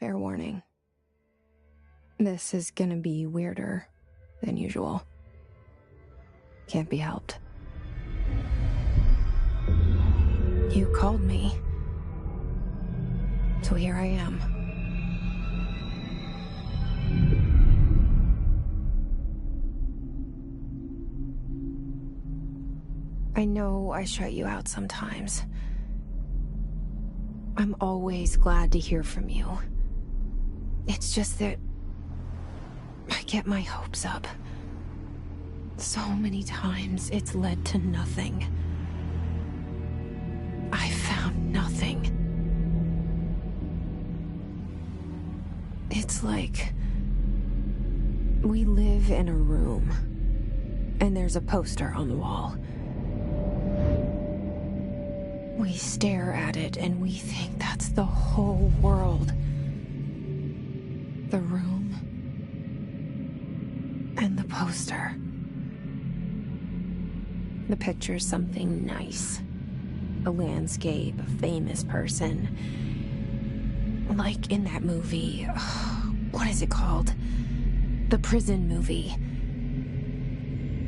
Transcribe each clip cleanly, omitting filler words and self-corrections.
Fair warning. This is gonna be weirder than usual. Can't be helped. You called me. So here I am. I know I shut you out sometimes. I'm always glad to hear from you. It's just that I get my hopes up. So many times it's led to nothing. I found nothing. It's like we live in a room, and there's a poster on the wall. We stare at it and we think that's the whole world. The room and the poster. The picture's something nice. A landscape, a famous person. Like in that movie, what is it called? The prison movie.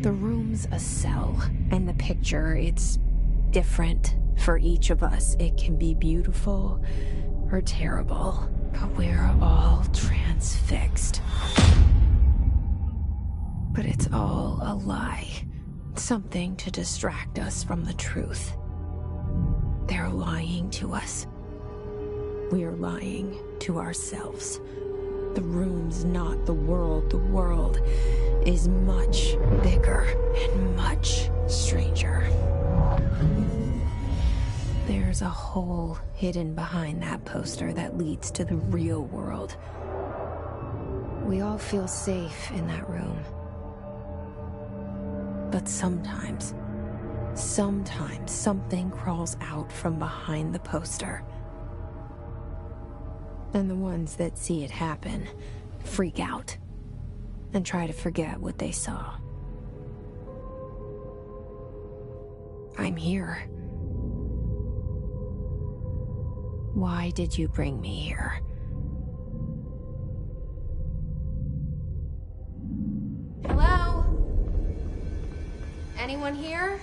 The room's a cell, and the picture, it's different for each of us. It can be beautiful or terrible, but we're all transfixed. But it's all a lie. Something to distract us from the truth. They're lying to us. We're lying to ourselves. The room's not the world. The world is much bigger and much stranger. There's a hole hidden behind that poster that leads to the real world. We all feel safe in that room. But sometimes something crawls out from behind the poster. And the ones that see it happen freak out and try to forget what they saw. I'm here. Why did you bring me here? Hello? Anyone here?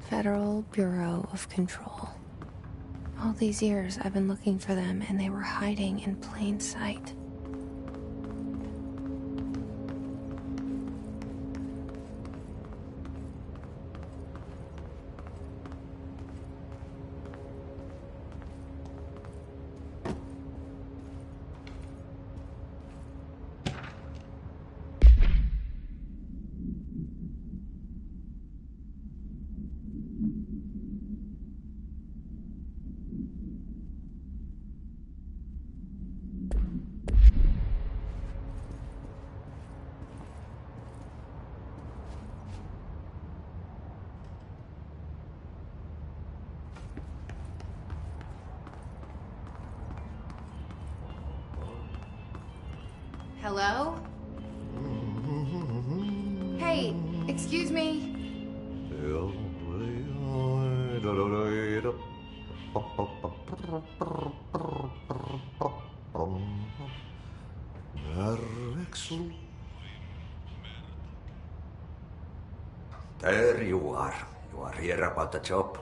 Federal Bureau of Control. All these years I've been looking for them, and they were hiding in plain sight. Hello? Hey, excuse me. There you are. You are here about the job.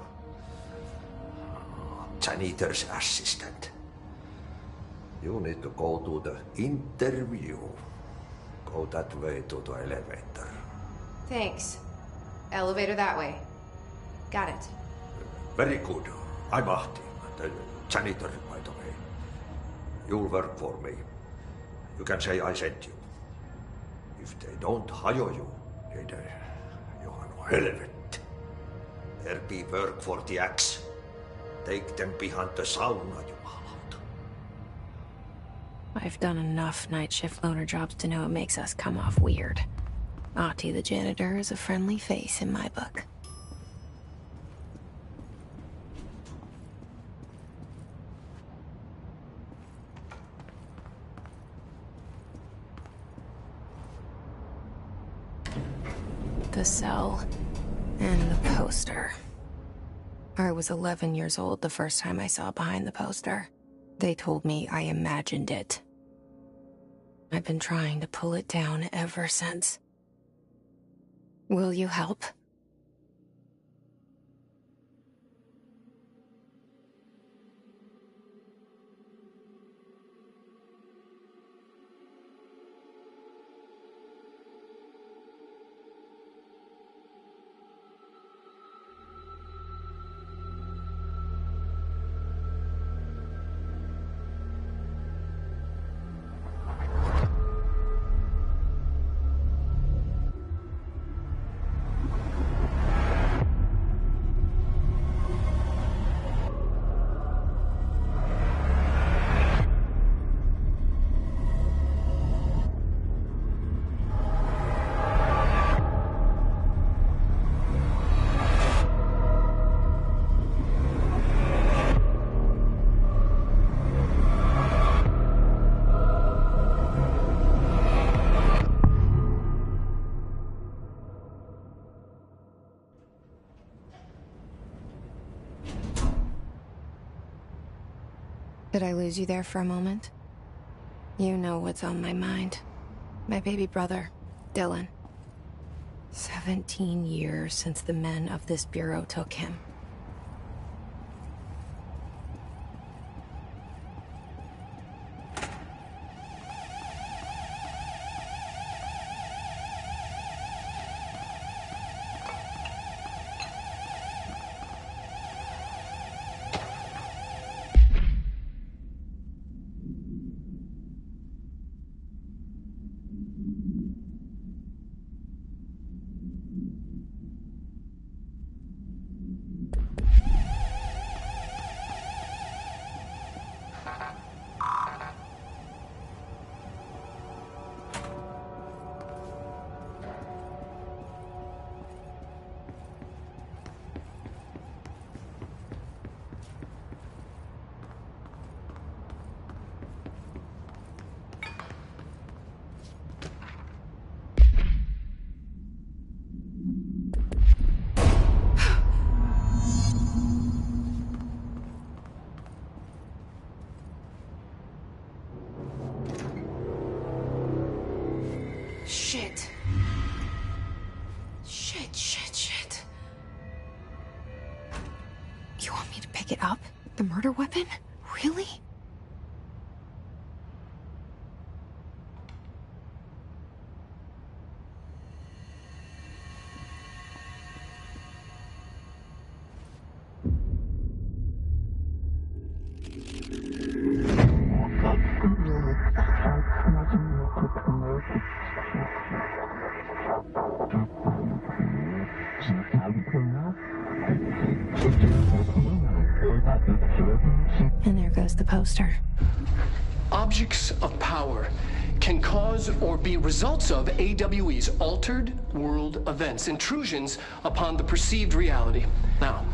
Janitor's assistant. You need to go to the interview. Go that way to the elevator. Thanks. Elevator that way. Got it. Very good. I'm Ahti, the janitor, by the way. You'll work for me. You can say I sent you. If they don't hire you, then you are no helvet. There be work for the axe. Take them behind the sauna, jumalauta. I've done enough night shift loner jobs to know it makes us come off weird. Ahti the janitor is a friendly face in my book. The cell and the poster. I was 11 years old the first time I saw behind the poster. They told me I imagined it. I've been trying to pull it down ever since. Will you help? Did I lose you there for a moment? You know what's on my mind. My baby brother, Dylan. 17 years since the men of this bureau took him. Shit. Shit. You want me to pick it up? The murder weapon? Really? And there goes the poster. Objects of power can cause or be results of AWE's altered world events, intrusions upon the perceived reality. Now,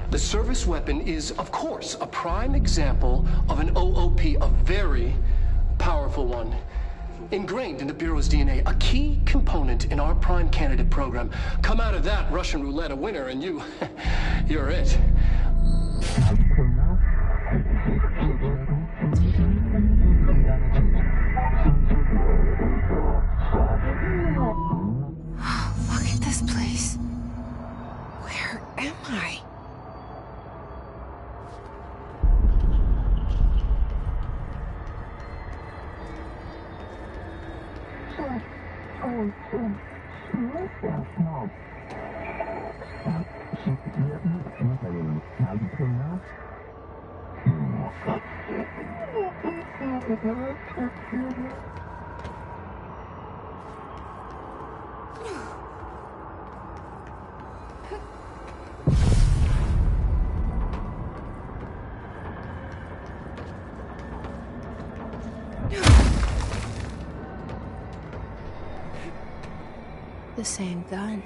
the service weapon is, of course, a prime example of an OOP, a very powerful one. Ingrained in the Bureau's DNA, a key component in our prime candidate program. Come out of that Russian roulette a winner, and you're it. Look at this place. Where am I? The same gun.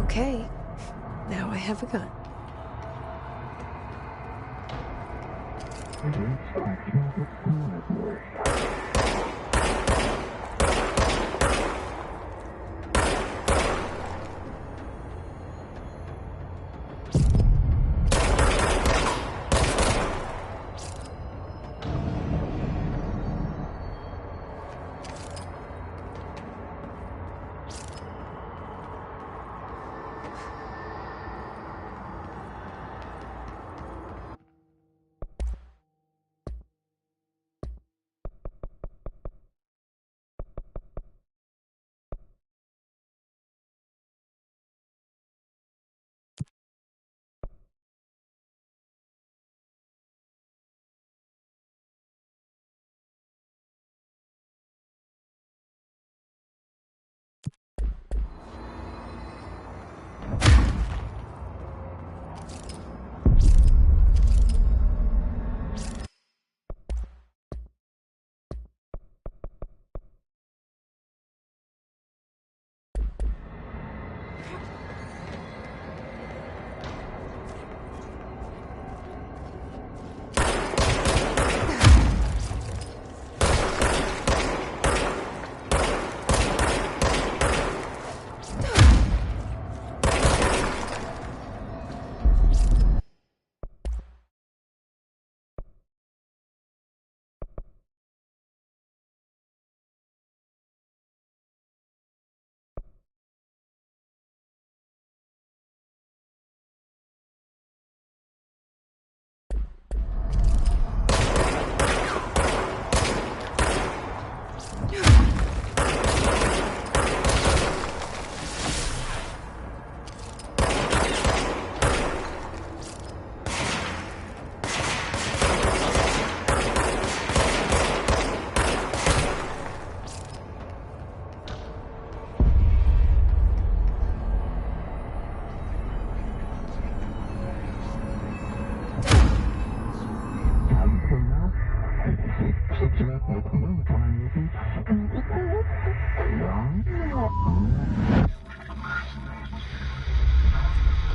Okay, now I have a gun.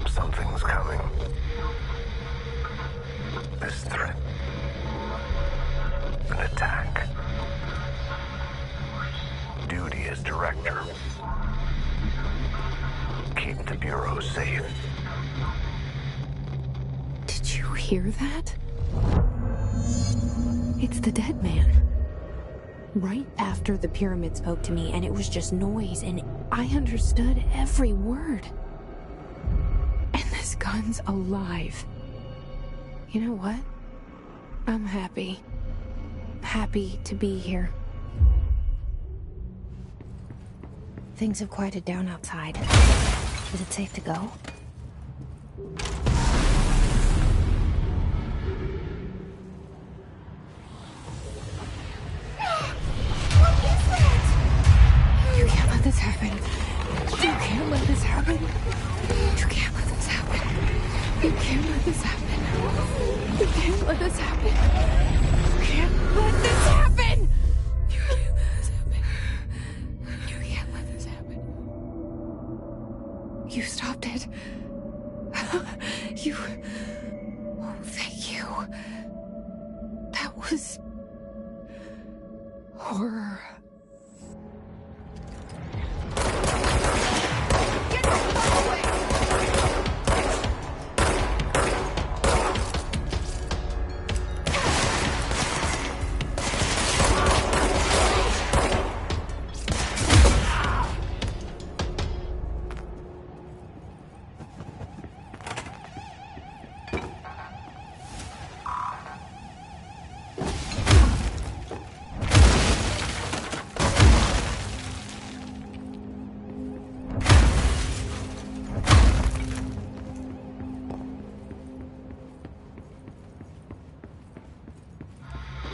Something's coming. This threat. An attack. Duty as director. Keep the Bureau safe. Did you hear that? It's the dead man. Right after the pyramid spoke to me, and it was just noise, and I understood every word. And this gun's alive. You know what? I'm happy. Happy to be here. Things have quieted down outside. Is it safe to go? You can't let this happen. You can't let this happen. You can't let this happen. You can't let this happen. You can't let this happen. You can't let this happen. You You... Oh, thank you. That was... horror.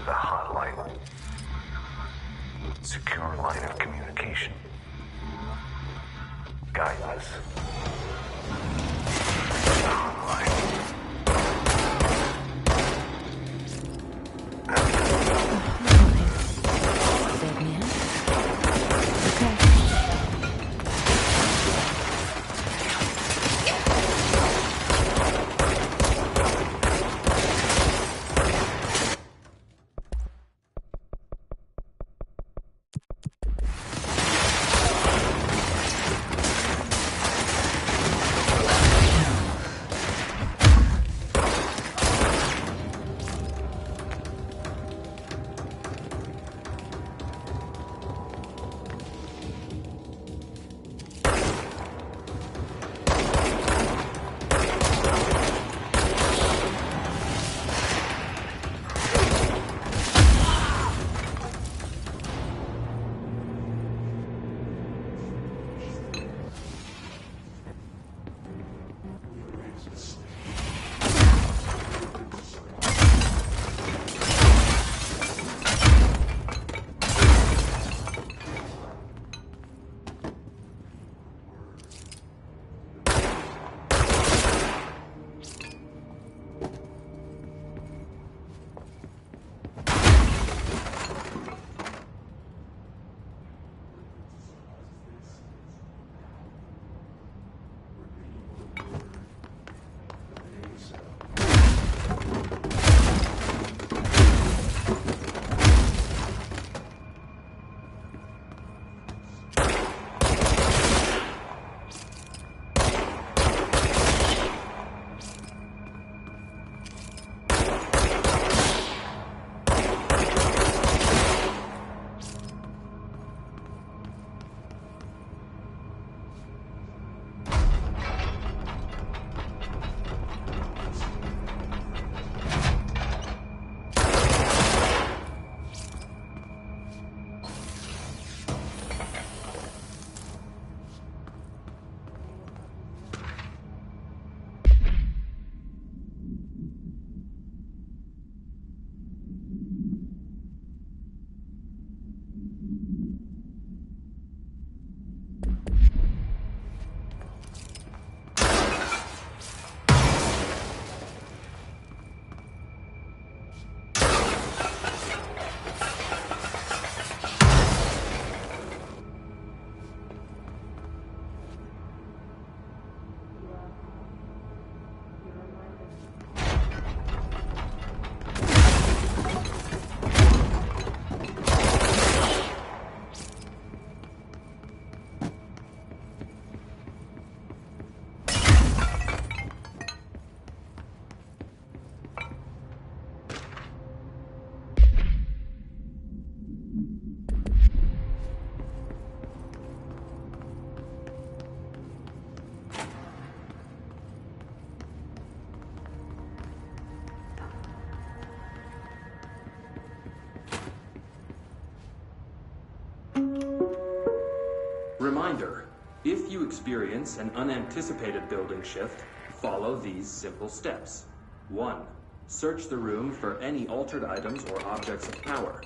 The hotline. Secure line of communication. Guidance. Hotline. Dead man? Okay. Reminder, if you experience an unanticipated building shift, follow these simple steps. 1. Search the room for any altered items or objects of power.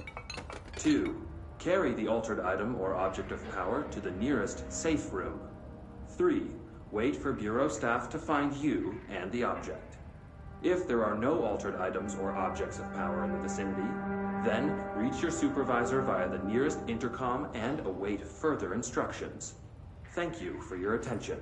2. Carry the altered item or object of power to the nearest safe room. 3. Wait for Bureau staff to find you and the object. If there are no altered items or objects of power in the vicinity, then reach your supervisor via the nearest intercom and await further instructions. Thank you for your attention.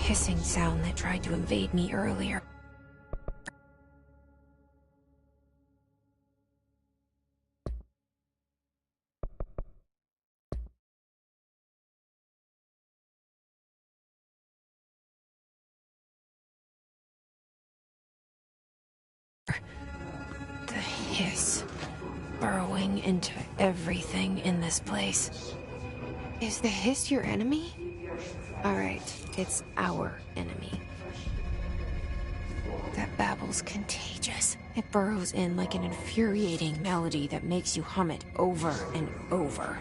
hissing sound that tried to invade me earlier. The hiss burrowing into everything in this place. Is the hiss your enemy? Alright, it's our enemy. That babble's contagious. It burrows in like an infuriating melody that makes you hum it over and over.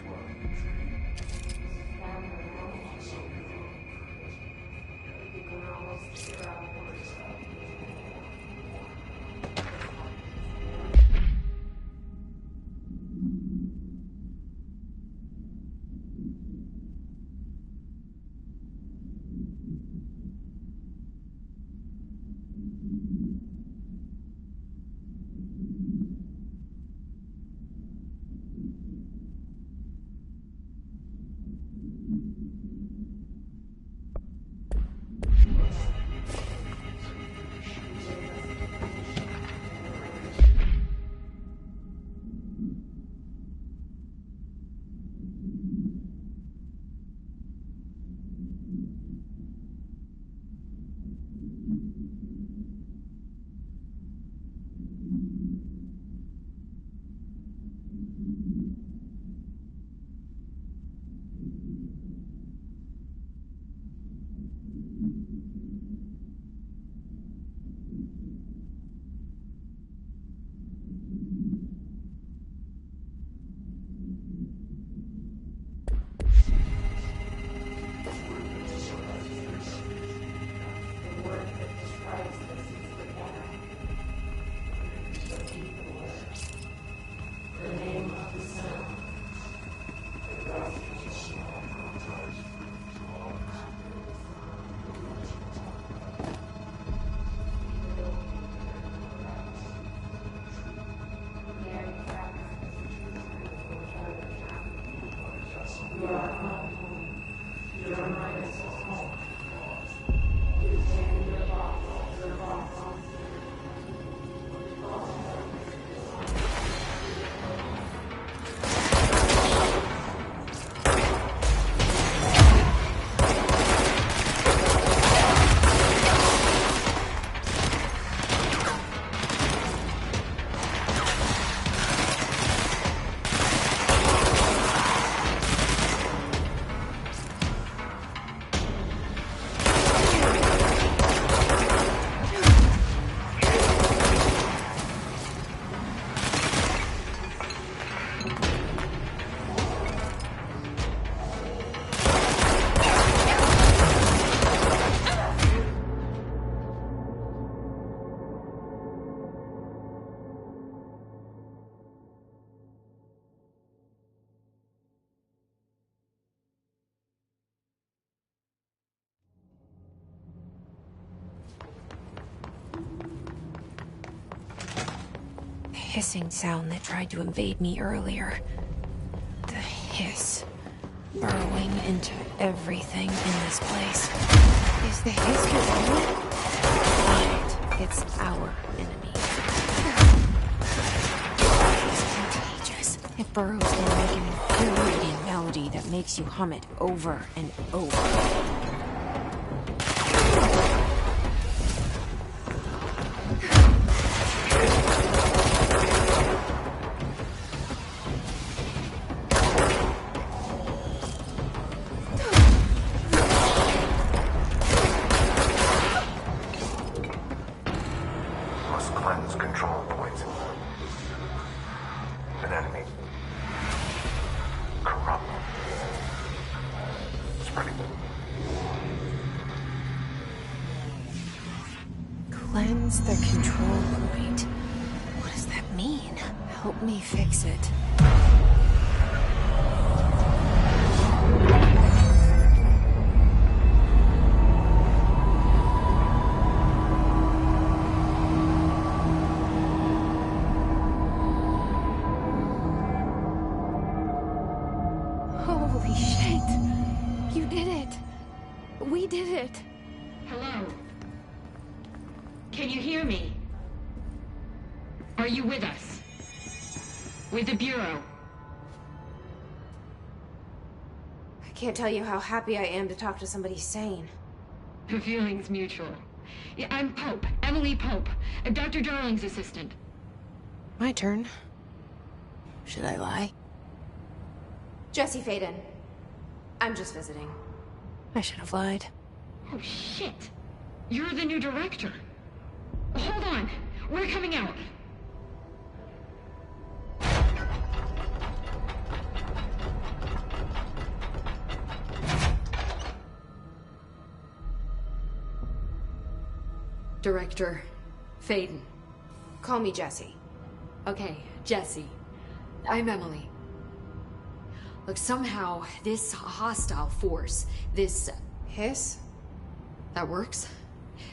Hissing sound that tried to invade me earlier. The hiss burrowing into everything in this place. Is the hiss your enemy? Right, it's our enemy. It's contagious. It burrows in like an infuriating melody that makes you hum it over and over. Control points. An enemy. Corrupt. Spreading. Cleanse the control point. What does that mean? Help me fix it. Holy shit! You did it! We did it! Hello? Can you hear me? Are you with us? With the Bureau? I can't tell you how happy I am to talk to somebody sane. The feeling's mutual. Yeah, I'm Pope. Emily Pope. Dr. Darling's assistant. My turn. Should I lie? Jesse Faden. I'm just visiting. I should have lied. Oh, shit. You're the new director. Hold on. We're coming out. Director Faden. Call me Jesse. Okay, Jesse. I'm Emily. Look, somehow this hostile force, this... Hiss? That works.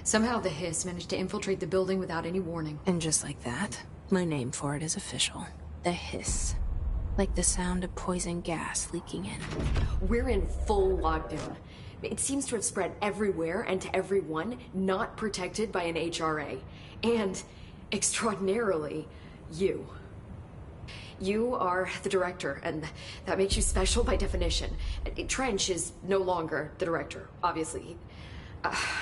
Somehow the hiss managed to infiltrate the building without any warning. And just like that, my name for it is official. The hiss. Like the sound of poison gas leaking in. We're in full lockdown. It seems to have spread everywhere and to everyone not protected by an HRA. And, extraordinarily, you. You are the director, and that makes you special by definition. Trench is no longer the director, obviously.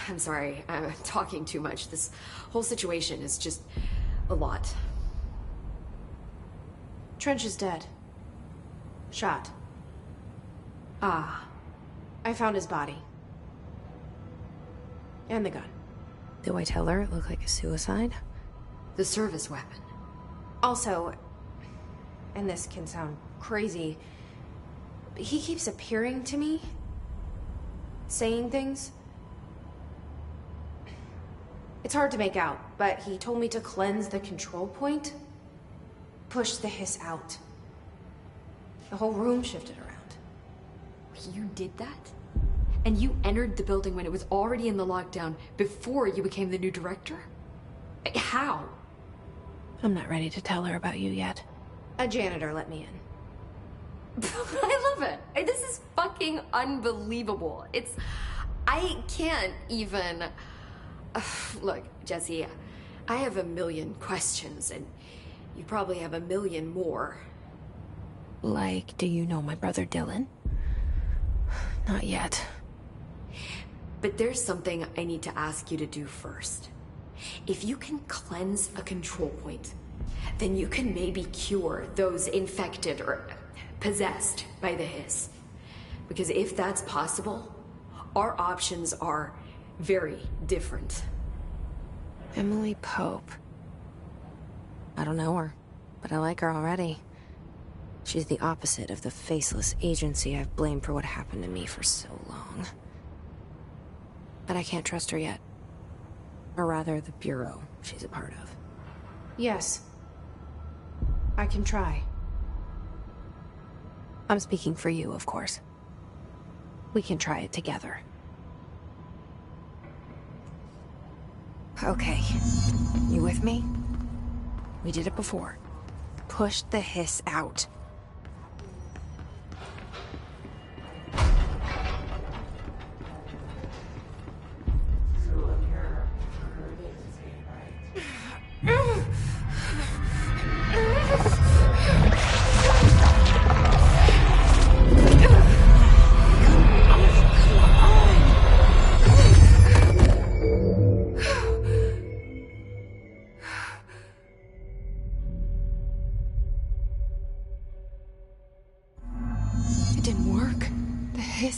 I'm sorry, I'm talking too much. This whole situation is just a lot. Trench is dead. Shot. Ah. I found his body. And the gun. Do I tell her it looked like a suicide? The service weapon. Also, and this can sound crazy, but he keeps appearing to me, saying things. It's hard to make out, but he told me to cleanse the control point, push the hiss out. The whole room shifted around. You did that? And you entered the building when it was already in the lockdown before you became the new director? How? I'm not ready to tell her about you yet. A janitor let me in. I love it. This is fucking unbelievable. I can't even... Look, Jesse, I have a million questions, and you probably have a million more. Like, do you know my brother Dylan? Not yet. But there's something I need to ask you to do first. If you can cleanse a control point, then you can maybe cure those infected or possessed by the hiss. Because if that's possible, our options are very different. Emily Pope. I don't know her, but I like her already. She's the opposite of the faceless agency I've blamed for what happened to me for so long. But I can't trust her yet. Or rather, the Bureau she's a part of. Yes. I can try. I'm speaking for you, of course. We can try it together. Okay. You with me? We did it before. Push the hiss out.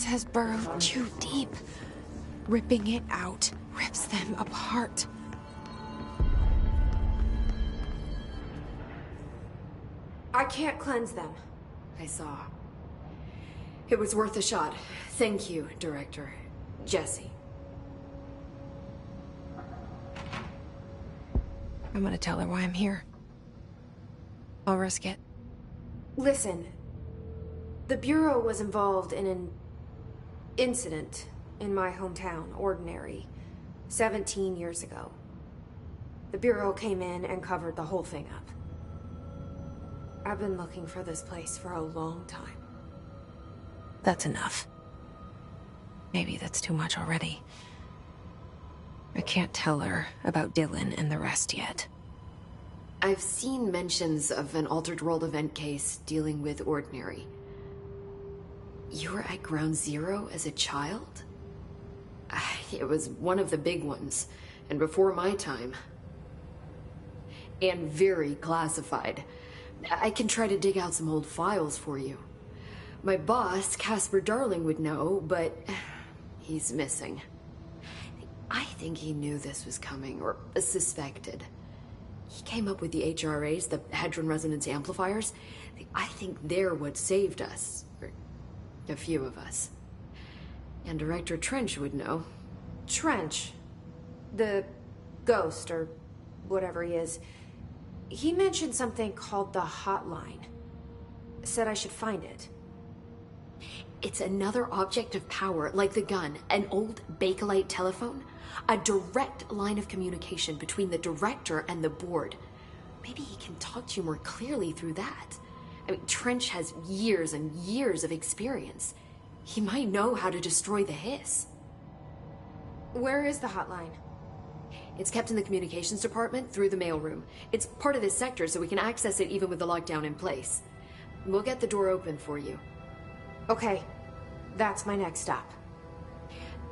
Has burrowed too deep. Ripping it out rips them apart. I can't cleanse them. I saw. It was worth a shot. Thank you, Director. Jesse. I'm gonna tell her why I'm here. I'll risk it. Listen. The Bureau was involved in an incident in my hometown, Ordinary, 17 years ago. The Bureau came in and covered the whole thing up. I've been looking for this place for a long time. That's enough. Maybe that's too much already. I can't tell her about Dylan and the rest yet. I've seen mentions of an Altered World event case dealing with Ordinary. You were at Ground Zero as a child? It was one of the big ones, and before my time. And very classified. I can try to dig out some old files for you. My boss, Casper Darling, would know, but he's missing. I think he knew this was coming, or suspected. He came up with the HRAs, the Hadron Resonance Amplifiers. I think they're what saved us. Or a few of us. And Director Trench would know. Trench? The ghost, or whatever he is. He mentioned something called the Hotline. Said I should find it. It's another object of power, like the gun, an old Bakelite telephone. A direct line of communication between the director and the board. Maybe he can talk to you more clearly through that. I mean, Trench has years and years of experience. He might know how to destroy the hiss. Where is the hotline? It's kept in the communications department through the mailroom. It's part of this sector, so we can access it even with the lockdown in place. We'll get the door open for you. Okay, that's my next stop.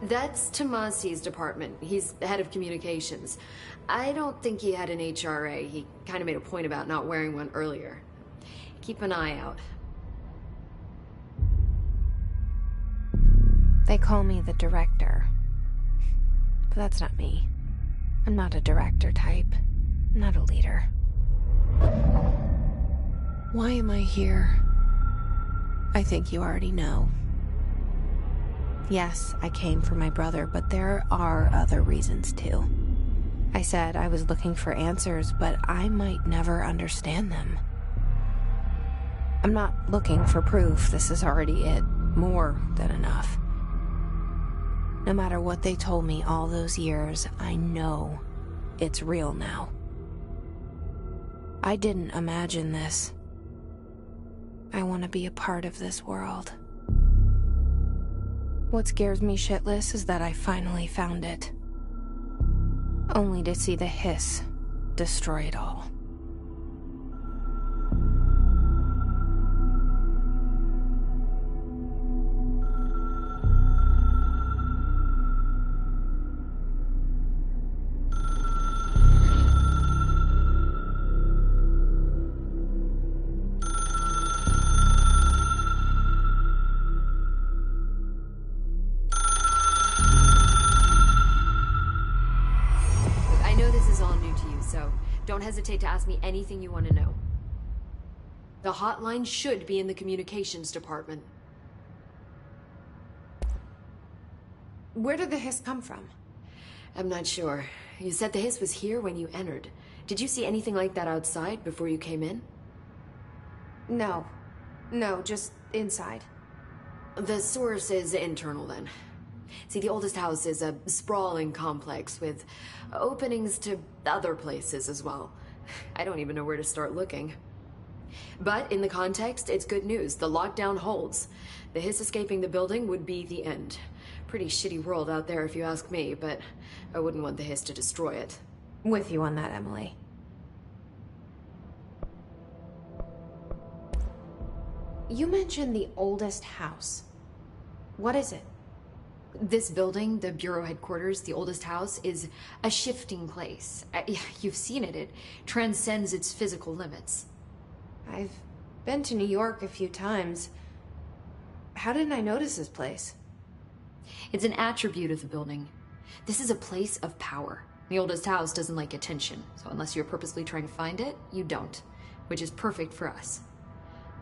That's Tomasi's department. He's head of communications. I don't think he had an HRA. He kind of made a point about not wearing one earlier. Keep an eye out. They call me the director. But that's not me. I'm not a director type. I'm not a leader. Why am I here? I think you already know. Yes, I came for my brother, but there are other reasons too. I said I was looking for answers, but I might never understand them. I'm not looking for proof. This is already it. More than enough. No matter what they told me all those years, I know it's real now. I didn't imagine this. I want to be a part of this world. What scares me shitless is that I finally found it. Only to see the hiss destroy it all. Don't hesitate to ask me anything you want to know. The hotline should be in the communications department. Where did the hiss come from? I'm not sure. You said the hiss was here when you entered. Did you see anything like that outside before you came in? No. No, just inside. The source is internal then. See, the oldest house is a sprawling complex with openings to other places as well. I don't even know where to start looking. But in the context, it's good news. The lockdown holds. The hiss escaping the building would be the end. Pretty shitty world out there if you ask me, but I wouldn't want the hiss to destroy it. With you on that, Emily. You mentioned the oldest house. What is it? This building, the Bureau headquarters, the oldest house, is a shifting place. You've seen it. It transcends its physical limits. I've been to New York a few times. How didn't I notice this place? It's an attribute of the building. This is a place of power. The oldest house doesn't like attention, so unless you're purposely trying to find it, you don't, which is perfect for us.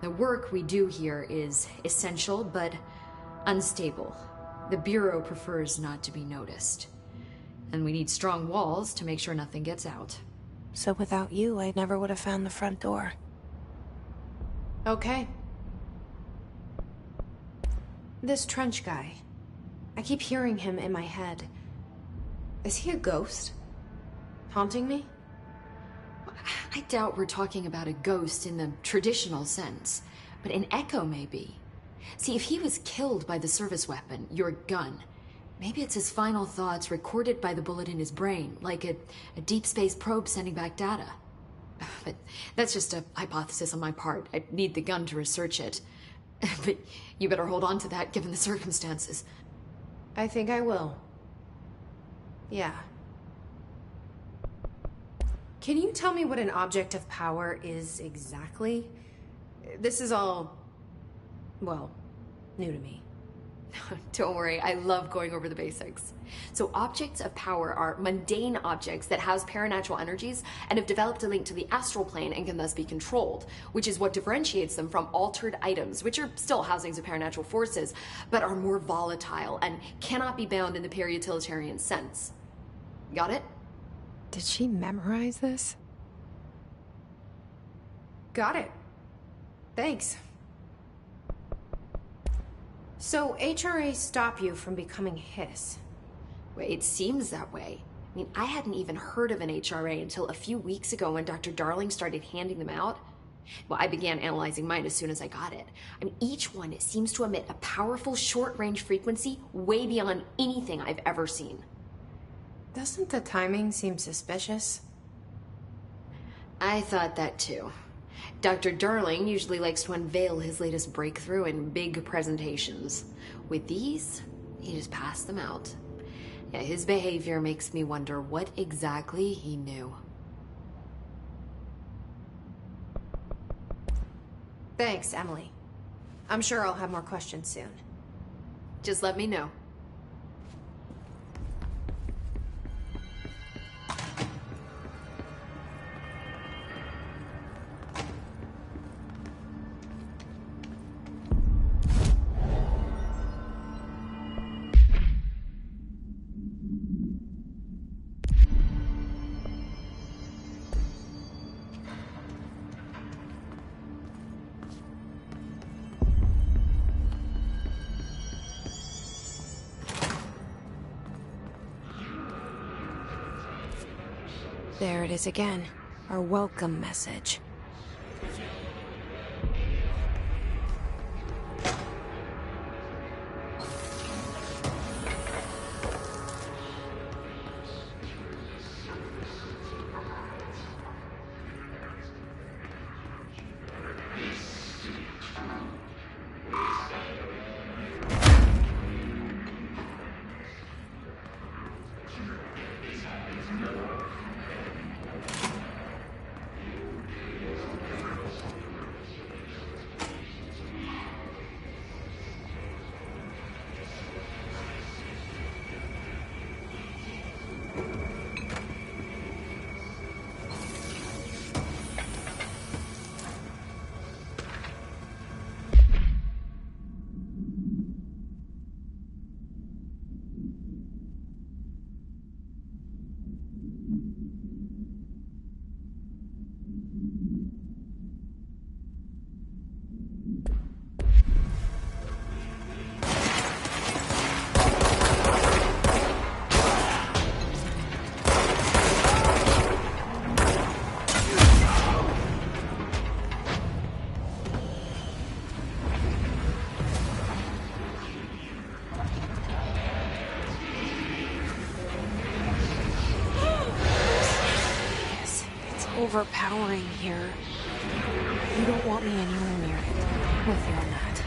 The work we do here is essential, but unstable. The Bureau prefers not to be noticed. And we need strong walls to make sure nothing gets out. So without you, I never would have found the front door. Okay. This Trench guy. I keep hearing him in my head. Is he a ghost? Haunting me? I doubt we're talking about a ghost in the traditional sense, but an echo maybe. See, if he was killed by the service weapon, your gun, Maybe it's his final thoughts recorded by the bullet in his brain, like a deep space probe sending back data. But that's just a hypothesis on my part. I'd need the gun to research it. But you better hold on to that given the circumstances. I think I will. Yeah. Can you tell me what an object of power is exactly? This is all, well, new to me. Don't worry, I love going over the basics. So objects of power are mundane objects that house paranatural energies and have developed a link to the astral plane and can thus be controlled, which is what differentiates them from altered items, which are still housings of paranatural forces, but are more volatile and cannot be bound in the peri-utilitarian sense. Got it? Did she memorize this? Got it. Thanks. So HRA stop you from becoming Hiss? Well, it seems that way. I mean, I hadn't even heard of an HRA until a few weeks ago when Dr. Darling started handing them out. Well, I began analyzing mine as soon as I got it. I mean, each one seems to emit a powerful short-range frequency way beyond anything I've ever seen. Doesn't the timing seem suspicious? I thought that too. Dr. Darling usually likes to unveil his latest breakthrough in big presentations. With these, he just passed them out. Yeah, his behavior makes me wonder what exactly he knew. Thanks, Emily. I'm sure I'll have more questions soon. Just let me know. There it is again. Our welcome message. Overpowering here. You don't want me anywhere near it. With you on that.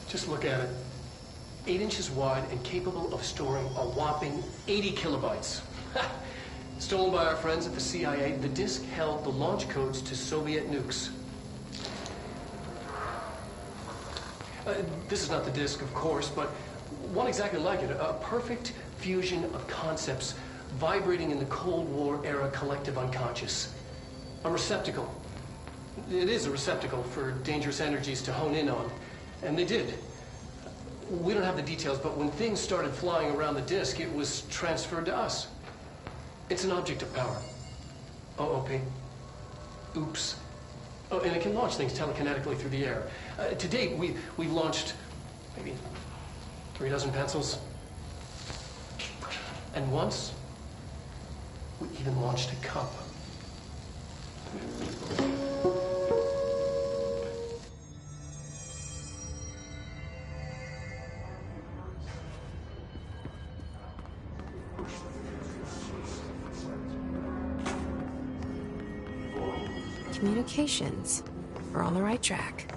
Just look at it. 8 inches wide and capable of storing a whopping 80 kilobytes. Stolen by our friends at the CIA, the disk held the launch codes to Soviet nukes. This is not the disk, of course, but one exactly like it. A perfect fusion of concepts vibrating in the Cold War era collective unconscious. A receptacle. It is a receptacle for dangerous energies to hone in on. And they did. We don't have the details, but when things started flying around the disk, it was transferred to us. It's an object of power. OOP. Oops. Oh, and it can launch things telekinetically through the air. To date, we've launched maybe 3 dozen pencils. And once, we even launched a cup. Communications. We're on the right track.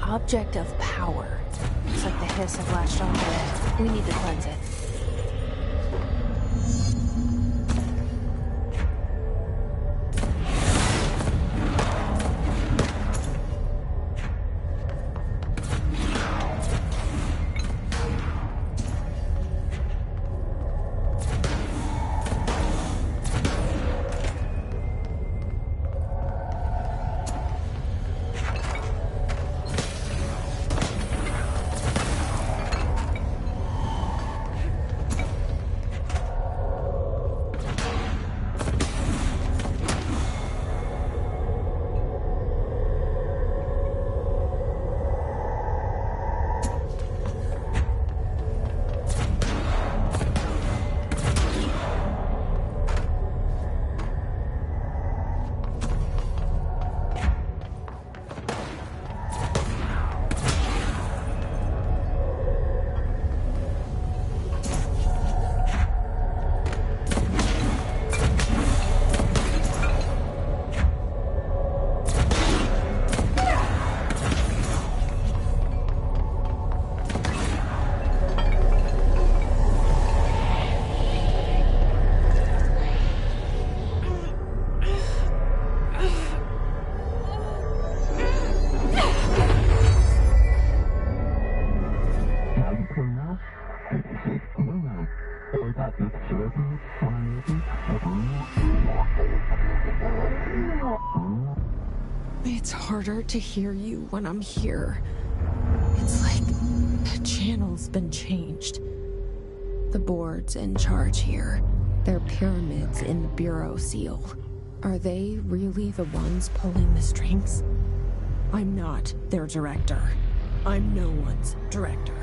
Object of power. Looks like the hiss have latched onto it. We need to cleanse it. It's harder to hear you when I'm here. It's like the channel's been changed. The board's in charge here. They're pyramids in the Bureau seal. Are they really the ones pulling the strings? I'm not their director. I'm no one's director.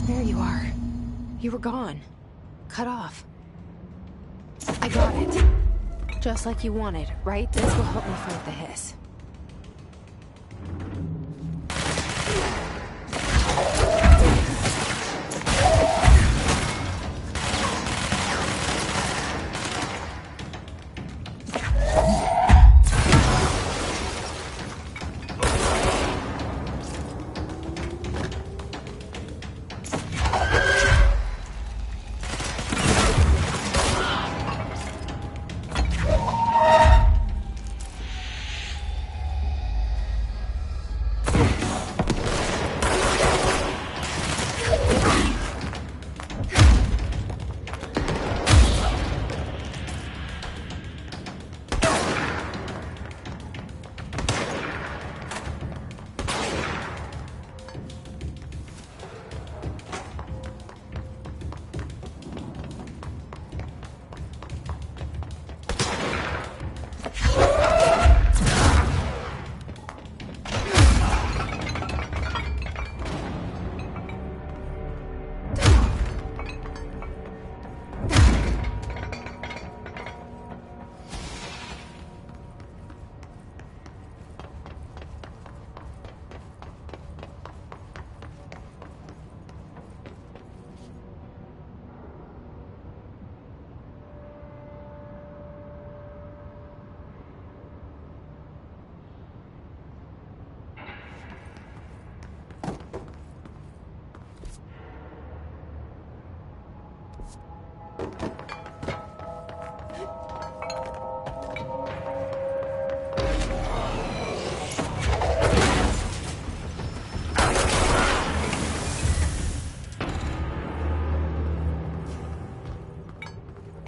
There you are. You were gone. Cut off. I got it. Just like you wanted, right? This will help me fight the hiss.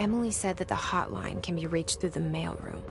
Emily said that the hotline can be reached through the mailroom.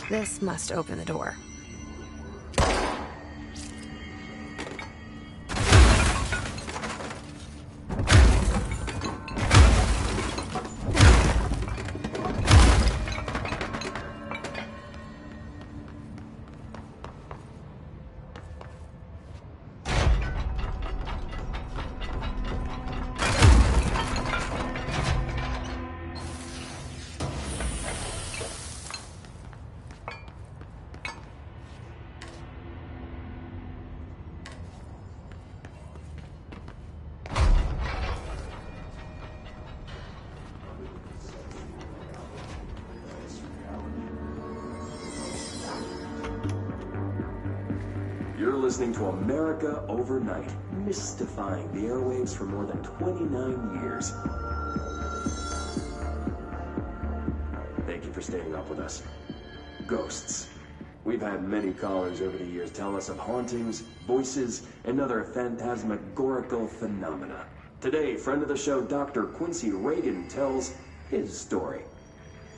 This must open the door. You're listening to America Overnight, mystifying the airwaves for more than 29 years. Thank you for staying up with us. Ghosts. We've had many callers over the years tell us of hauntings, voices, and other phantasmagorical phenomena. Today, friend of the show, Dr. Quincy Reagan, tells his story.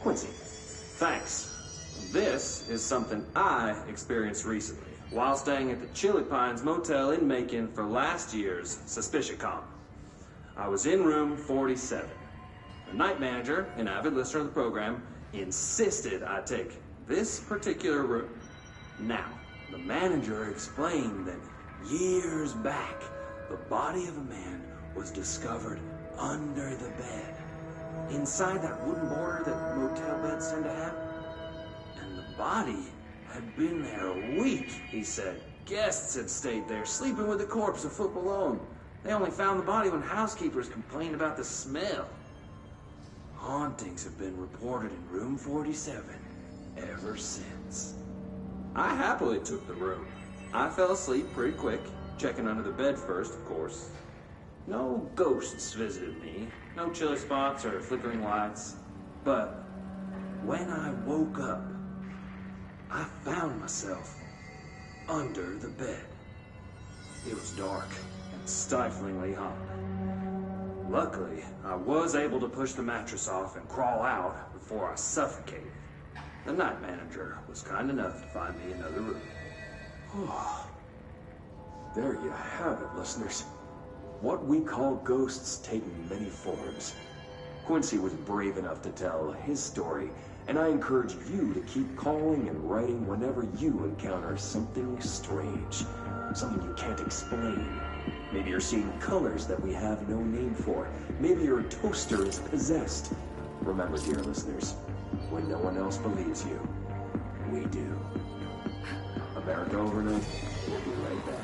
Quincy. Thanks. This is something I experienced recently while staying at the Chili Pines Motel in Macon for last year's SuspiciaCon. I was in room 47. The night manager, an avid listener of the program, insisted I take this particular room. Now, the manager explained that years back, the body of a man was discovered under the bed, inside that wooden border that motel beds tend to have. And the body had been there a week, he said. Guests had stayed there, sleeping with the corpse a foot below. They only found the body when housekeepers complained about the smell. Hauntings have been reported in room 47 ever since. I happily took the room. I fell asleep pretty quick, checking under the bed first, of course. No ghosts visited me, no chilly spots or flickering lights. But when I woke up, I found myself under the bed. It was dark and stiflingly hot. Luckily, I was able to push the mattress off and crawl out before I suffocated. The night manager was kind enough to find me another room. There you have it, listeners. What we call ghosts take many forms. Quincy was brave enough to tell his story, and I encourage you to keep calling and writing whenever you encounter something strange, something you can't explain. Maybe you're seeing colors that we have no name for. Maybe your toaster is possessed. Remember, dear listeners, when no one else believes you, we do. America Overnight, we'll be right back.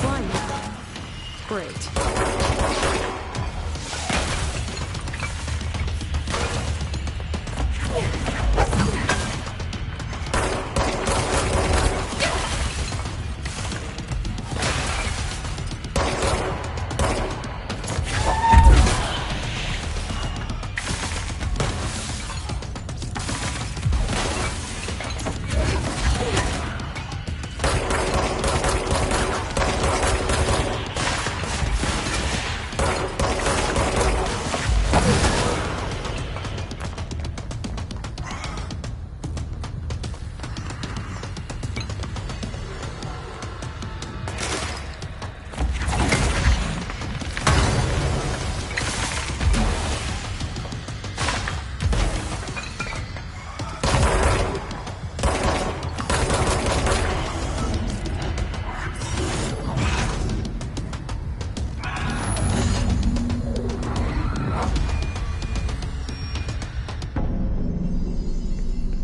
flying now. Great.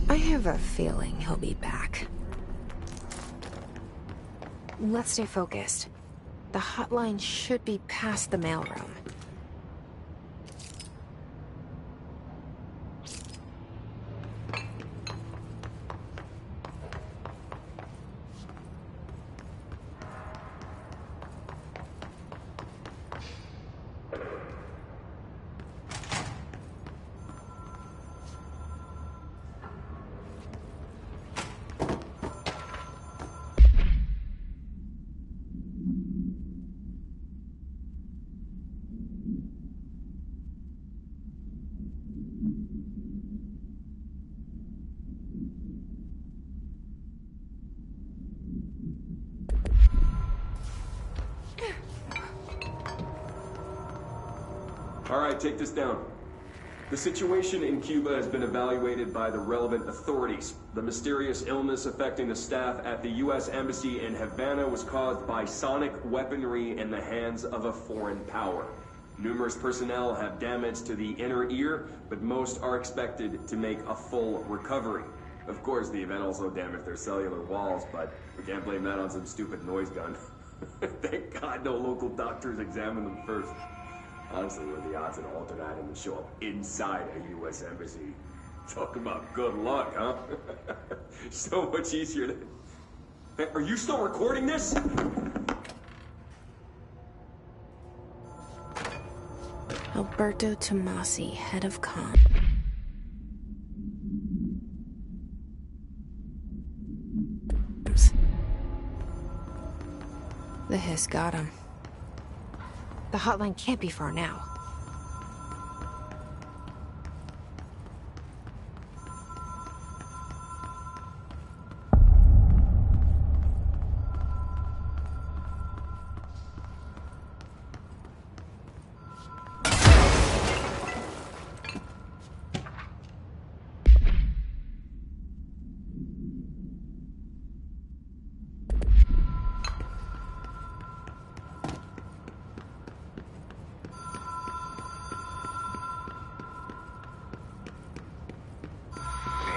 I have a feeling he'll be back. Let's stay focused. The hotline should be past the mailroom. All right, take this down. The situation in Cuba has been evaluated by the relevant authorities. The mysterious illness affecting the staff at the U.S. Embassy in Havana was caused by sonic weaponry in the hands of a foreign power. Numerous personnel have damage to the inner ear, but most are expected to make a full recovery. Of course, the event also damaged their cellular walls, but we can't blame that on some stupid noise gun. Thank God no local doctors examined them first. Honestly, what are the odds an altered item would show up inside a U.S. embassy? Talk about good luck, huh? So much easier than... Hey, are you still recording this? Alberto Tomasi, head of comm. The hiss got him. The hotline can't be far now.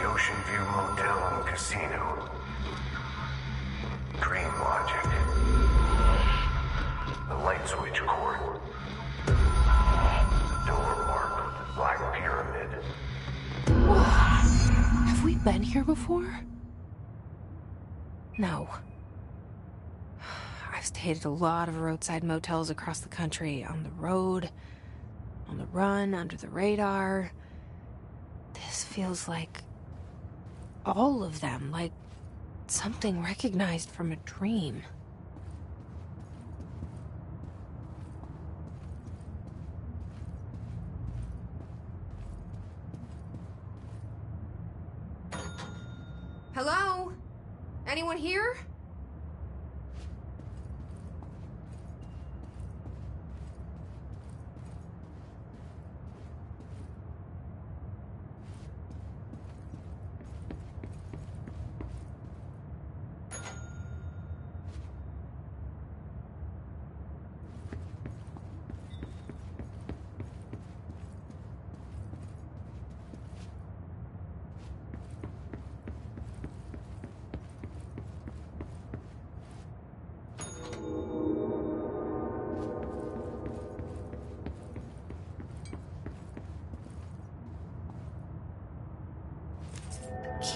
Ocean View Motel and Casino. Dream logic. The light switch cord. The door marked with the Black Pyramid. Have we been here before? No. I've stayed at a lot of roadside motels across the country, on the road, on the run, under the radar. This feels like all of them, like something recognized from a dream. Hello? Anyone here?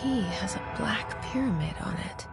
key has a black pyramid on it.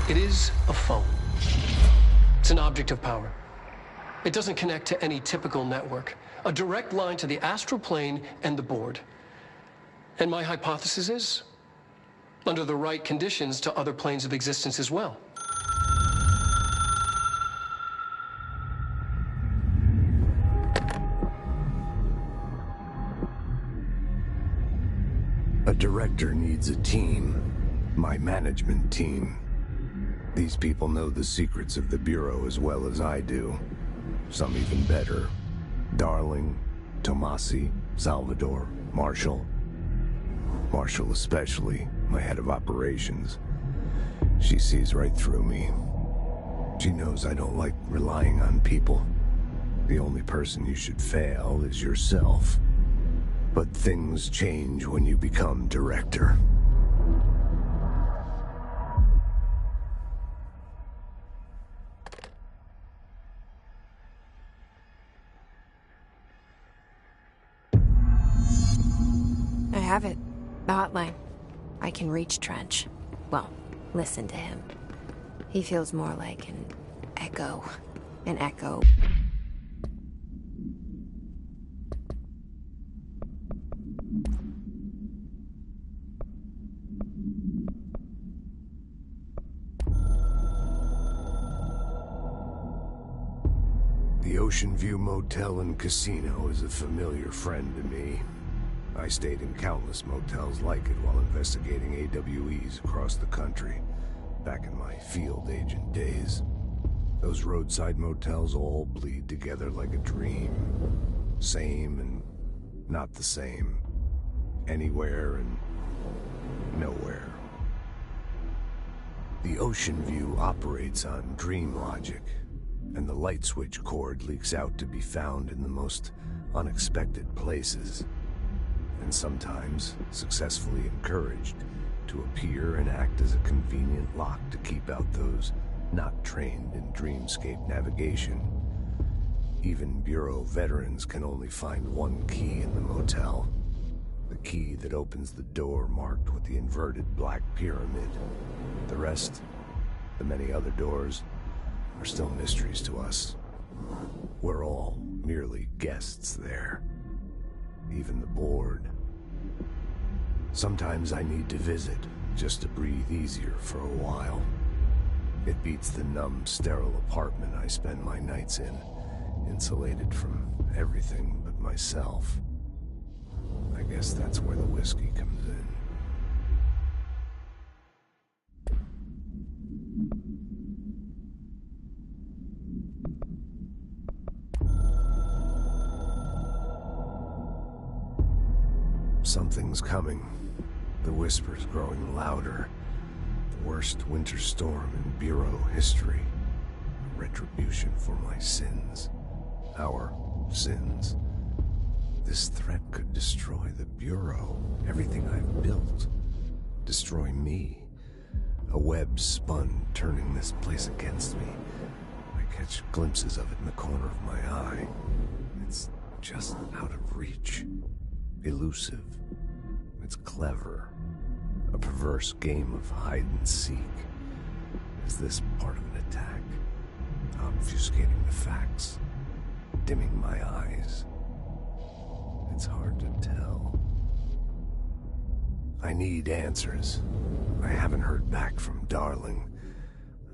It is a phone. It's an object of power. It doesn't connect to any typical network. A direct line to the astral plane and the board. And my hypothesis is, under the right conditions, to other planes of existence as well. A director needs a team. My management team. These people know the secrets of the Bureau as well as I do. Some even better. Darling, Tomasi, Salvador, Marshall. Marshall especially, my head of operations. She sees right through me. She knows I don't like relying on people. The only person you should fail is yourself. But things change when you become director. I have it. The hotline. I can reach Trench. Well, listen to him. He feels more like an echo. An echo. The Ocean View Motel and Casino is a familiar friend to me. I stayed in countless motels like it while investigating AWEs across the country, back in my field agent days. Those roadside motels all bleed together like a dream. Same and not the same. Anywhere and nowhere. The Ocean View operates on dream logic, and the light switch cord leaks out to be found in the most unexpected places. And sometimes successfully encouraged to appear and act as a convenient lock to keep out those not trained in dreamscape navigation. Even Bureau veterans can only find one key in the motel. The key that opens the door marked with the inverted black pyramid. The rest, the many other doors, are still mysteries to us. We're all merely guests there. Even the board. Sometimes I need to visit, just to breathe easier for a while. It beats the numb, sterile apartment I spend my nights in, insulated from everything but myself. I guess that's where the whiskey comes in. Something's coming. The whispers growing louder. The worst winter storm in Bureau history. Retribution for my sins. Our sins. This threat could destroy the Bureau, everything I've built. Destroy me. A web spun, turning this place against me. I catch glimpses of it in the corner of my eye. It's just out of reach. Elusive. It's clever. A perverse game of hide and seek. Is this part of an attack? Obfuscating the facts. Dimming my eyes. It's hard to tell. I need answers. I haven't heard back from Darling.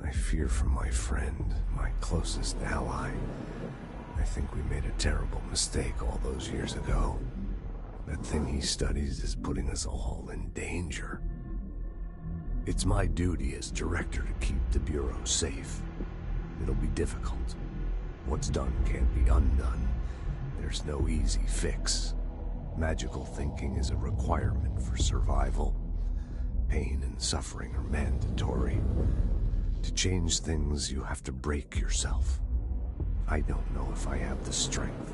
I fear for my friend, my closest ally. I think we made a terrible mistake all those years ago. That thing he studies is putting us all in danger. It's my duty as director to keep the Bureau safe. It'll be difficult. What's done can't be undone. There's no easy fix. Magical thinking is a requirement for survival. Pain and suffering are mandatory. To change things, you have to break yourself. I don't know if I have the strength.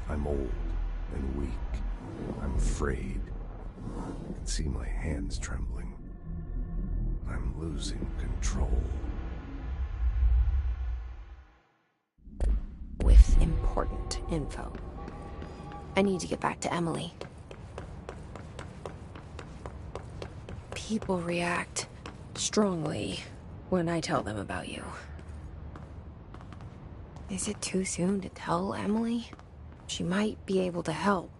I'm old and weak. I'm afraid. I can see my hands trembling. I'm losing control. With important info. I need to get back to Emily. People react strongly when I tell them about you. Is it too soon to tell Emily? She might be able to help.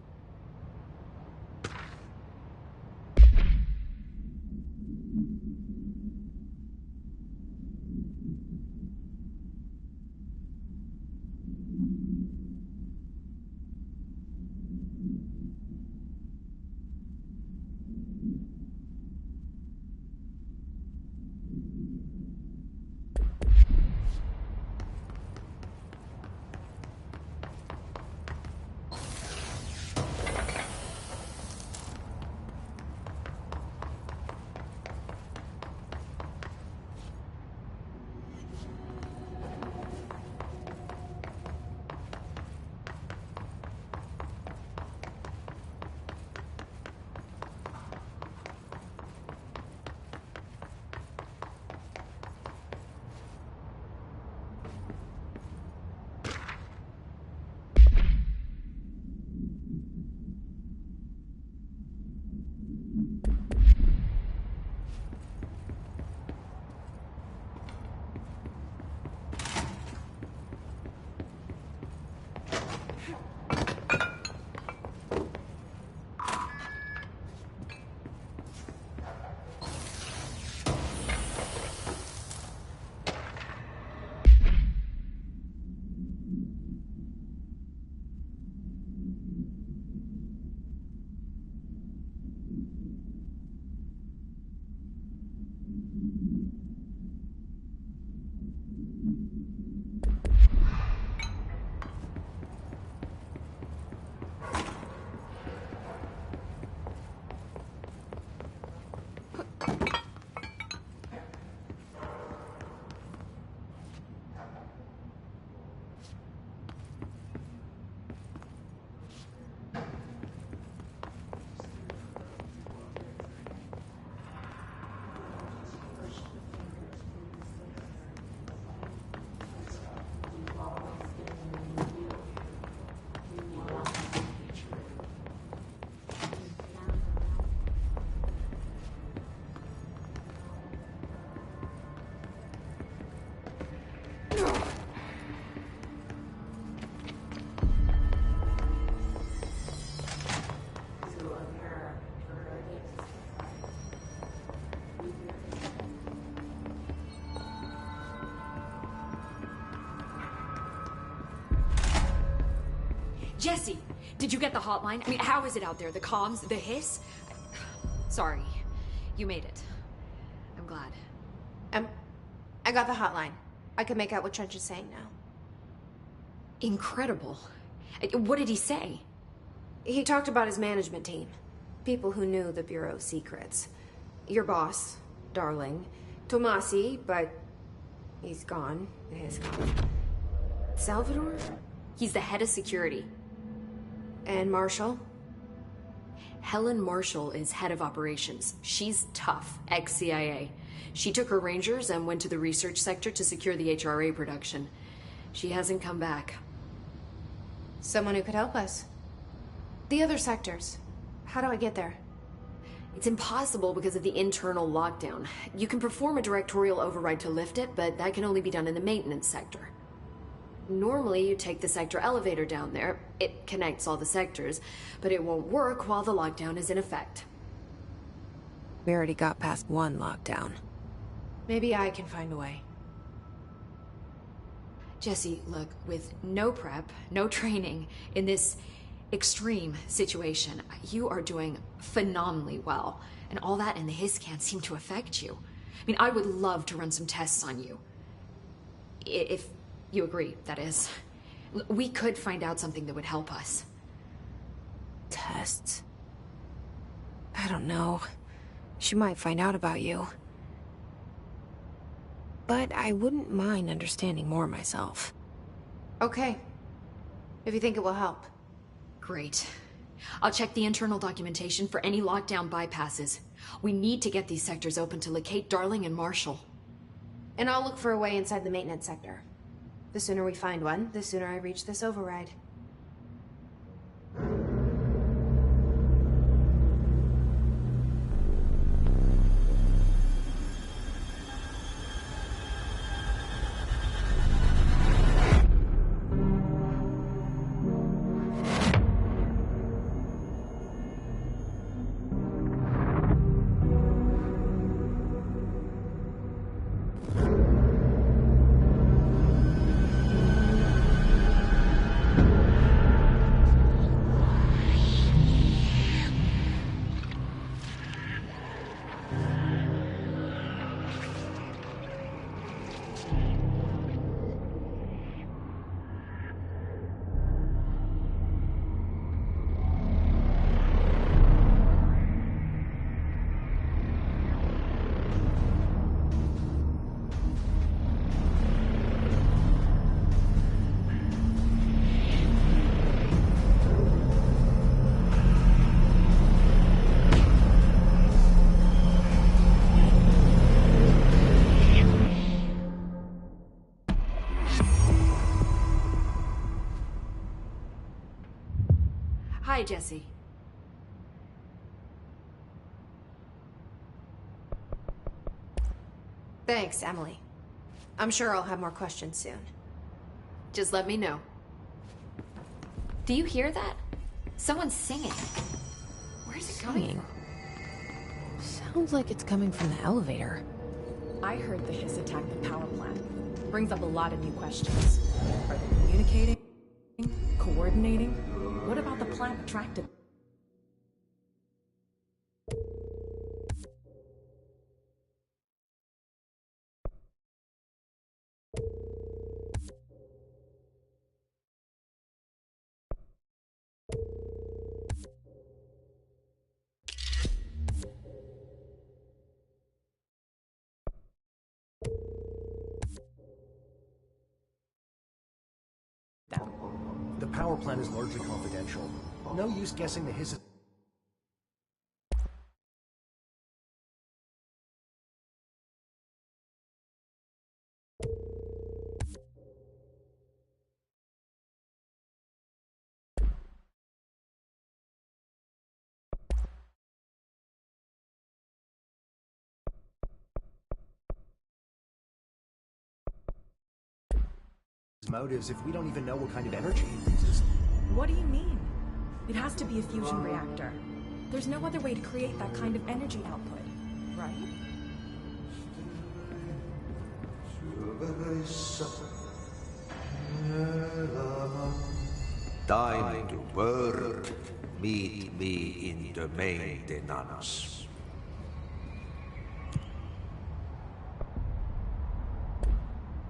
Jesse, did you get the hotline? I mean, how is it out there? The comms, the hiss? Sorry, you made it. I'm glad. I got the hotline. I can make out what Trench is saying now. Incredible. What did he say? He talked about his management team. People who knew the Bureau's secrets. Your boss, Darling. Tomasi, but he's gone. He's gone. Salvador? He's the head of security. And Marshall? Helen Marshall is head of operations. She's tough, ex-CIA. She took her Rangers and went to the research sector to secure the HRA production. She hasn't come back. Someone who could help us. The other sectors. How do I get there? It's impossible because of the internal lockdown. You can perform a directorial override to lift it, but that can only be done in the maintenance sector. Normally, you take the sector elevator down there. It connects all the sectors, but it won't work while the lockdown is in effect. We already got past one lockdown. Maybe I can find a way. Jesse, look, with no prep, no training, in this extreme situation, you are doing phenomenally well. And all that and the hiss can't seem to affect you. I mean, I would love to run some tests on you. If you agree, that is. We could find out something that would help us. Tests? I don't know. She might find out about you. But I wouldn't mind understanding more myself. Okay. If you think it will help. Great. I'll check the internal documentation for any lockdown bypasses. We need to get these sectors open to locate Darling and Marshall. And I'll look for a way inside the maintenance sector. The sooner we find one, the sooner I reach this override. Hi, Jesse. Thanks, Emily. I'm sure I'll have more questions soon. Just let me know. Do you hear that? Someone's singing. Where's it coming from? Sounds like it's coming from the elevator. I heard the hiss attacked the power plant. Brings up a lot of new questions. Are they communicating? Coordinating? What about the plant attracted? The power plant is largely confidential. No use guessing the hiss. Motives if we don't even know what kind of energy it uses. What do you mean? It has to be a fusion reactor. There's no other way to create that kind of energy output, right? Time to work. Meet me in the maintenance.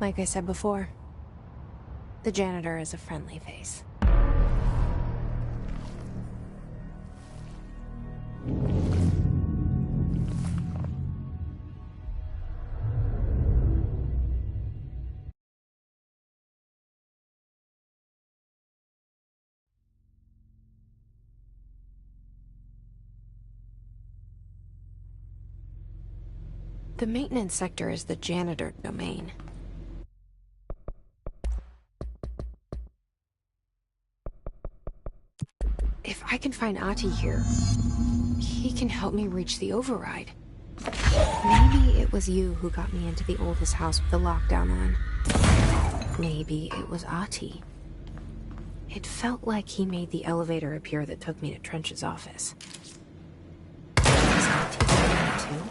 Like I said before, the janitor is a friendly face. The maintenance sector is the janitor domain. If I can find Ahti here, he can help me reach the override. Maybe it was you who got me into the oldest house with the lockdown on. Maybe it was Ahti. It felt like he made the elevator appear that took me to Trench's office. Is Ahti there too?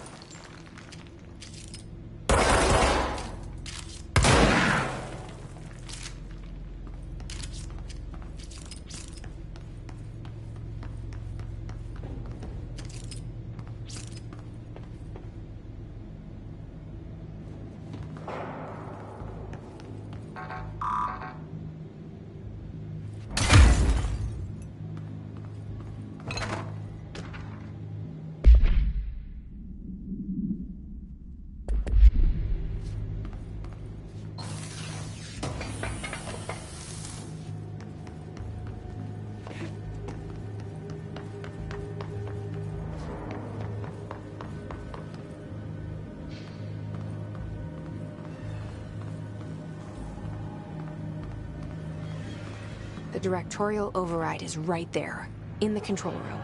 The directorial override is right there, in the control room.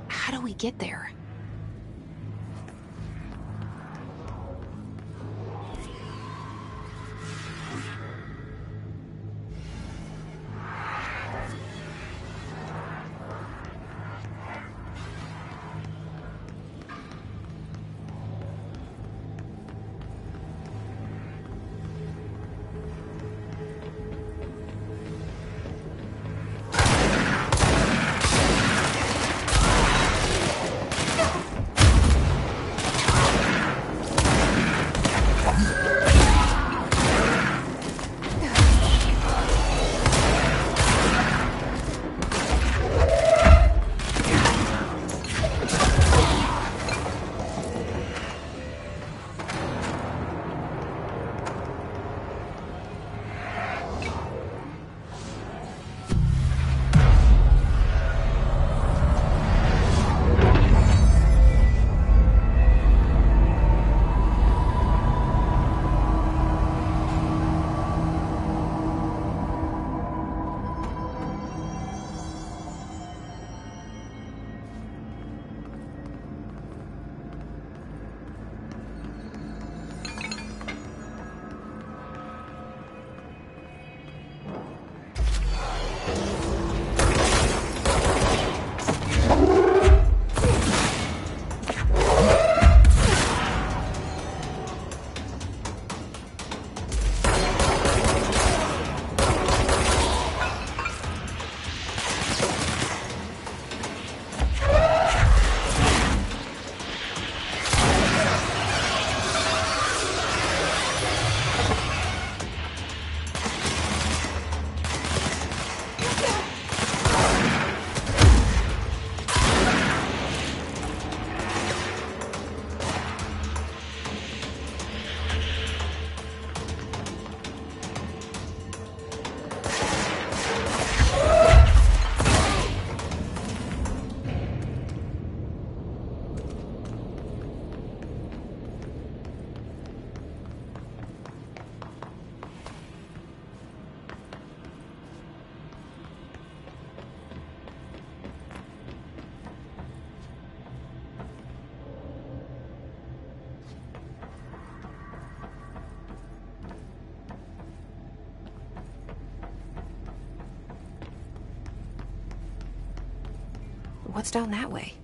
How do we get there? What's down that way?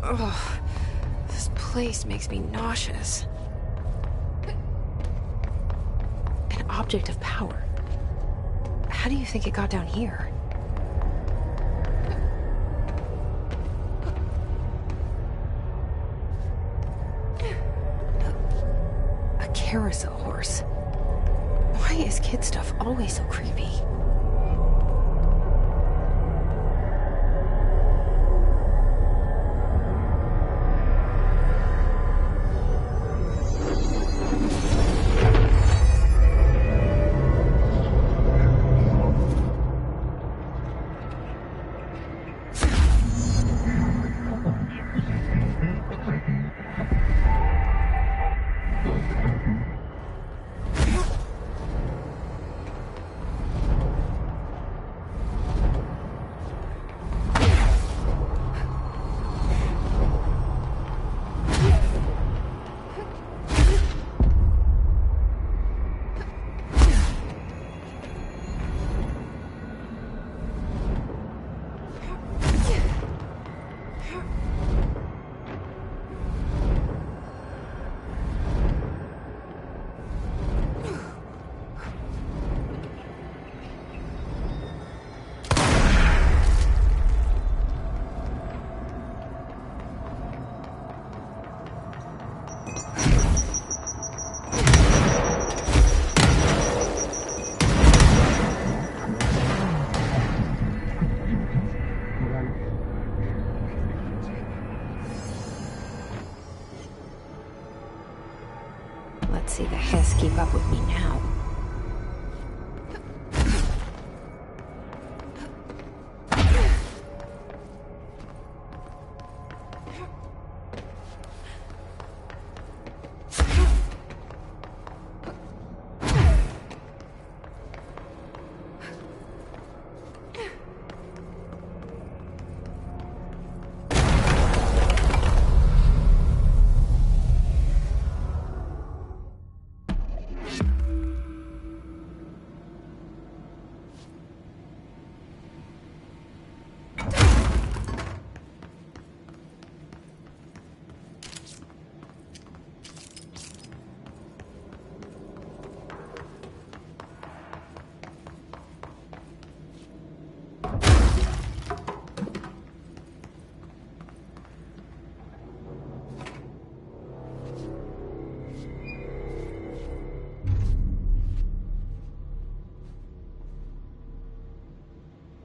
Ugh, this place makes me nauseous. An object of power. How do you think it got down here? A carousel horse. Why is kid stuff always so creepy? Let's see the Hiss keep up with me now.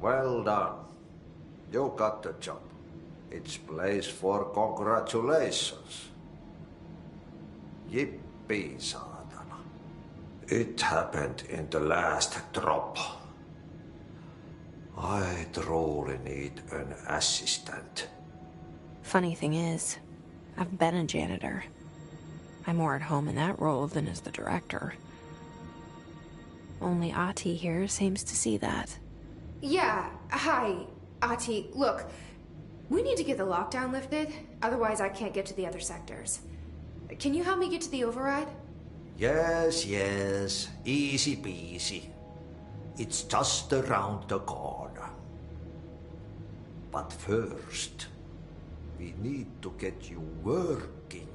Well done. You got the job. It's place for congratulations. Yippee, saatana. It happened in the last drop. I truly need an assistant. Funny thing is, I've been a janitor. I'm more at home in that role than as the director. Only Ahti here seems to see that. Yeah, hi, Ahti. Look, we need to get the lockdown lifted, otherwise I can't get to the other sectors. Can you help me get to the override? Yes, easy peasy. It's just around the corner. But first, we need to get you working.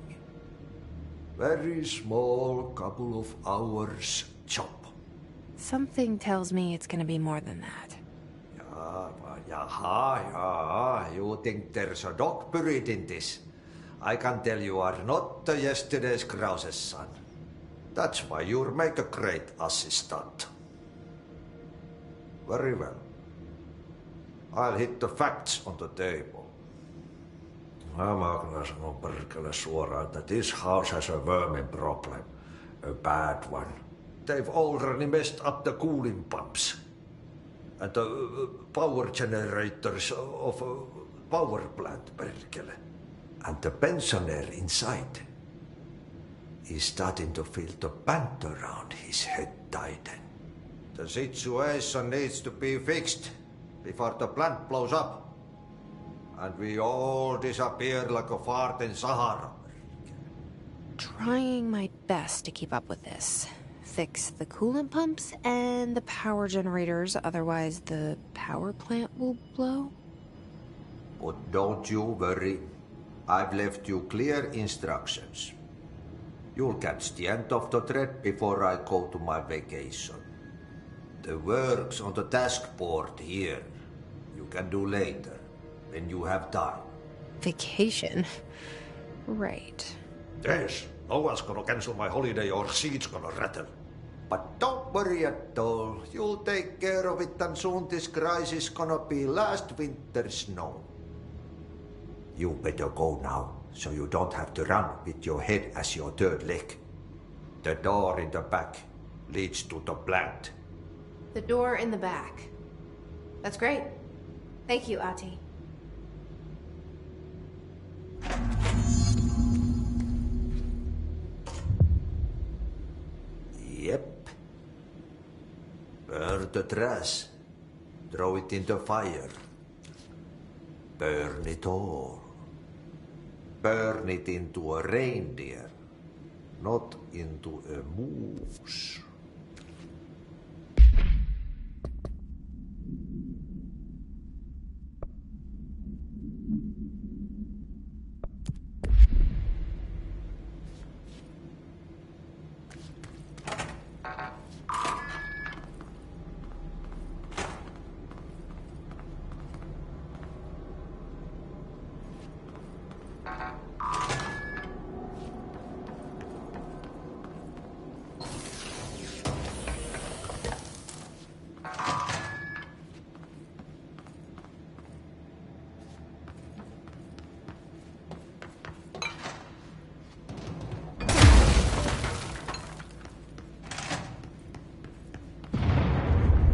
Very small, couple of hours job. Something tells me it's gonna be more than that. Yeah. You think there's a dog buried in this? I can tell you are not yesterday's Krause's son. That's why you'll make a great assistant. Very well. I'll hit the facts on the table. Mä kyllä sanon perkele suoraan, että this house has a vermin problem. A bad one. They've already messed up the cooling pumps. And the power generators of a power plant, perkele. And the pensioner inside is starting to feel the band around his head tighten. The situation needs to be fixed before the plant blows up. And we all disappear like a fart in Sahara. Trying my best to keep up with this. Fix the coolant pumps and the power generators, otherwise the power plant will blow. But don't you worry. I've left you clear instructions. You'll catch the end of the thread before I go to my vacation. The work's on the task board here. You can do later, when you have time. Vacation? Right. Yes, no one's gonna cancel my holiday or seat's gonna rattle. But don't worry at all. You'll take care of it and soon this crisis gonna be last winter's snow. You better go now, so you don't have to run with your head as your third leg. The door in the back leads to the plant. The door in the back. That's great. Thank you, Ahti. Yep. Burn the trash. Throw it in the fire. Burn it all. Burn it into a reindeer, not into a moose.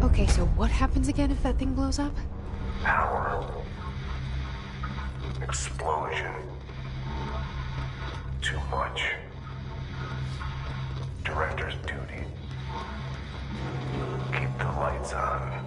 Okay, so what happens again if that thing blows up? Power. Explosion. Too much. Director's duty. Keep the lights on.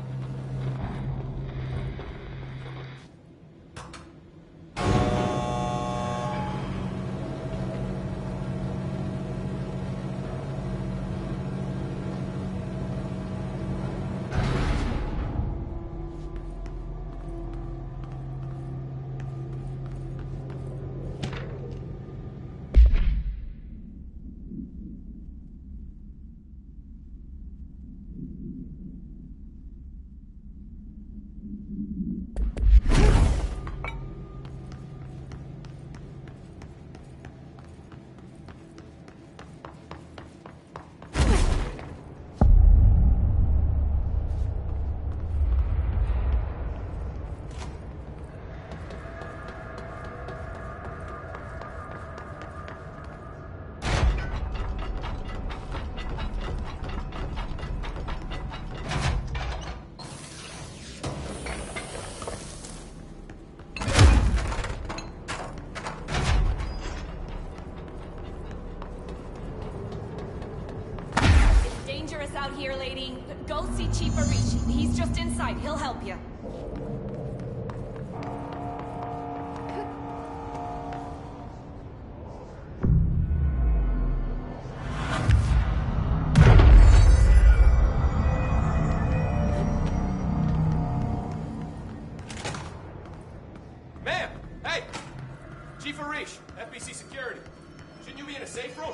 Out here, lady. Go see Chief Arish. He's just inside. He'll help you. Ma'am! Hey! Chief Arish, FBC Security. Shouldn't you be in a safe room?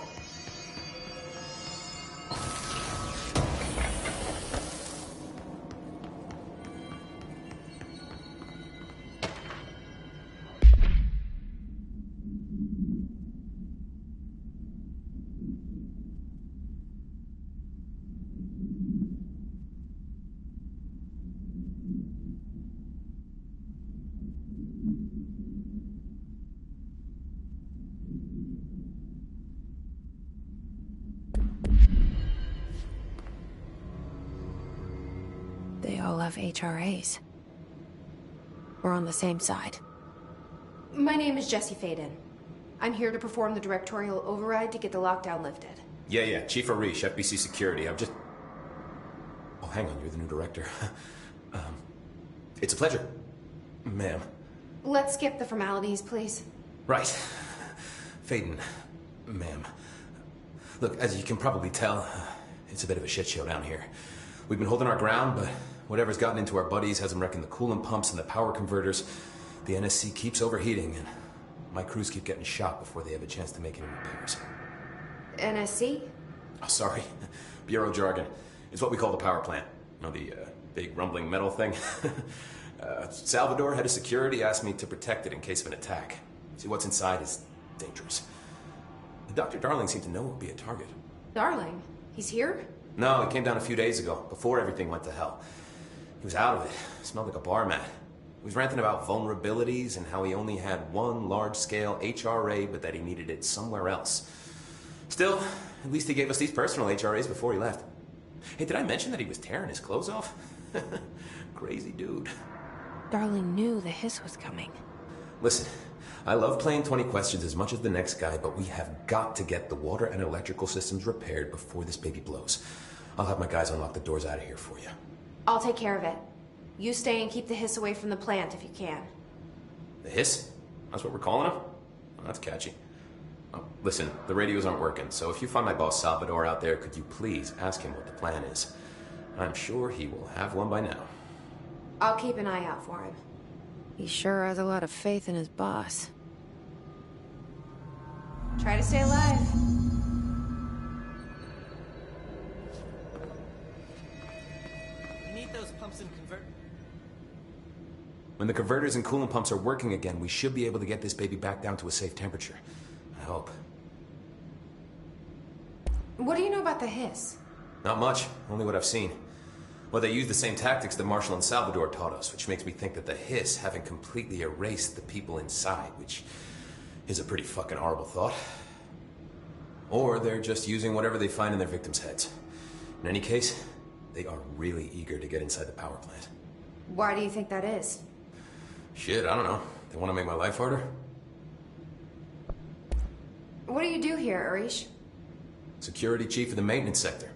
They all have HRAs. We're on the same side. My name is Jesse Faden. I'm here to perform the directorial override to get the lockdown lifted. Yeah, Chief Arish, FBC Security. I'm just... Oh, hang on, you're the new director. It's a pleasure, ma'am. Let's skip the formalities, please. Right. Faden, ma'am. Look, as you can probably tell, it's a bit of a shit show down here. We've been holding our ground, but whatever's gotten into our buddies has them wrecking the coolant pumps and the power converters. The NSC keeps overheating, and my crews keep getting shot before they have a chance to make any repairs. NSC? Oh, sorry. Bureau jargon. It's what we call the power plant. You know, the big rumbling metal thing? Salvador, head of security, asked me to protect it in case of an attack. See, what's inside is dangerous. Dr. Darling seemed to know it would be a target. Darling? He's here? No, he came down a few days ago, before everything went to hell. He was out of it. Smelled like a bar mat. He was ranting about vulnerabilities and how he only had one large-scale HRA, but that he needed it somewhere else. Still, at least he gave us these personal HRAs before he left. Hey, did I mention that he was tearing his clothes off? Crazy dude. Darling knew the hiss was coming. Listen, I love playing 20 questions as much as the next guy, but we have got to get the water and electrical systems repaired before this baby blows. I'll have my guys unlock the doors out of here for you. I'll take care of it. You stay and keep the hiss away from the plant if you can. The hiss? That's what we're calling him? Oh, that's catchy. Oh, listen, the radios aren't working, so if you find my boss Salvador out there, could you please ask him what the plan is? I'm sure he will have one by now. I'll keep an eye out for him. He sure has a lot of faith in his boss. Try to stay alive. You need those pumps and convert. When the converters and coolant pumps are working again, we should be able to get this baby back down to a safe temperature. I hope. What do you know about the hiss? Not much, only what I've seen. Well, they use the same tactics that Marshall and Salvador taught us, which makes me think that the hiss haven't completely erased the people inside, which is a pretty fucking horrible thought. Or they're just using whatever they find in their victims' heads. In any case, they are really eager to get inside the power plant. Why do you think that is? Shit, I don't know. They want to make my life harder? What do you do here, Arish? Security chief of the maintenance sector.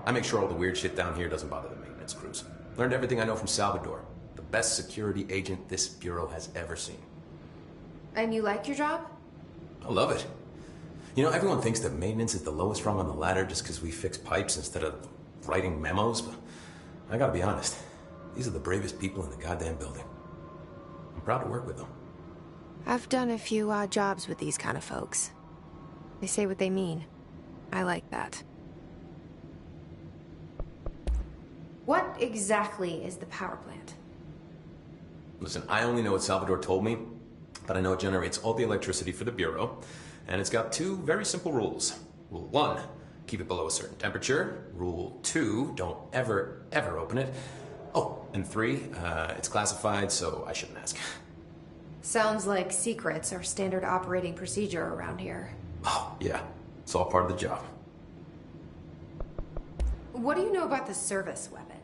I make sure all the weird shit down here doesn't bother the maintenance crews. Learned everything I know from Salvador. The best security agent this bureau has ever seen. And you like your job? I love it. You know, everyone thinks that maintenance is the lowest rung on the ladder just because we fix pipes instead of writing memos, but I gotta be honest. These are the bravest people in the goddamn building. I'm proud to work with them. I've done a few odd jobs with these kind of folks. They say what they mean. I like that. What exactly is the power plant? Listen, I only know what Salvador told me, but I know it generates all the electricity for the Bureau, and it's got two very simple rules. Rule 1, keep it below a certain temperature. Rule 2, don't ever open it. Oh, and 3, it's classified, so I shouldn't ask. Sounds like secrets are standard operating procedure around here. Oh, yeah. It's all part of the job. What do you know about the service weapon?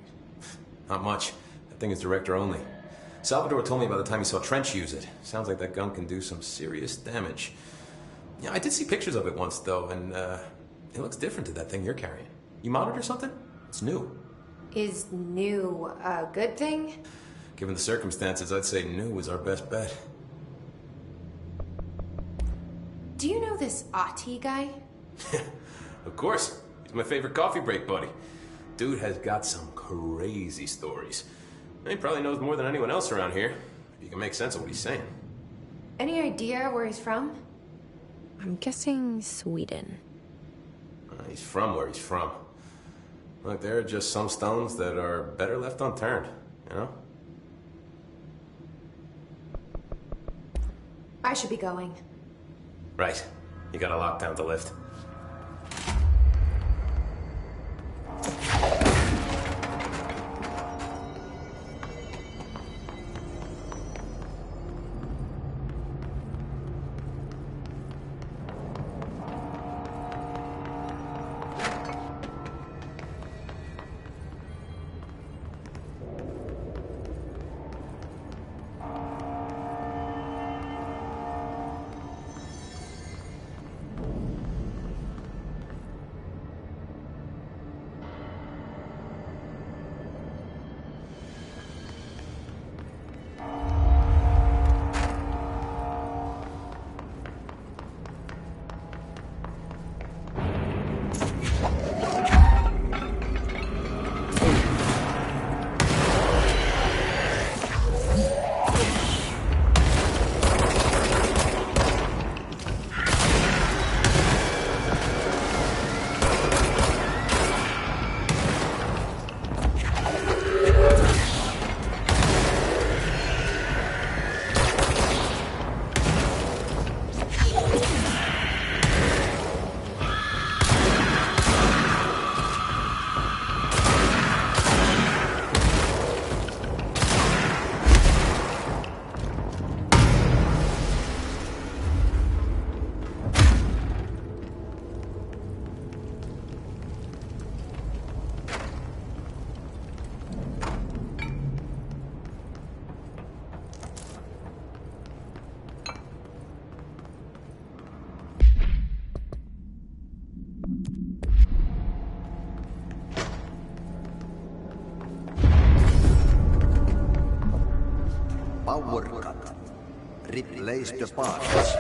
Not much. That thing is director only. Salvador told me by the time he saw Trench use it. Sounds like that gun can do some serious damage. Yeah, I did see pictures of it once, though, and it looks different to that thing you're carrying. You modded or something? It's new. Is new a good thing? Given the circumstances, I'd say new is our best bet. Do you know this Ati guy? Of course. He's my favorite coffee break buddy. Dude has got some crazy stories. He probably knows more than anyone else around here. If you can make sense of what he's saying. Any idea where he's from? I'm guessing Sweden. He's from where he's from. Look, there are just some stones that are better left unturned, you know? I should be going. Right. You got a lockdown to lift. perfectly placed parts.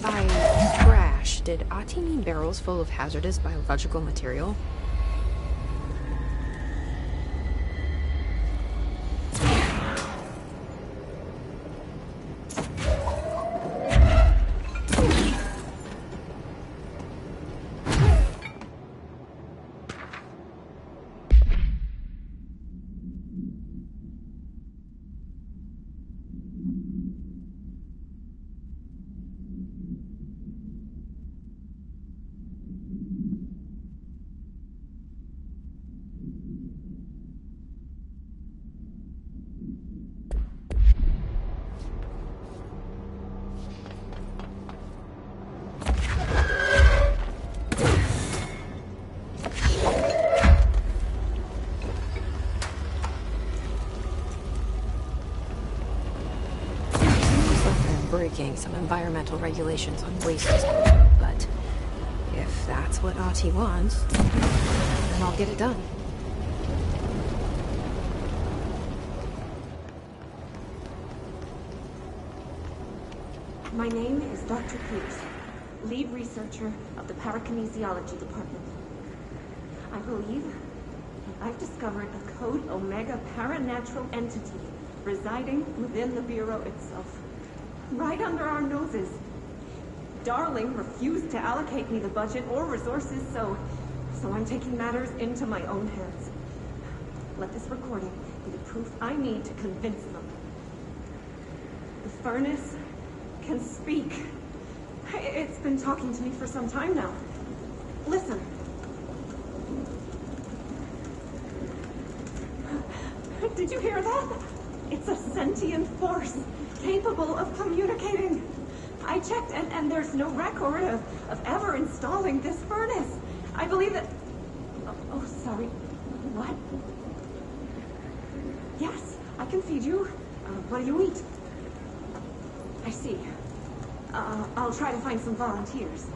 By trash, did Ati mean barrels full of hazardous biological material? Breaking some environmental regulations on waste disposal, but if that's what Ati wants, then I'll get it done. My name is Dr. Pierce, lead researcher of the Parakinesiology Department. I believe that I've discovered a Code Omega paranatural entity residing within the Bureau itself. Right under our noses. Darling refused to allocate me the budget or resources, so I'm taking matters into my own hands. Let this recording be the proof I need to convince them. The furnace can speak. It's been talking to me for some time now. Listen. Did you hear that? It's a sentient force. Capable of communicating. I checked, and there's no record of ever installing this furnace. I believe that... Oh, sorry. What? Yes, I can feed you. What do you eat? I see. I'll try to find some volunteers.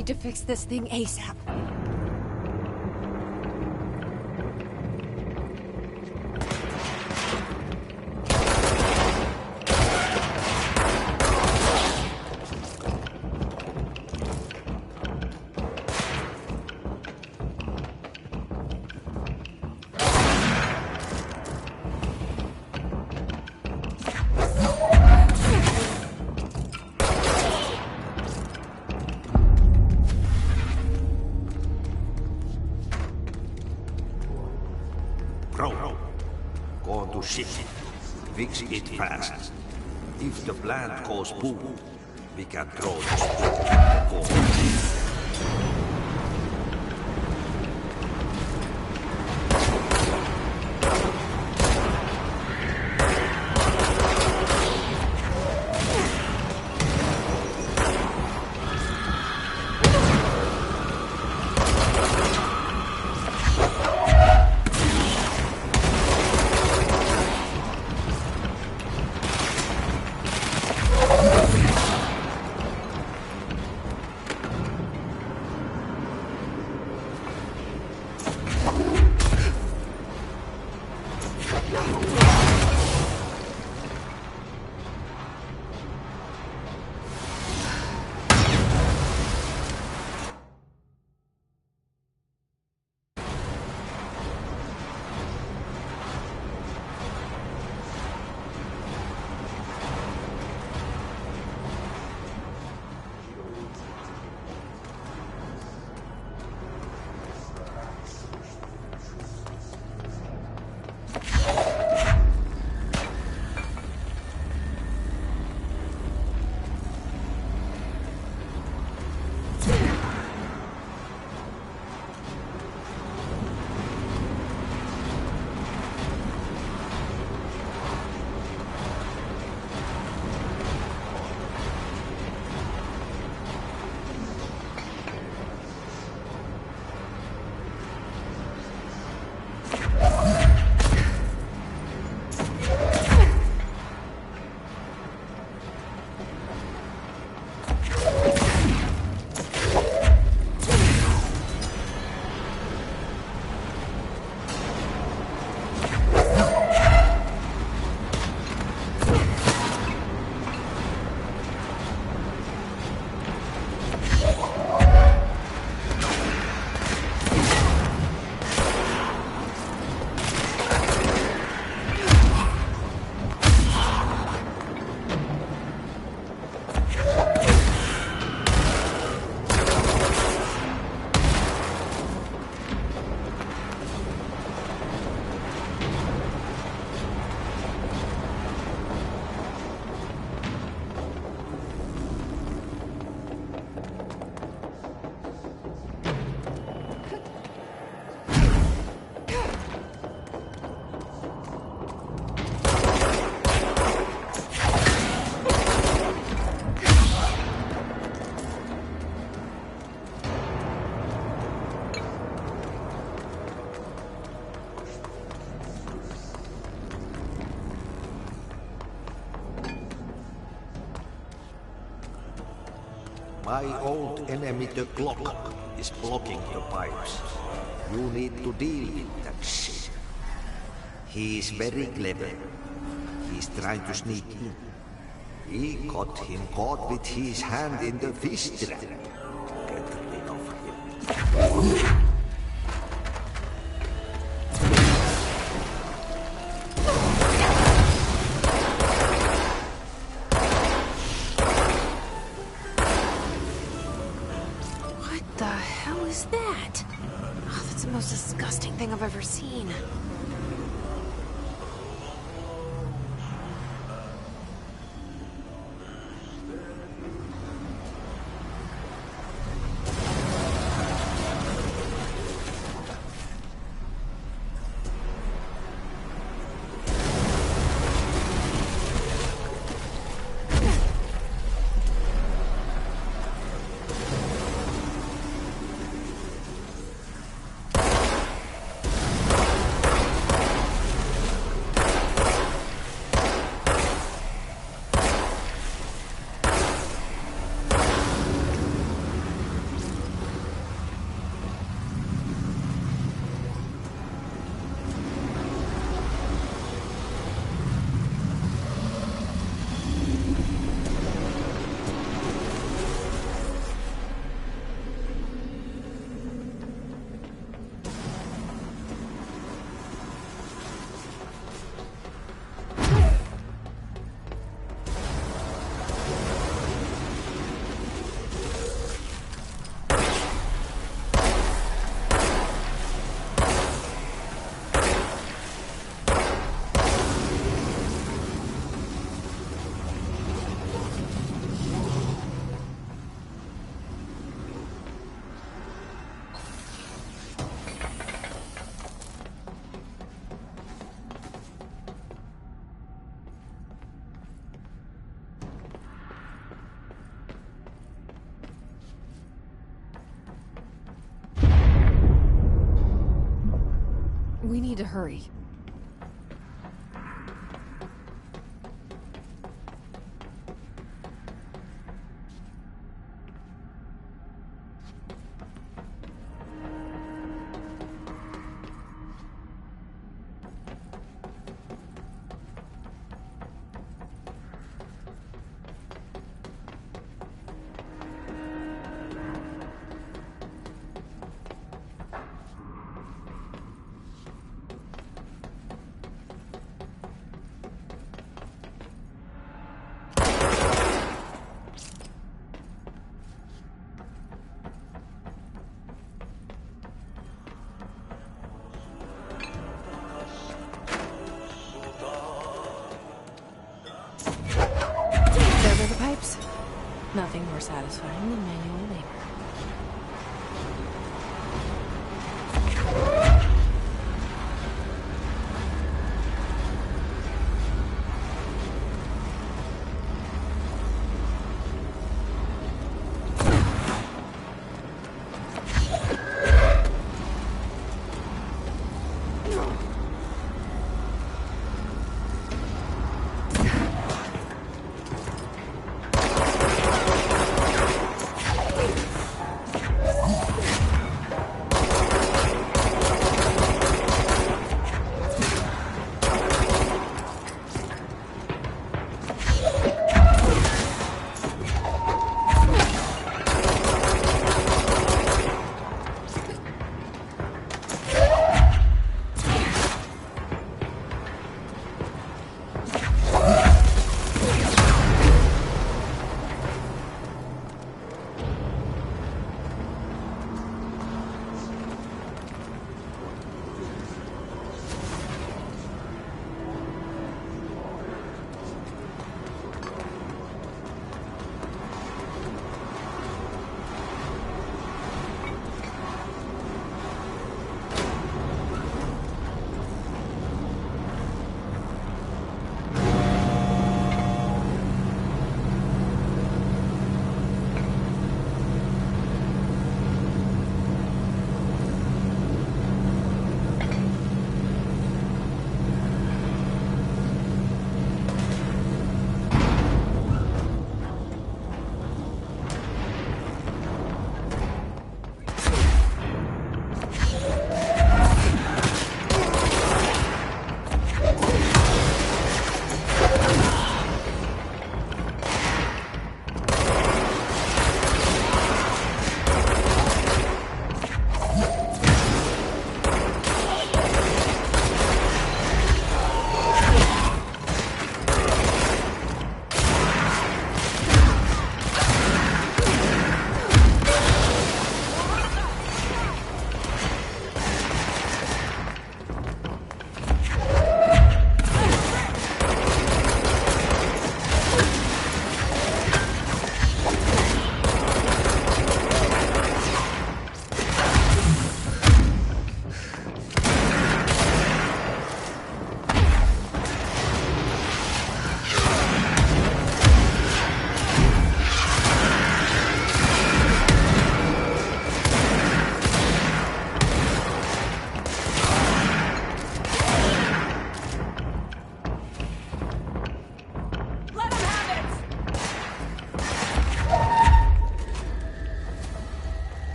need to fix this thing ASAP. Go to ship. Fix it fast. If the plant goes boom, we can throw this boom. My old enemy, the clock, is blocking the pipes. You need to deal with that shit. He is very clever. He's trying to sneak in. We got him caught with his hand in the fish trap. Get rid of him. That's the most disgusting thing I've ever seen. We need to hurry. There were the pipes. Nothing more satisfying than manual labor.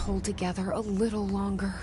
hold together a little longer.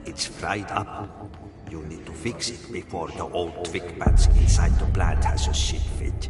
It's fried up. You need to fix it before the old twig bats inside the plant has a shit fit.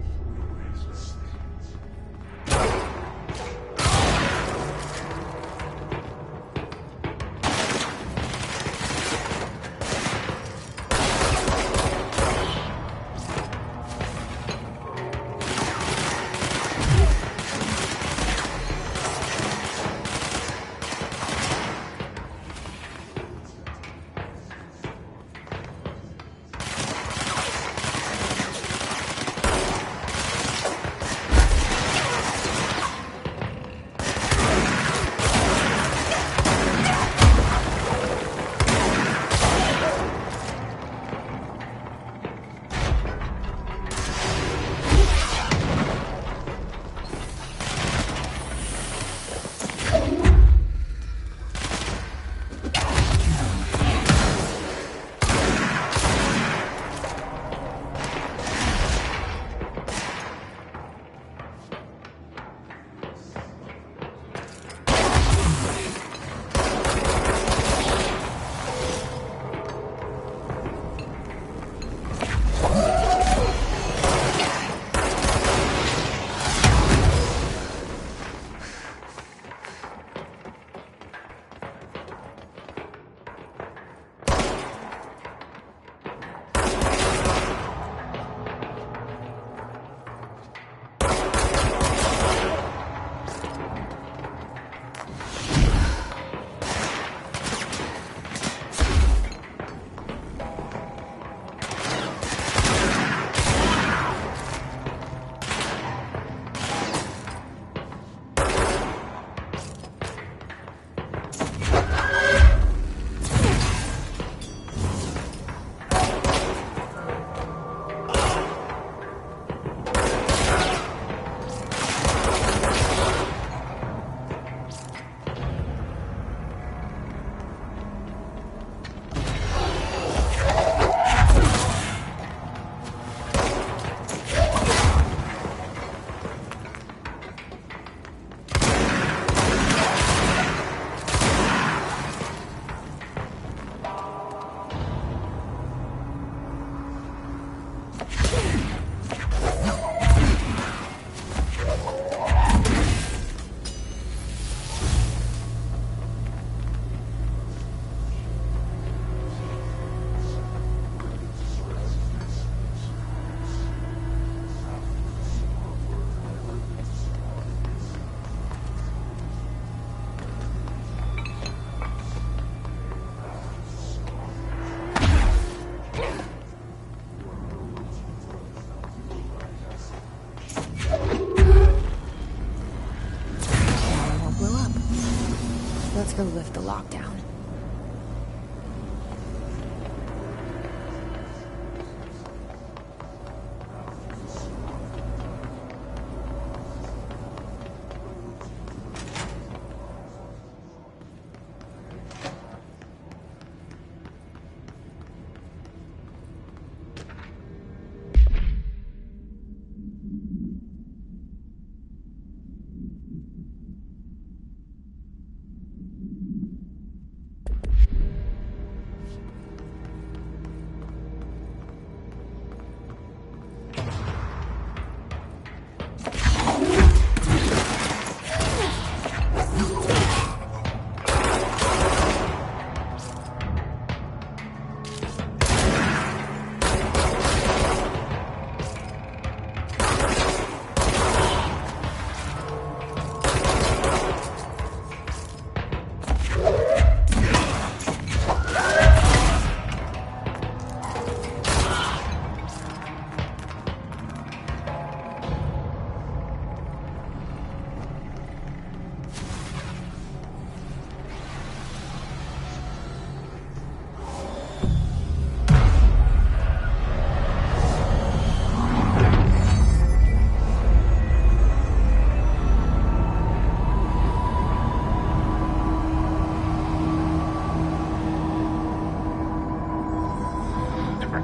Let's go lift the lockdown.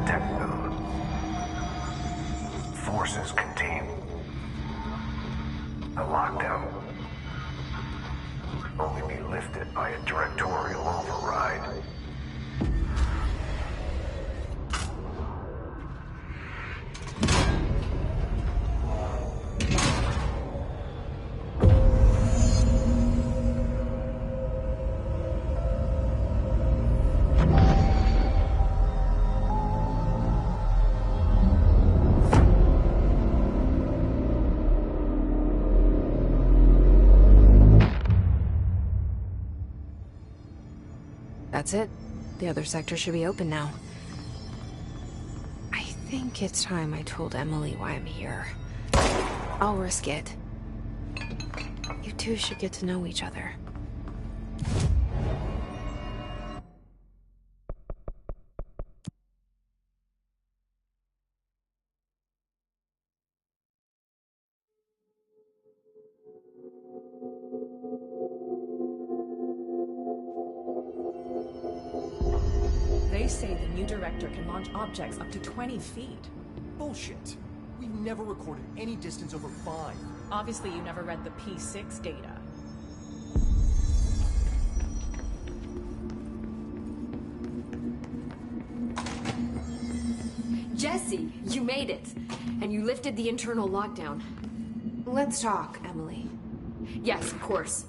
protect them. Forces contain the lockdown only be lifted by a directorial override. That's it. The other sector should be open now. I think it's time I told Emily why I'm here. I'll risk it. You two should get to know each other. They say the new director can launch objects up to 20 feet. Bullshit. We've never recorded any distance over 5. Obviously, you never read the P6 data. Jesse, you made it! And you lifted the internal lockdown. Let's talk, Emily. Yes, of course.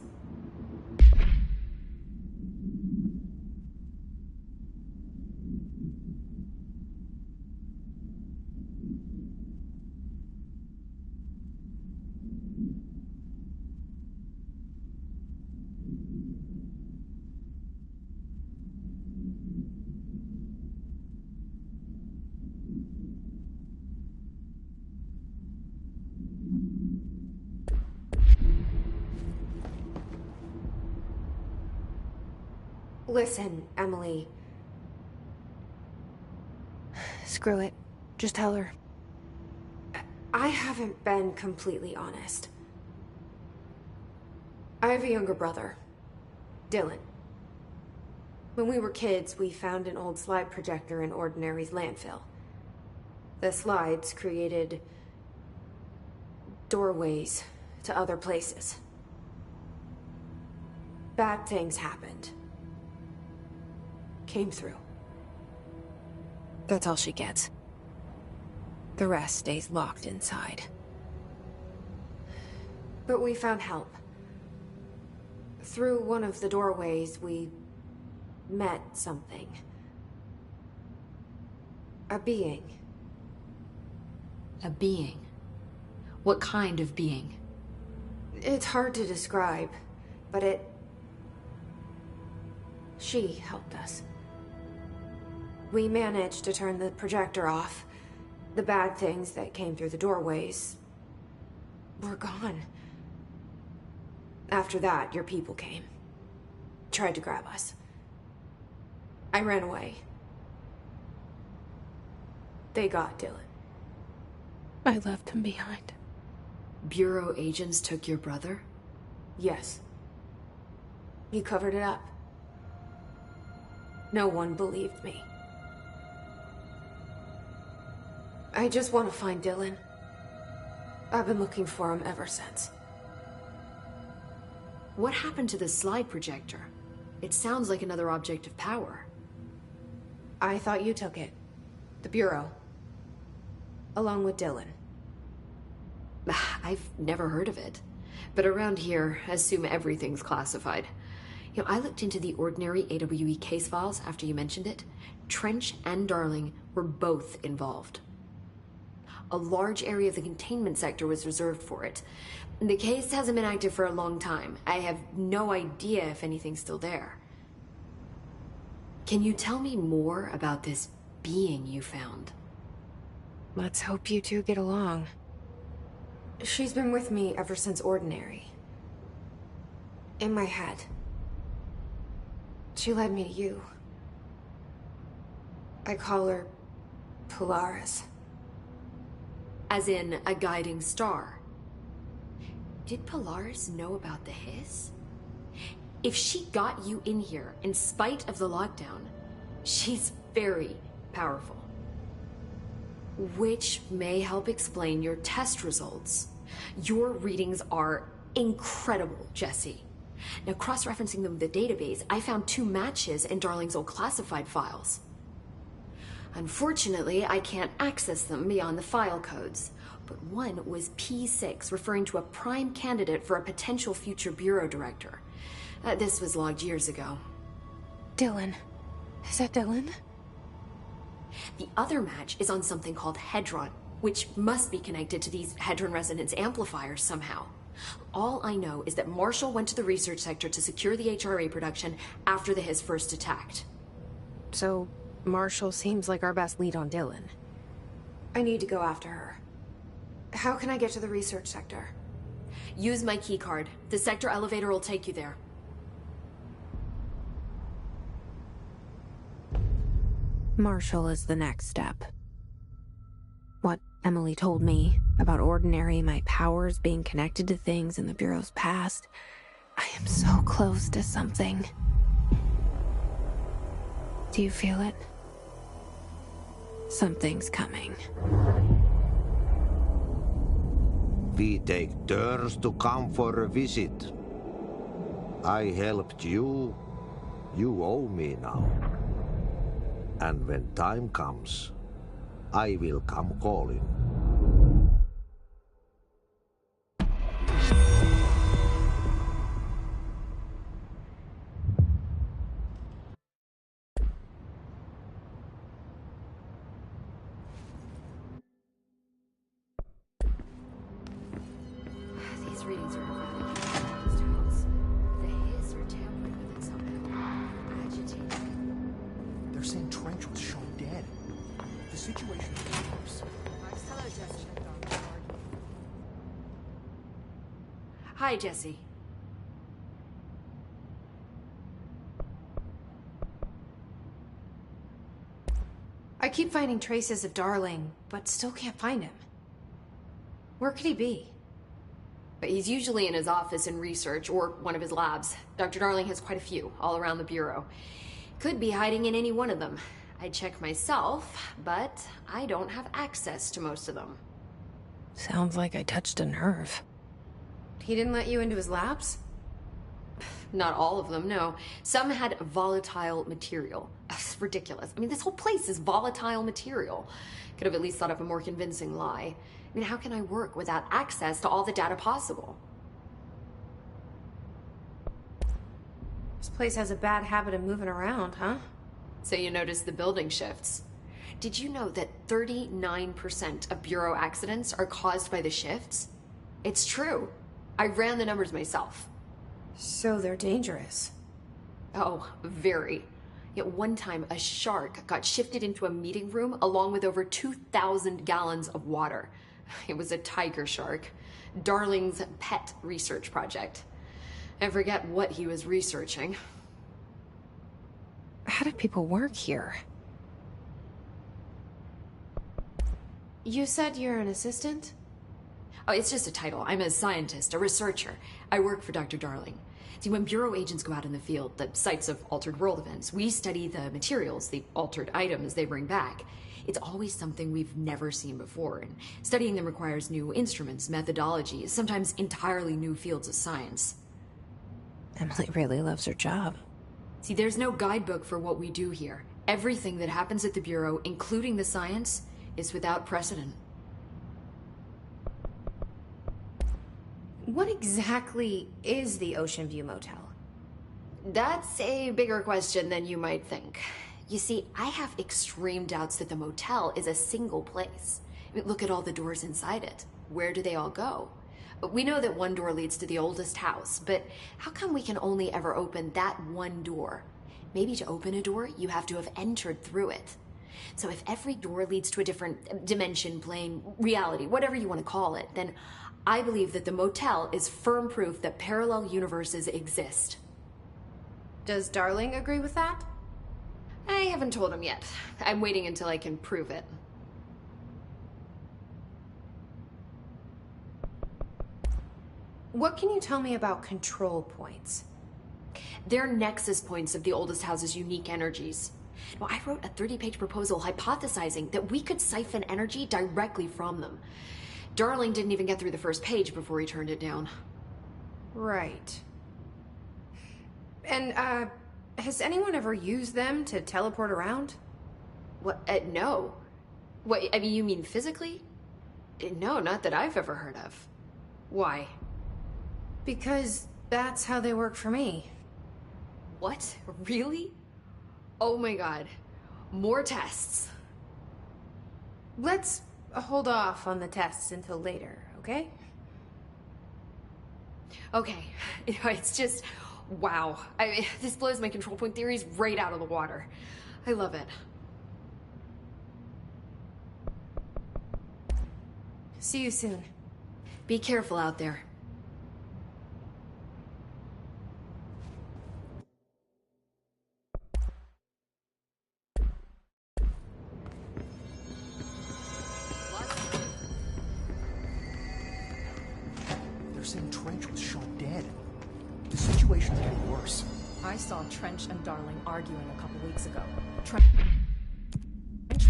Listen, Emily. Screw it. Just tell her. I haven't been completely honest. I have a younger brother, Dylan. When we were kids, we found an old slide projector in Ordinary's landfill. The slides created doorways to other places. Bad things happened. Came through. That's all she gets. The rest stays locked inside. But we found help. Through one of the doorways, we met something. A being. A being? What kind of being? It's hard to describe, but she helped us. We managed to turn the projector off. The bad things that came through the doorways were gone. After that, your people came. Tried to grab us. I ran away. They got Dylan. I left him behind. Bureau agents took your brother? Yes. You covered it up. No one believed me. I just want to find Dylan. I've been looking for him ever since. What happened to the slide projector? It sounds like another object of power. I thought you took it. The Bureau. Along with Dylan. I've never heard of it. But around here, assume everything's classified. You know, I looked into the Ordinary AWE case files after you mentioned it. Trench and Darling were both involved. A large area of the containment sector was reserved for it. The case hasn't been active for a long time. I have no idea if anything's still there. Can you tell me more about this being you found? Let's hope you two get along. She's been with me ever since Ordinary. In my head. She led me to you. I call her Polaris. As in a guiding star. Did Polaris know about the hiss? If she got you in here in spite of the lockdown, she's very powerful. Which may help explain your test results. Your readings are incredible, Jesse. Now, cross-referencing them with the database, I found 2 matches in Darling's old classified files. Unfortunately, I can't access them beyond the file codes. But one was P6, referring to a prime candidate for a potential future bureau director. This was logged years ago. Dylan. Is that Dylan? The other match is on something called Hedron, which must be connected to these Hedron resonance amplifiers somehow. All I know is that Marshall went to the research sector to secure the HRA production after the Hiss first attacked. So, Marshall seems like our best lead on Dylan. I need to go after her. How can I get to the research sector? Use my keycard. The sector elevator will take you there. Marshall is the next step. What Emily told me about Ordinary, my powers being connected to things in the Bureau's past. I am so close to something. Do you feel it? Something's coming. We take turns to come for a visit. I helped you. You owe me now. And when time comes, I will come calling. These readings are erratic. The Hiss are tampering with it somehow. Agitating. They're saying Trench was shot dead. The situation is worse. Hello, Jesse. Hi, Jesse. I keep finding traces of Darling, but still can't find him. Where could he be? But he's usually in his office in research or one of his labs. Dr. Darling has quite a few all around the Bureau. Could be hiding in any one of them. I'd check myself, but I don't have access to most of them. Sounds like I touched a nerve. He didn't let you into his labs? Not all of them, no. Some had volatile material. That's ridiculous. I mean, this whole place is volatile material. Could have at least thought up a more convincing lie. I mean, how can I work without access to all the data possible? This place has a bad habit of moving around, huh? So you noticed the building shifts. Did you know that 39% of Bureau accidents are caused by the shifts? It's true. I ran the numbers myself. So they're dangerous. Oh, very. Yet one time, a shark got shifted into a meeting room along with over 2,000 gallons of water. It was a tiger shark. Darling's pet research project. I forget what he was researching. How do people work here? You said you're an assistant? Oh, it's just a title. I'm a scientist, a researcher. I work for Dr. Darling. See, when Bureau agents go out in the field, the sites of altered world events, we study the materials, the altered items they bring back. It's always something we've never seen before, and studying them requires new instruments, methodologies, sometimes entirely new fields of science. Emily really loves her job. See, there's no guidebook for what we do here. Everything that happens at the Bureau, including the science, is without precedent. What exactly is the Ocean View Motel? That's a bigger question than you might think. You see, I have extreme doubts that the motel is a single place. I mean, look at all the doors inside it. Where do they all go? We know that one door leads to the oldest house, but how come we can only ever open that one door? Maybe to open a door, you have to have entered through it. So if every door leads to a different dimension, plane, reality, whatever you want to call it, then I believe that the motel is firm proof that parallel universes exist. Does Darling agree with that? I haven't told him yet. I'm waiting until I can prove it. What can you tell me about control points? They're nexus points of the oldest house's unique energies. No, I wrote a 30-page proposal hypothesizing that we could siphon energy directly from them. Darling didn't even get through the first page before he turned it down. Right. And, has anyone ever used them to teleport around? What? No. What, I mean, you mean physically? No, not that I've ever heard of. Why? Because that's how they work for me. What? Really? Oh my god. More tests. Let's hold off on the tests until later, okay? Okay. It's just... wow. This blows my control point theories right out of the water. I love it. See you soon. Be careful out there. They're saying Trench was shot dead. The situation's getting worse. I saw Trench and Darling arguing a couple weeks ago. Trench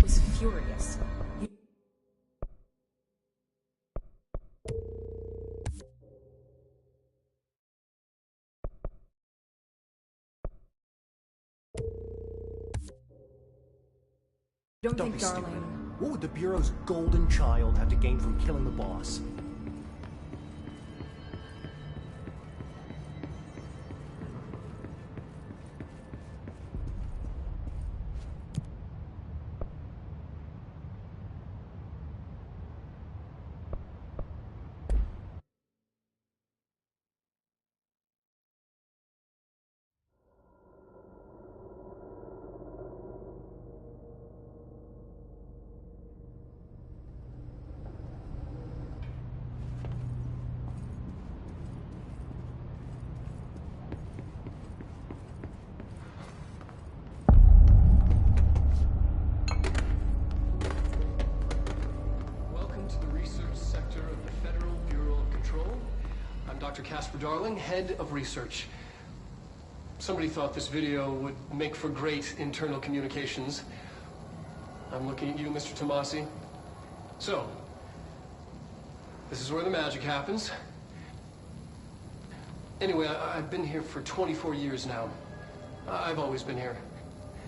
was furious. Don't think be Darling... stupid. What would the Bureau's golden child have to gain from killing the boss? Casper Darling, head of research. Somebody thought this video would make for great internal communications. I'm looking at you, Mr. Tomasi. So, this is where the magic happens. Anyway, I've been here for 24 years now. I've always been here.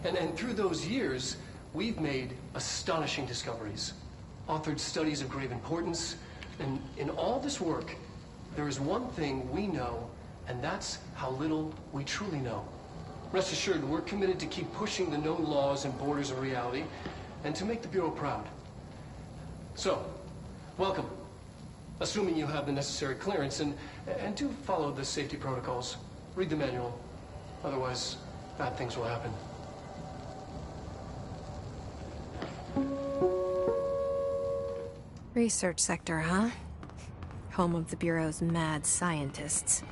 And through those years, we've made astonishing discoveries, authored studies of grave importance, and in all this work, there is one thing we know, and that's how little we truly know. Rest assured, we're committed to keep pushing the known laws and borders of reality, and to make the Bureau proud. So, welcome. Assuming you have the necessary clearance, and do follow the safety protocols. Read the manual. Otherwise, bad things will happen. Research sector, huh? Home of the Bureau's mad scientists.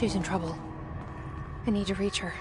She's in trouble. I need to reach her.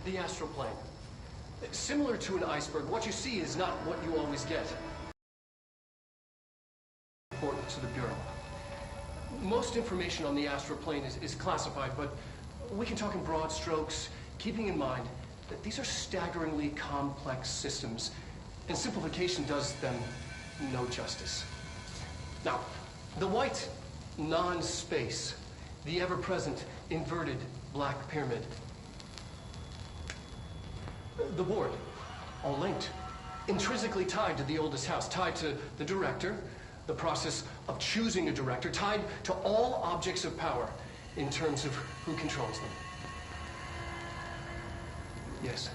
The astral plane. Similar to an iceberg, what you see is not what you always get. Important to the Bureau. Most information on the astral plane is classified, but we can talk in broad strokes, keeping in mind that these are staggeringly complex systems, and simplification does them no justice. Now, the white non-space, the ever-present inverted black pyramid, the board, all linked, intrinsically tied to the oldest house, tied to the director, the process of choosing a director tied to all objects of power in terms of who controls them. Yes.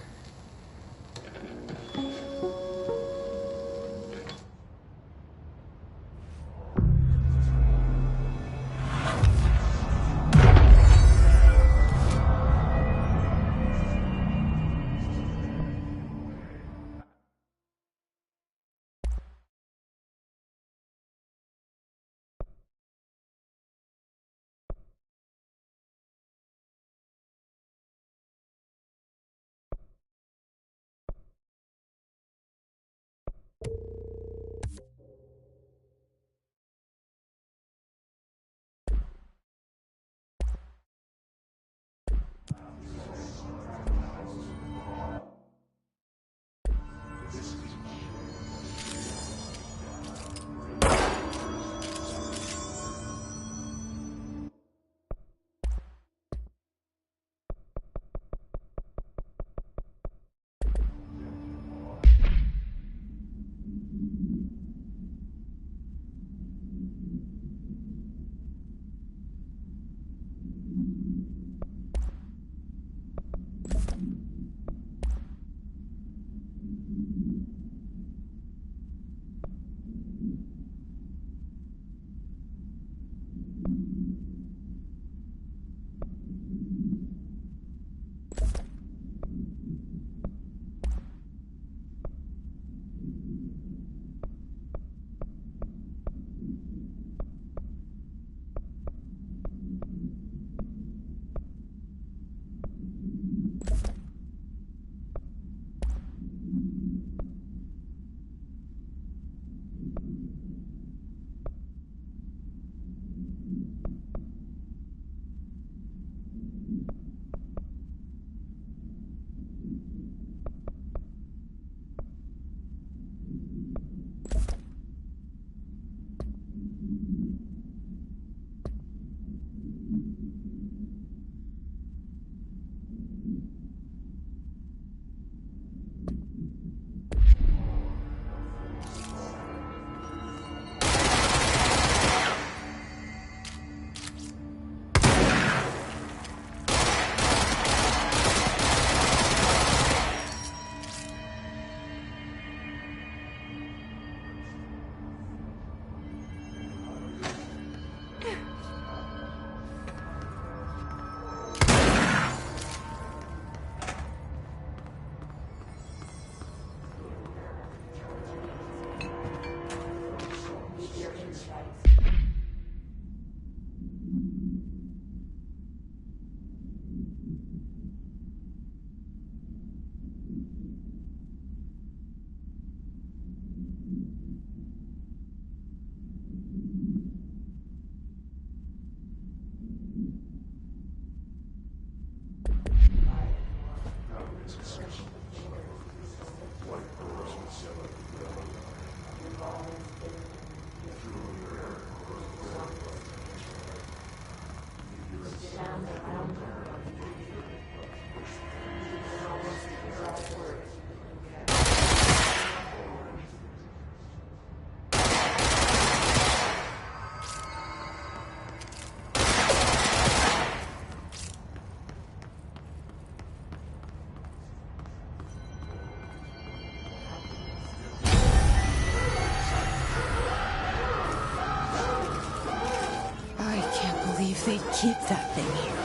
They keep that thing here.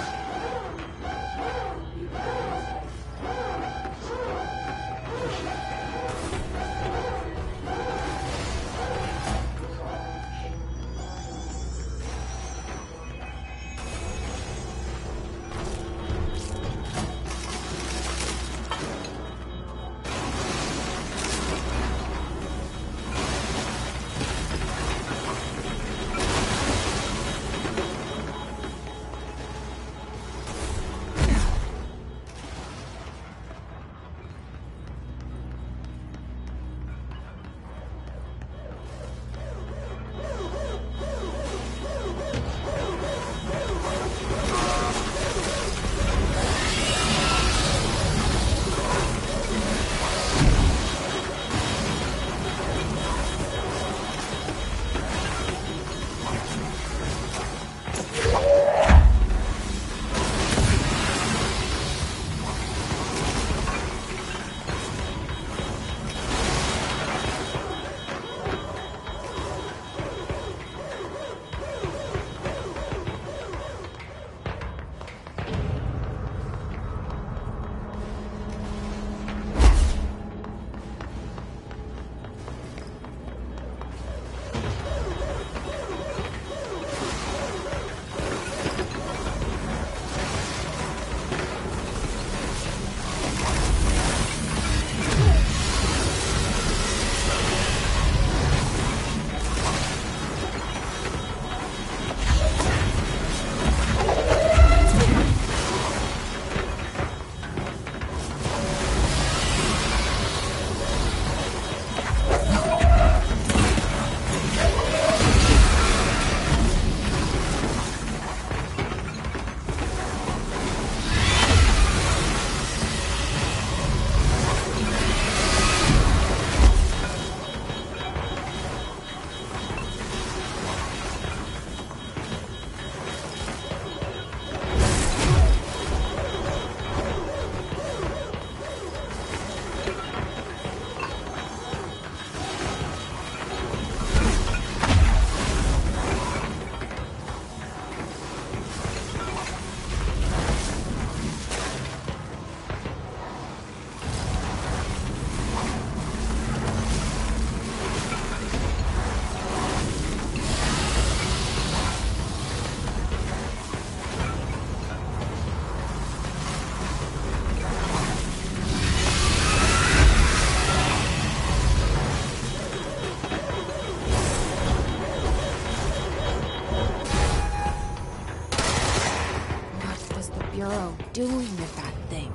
at that thing.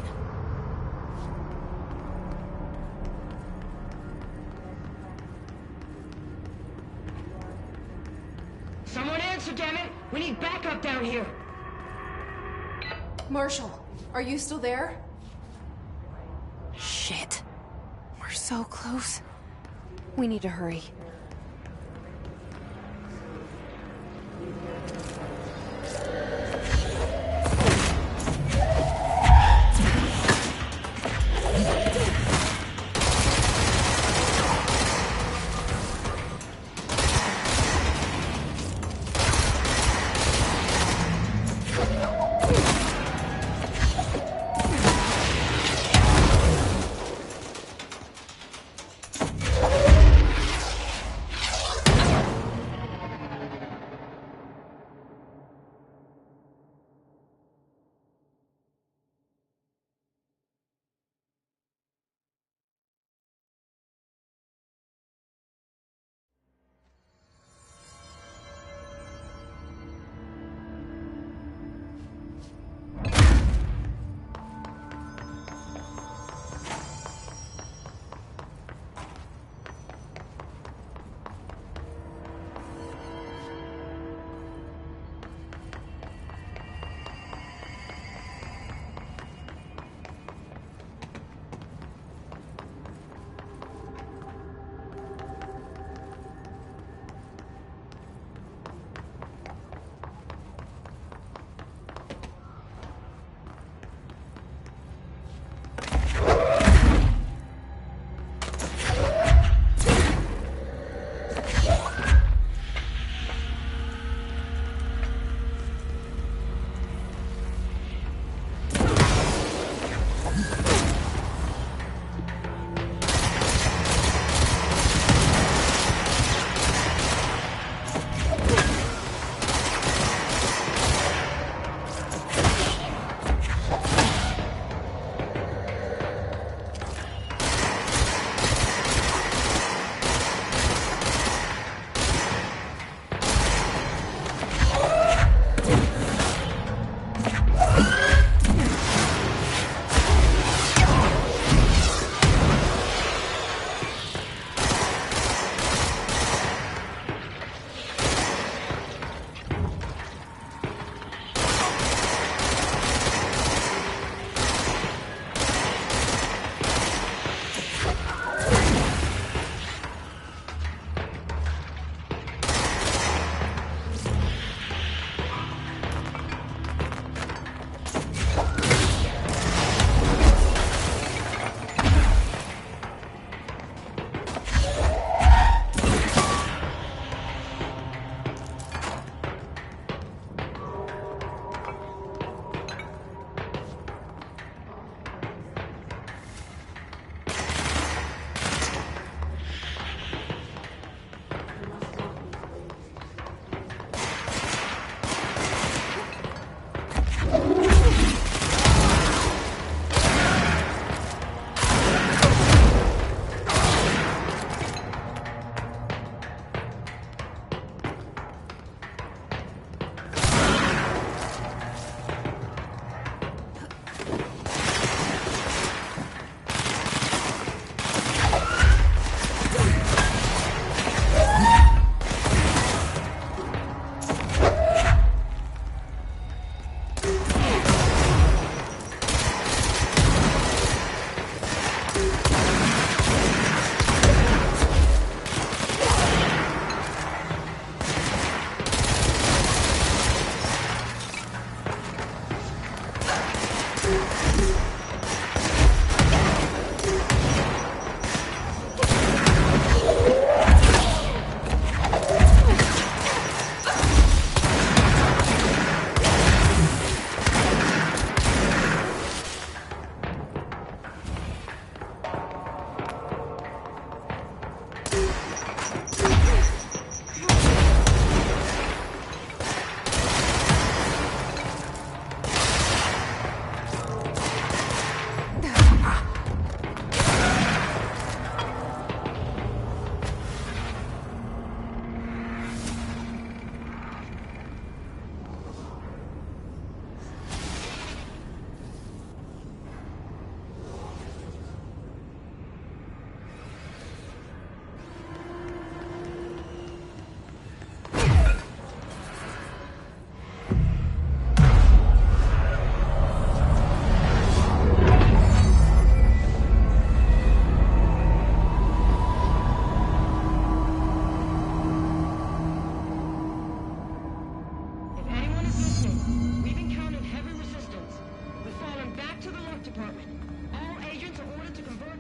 Someone answer, damn it! We need backup down here! Marshall, are you still there? Shit. We're so close. We need to hurry.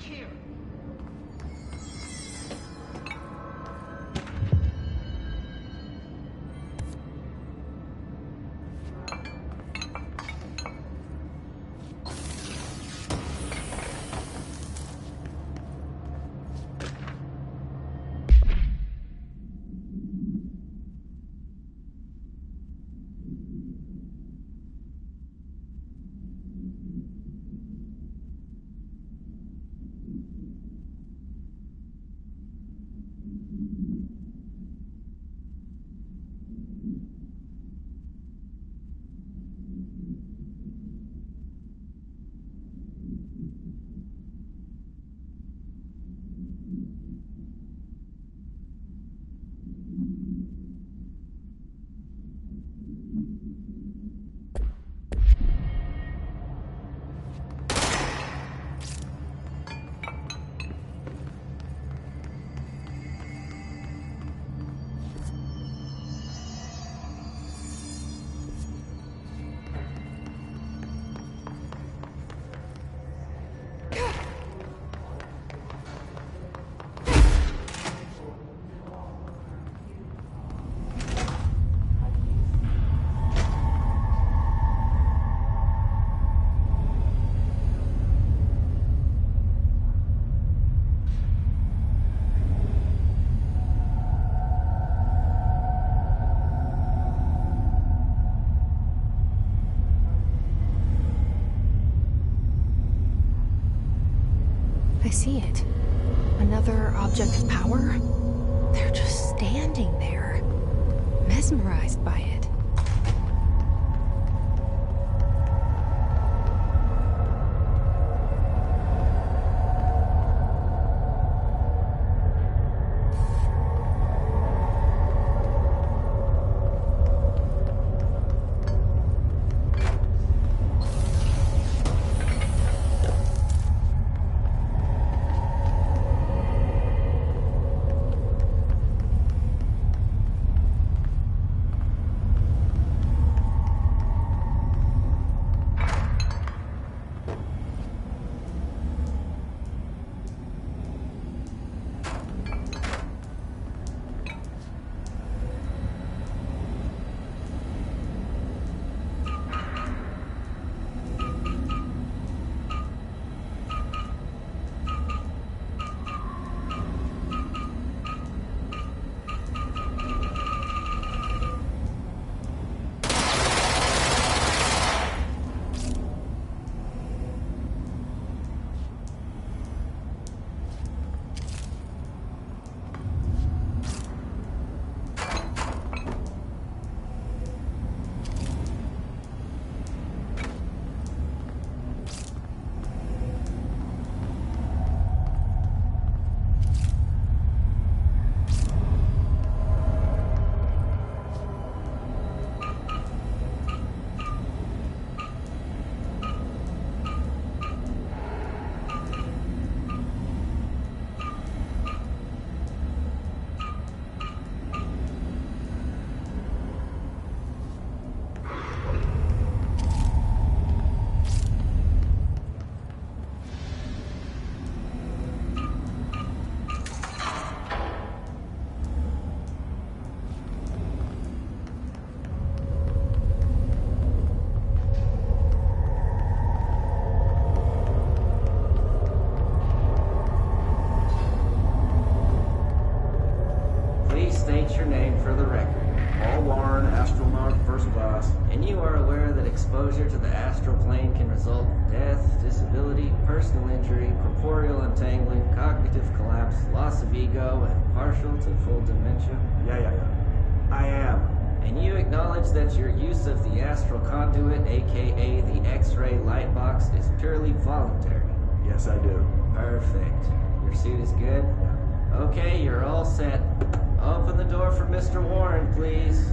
search here. I see it. Another object of power? They're just standing there, mesmerized by it. State your name for the record. Paul Warren, astronaut first class. And you are aware that exposure to the astral plane can result in death, disability, personal injury, corporeal untangling, cognitive collapse, loss of ego, and partial to full dementia? Yeah. I am. And you acknowledge that your use of the astral conduit, aka the X-ray light box, is purely voluntary? Yes, I do. Perfect. Your suit is good? Okay, you're all set. Open the door for Mr. Warren, please.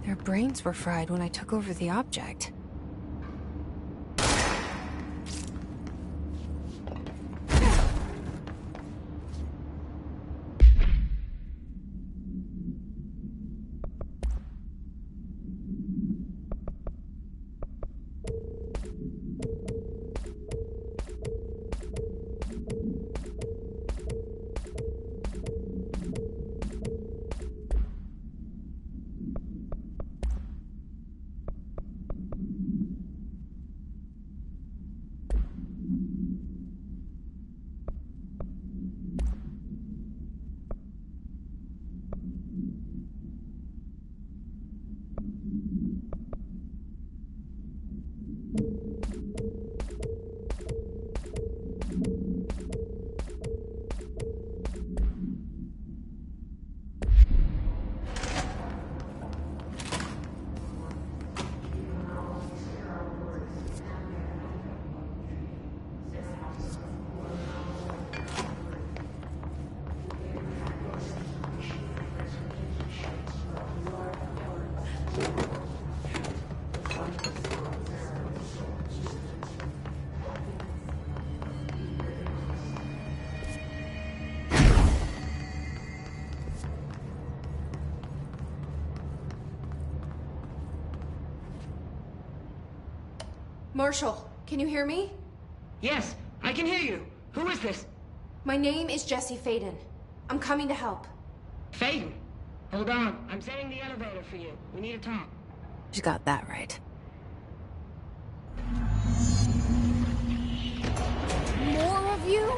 Their brains were fried when I took over the object. Marshall, can you hear me? Yes, I can hear you. Who is this? My name is Jesse Faden. I'm coming to help. Faden? Hold on. I'm setting the elevator for you. We need to talk. She got that right. More of you?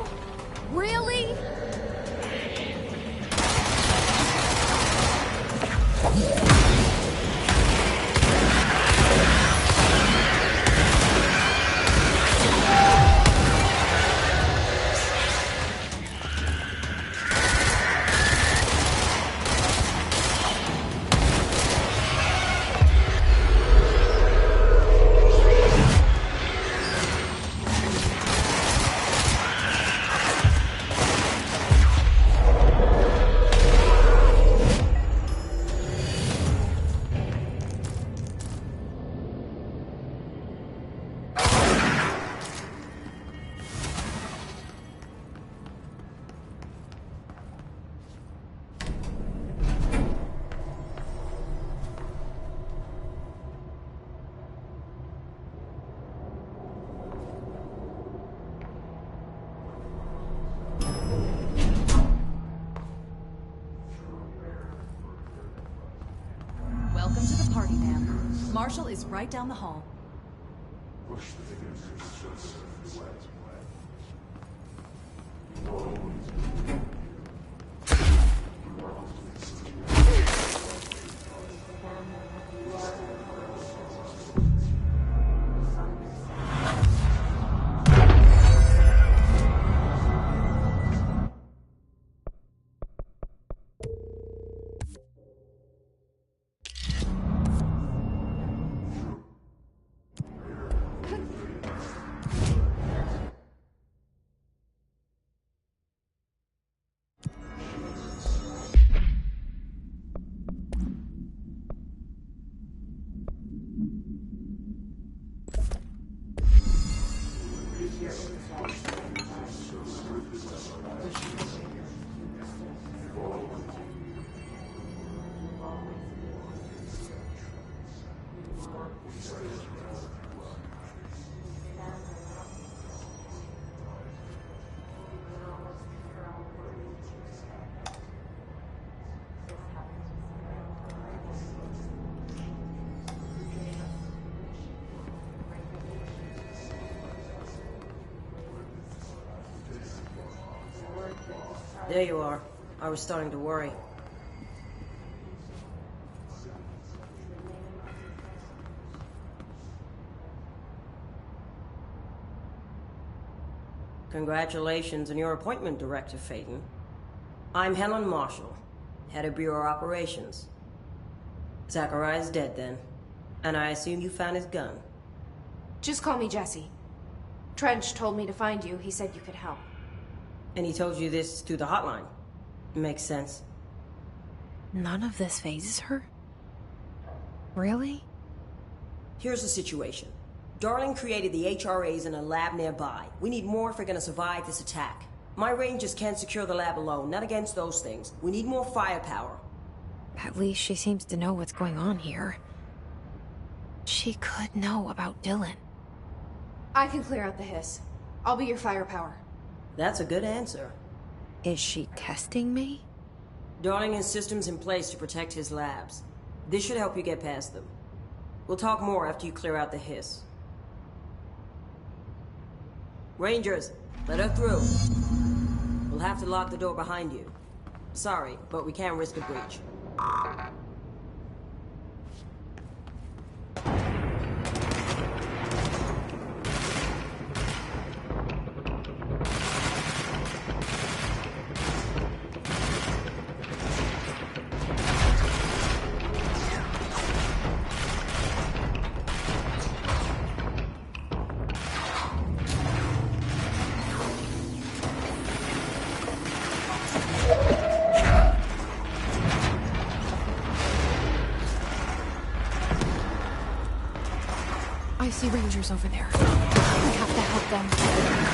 Really? Welcome to the party, ma'am. Marshall is right down the hall. There you are. I was starting to worry. Congratulations on your appointment, Director Faden. I'm Helen Marshall, head of Bureau Operations. Zachariah's dead then, and I assume you found his gun. Just call me Jesse. Trench told me to find you. He said you could help. And he told you this through the hotline. Makes sense. None of this phases her? Really? Here's the situation. Darling created the HRAs in a lab nearby. We need more if we're gonna survive this attack. My rangers can't secure the lab alone, not against those things. We need more firepower. At least she seems to know what's going on here. She could know about Dylan. I can clear out the hiss. I'll be your firepower. That's a good answer. Is she testing me? Darling has systems in place to protect his labs. This should help you get past them. We'll talk more after you clear out the hiss. Rangers, let her through. We'll have to lock the door behind you. Sorry, but we can't risk a breach. I see Rangers over there. We have to help them.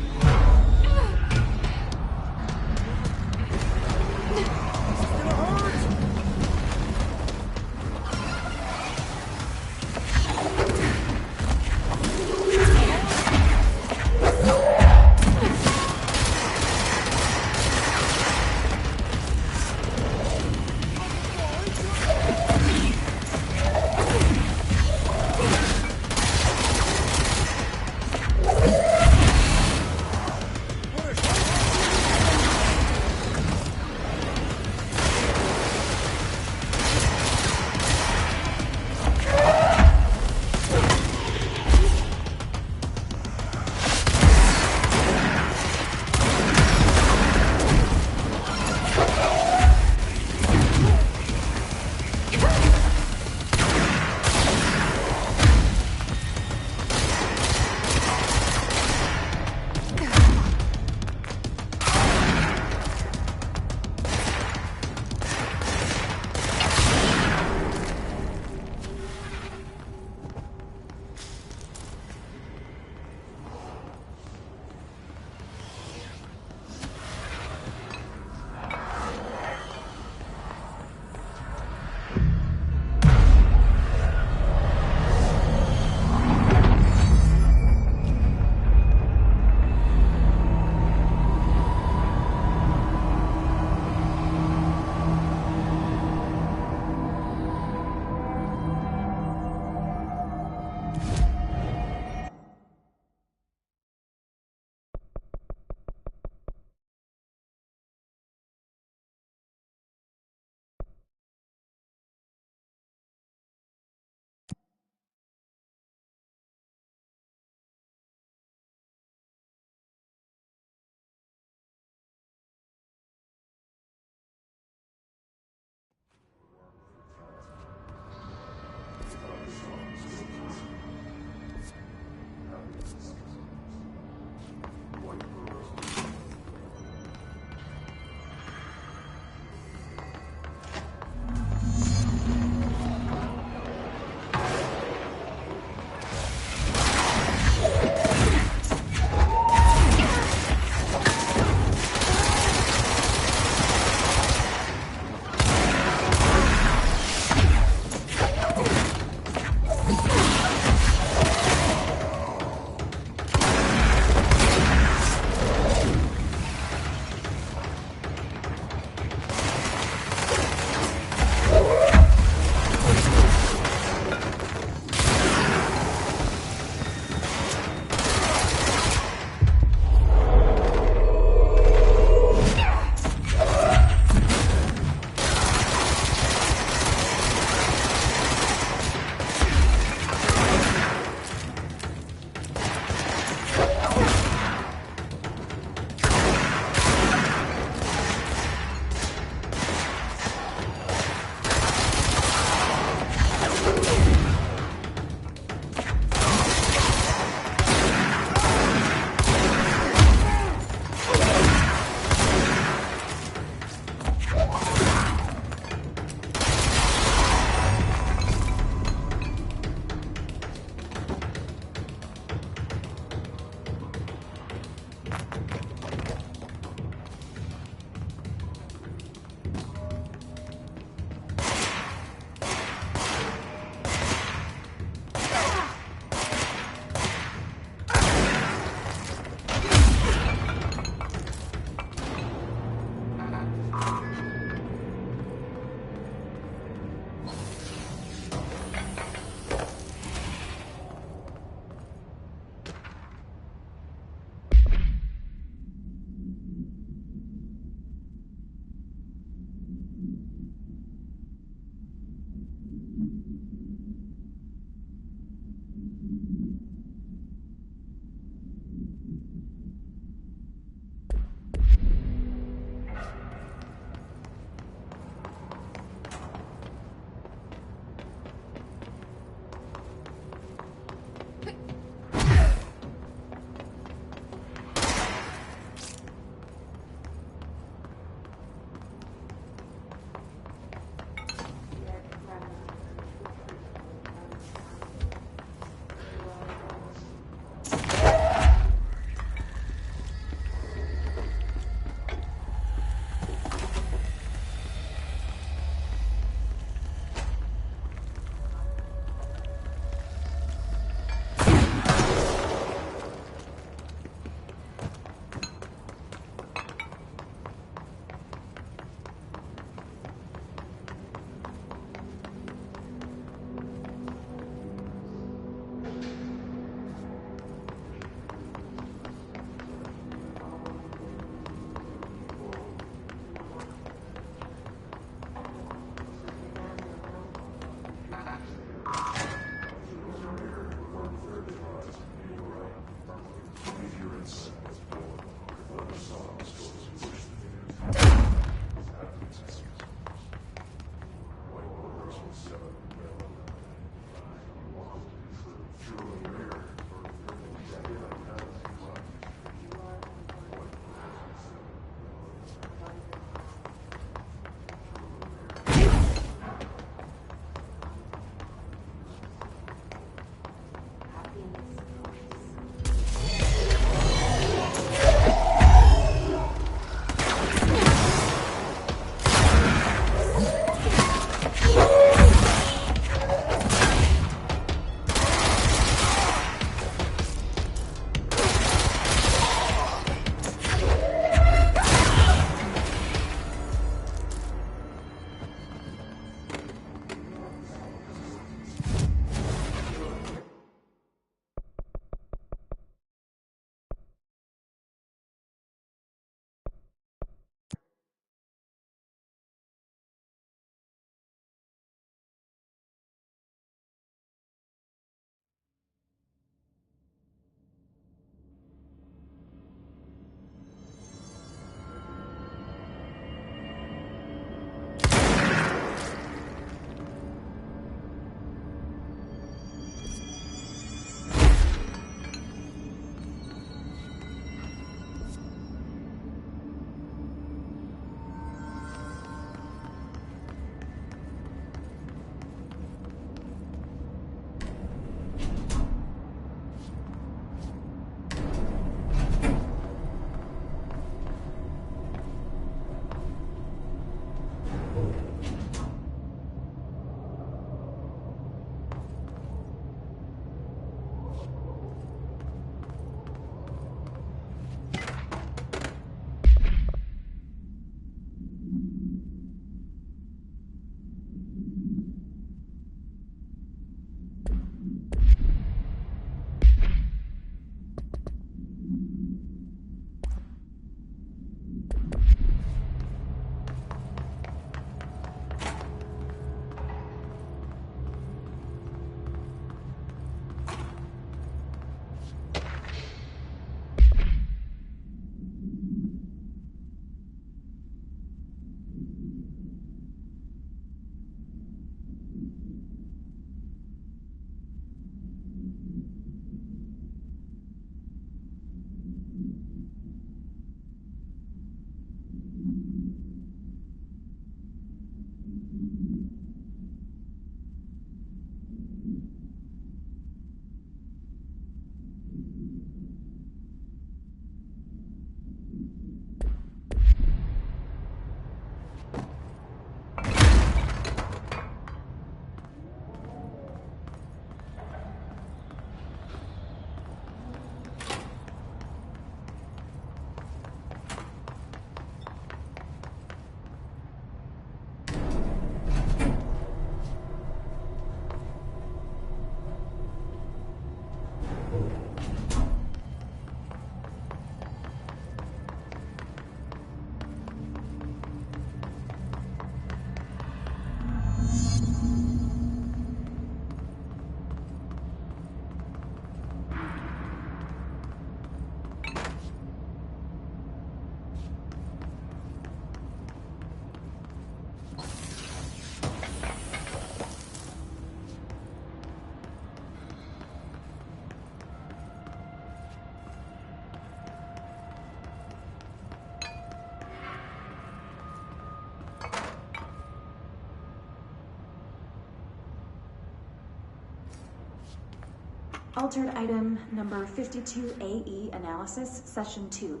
Altered item number 52AE analysis, session 2.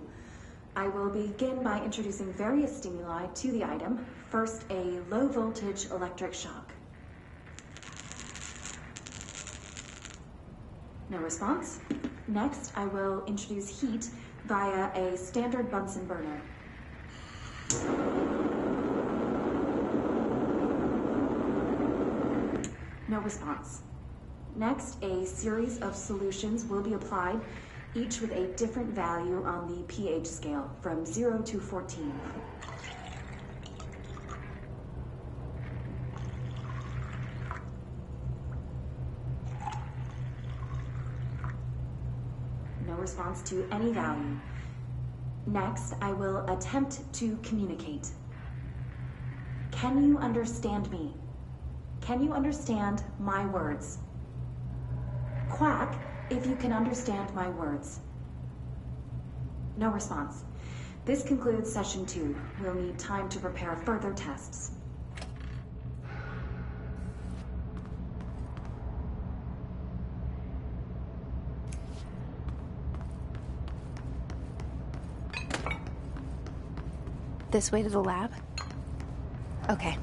I will begin by introducing various stimuli to the item. First, a low voltage electric shock. No response. Next, I will introduce heat via a standard Bunsen burner. No response. Next, a series of solutions will be applied, each with a different value on the pH scale, from 0 to 14. No response to any value. Next, I will attempt to communicate. Can you understand me? Can you understand my words? Quack if you can understand my words. No response. This concludes session 2. We'll need time to prepare further tests. This way to the lab? Okay.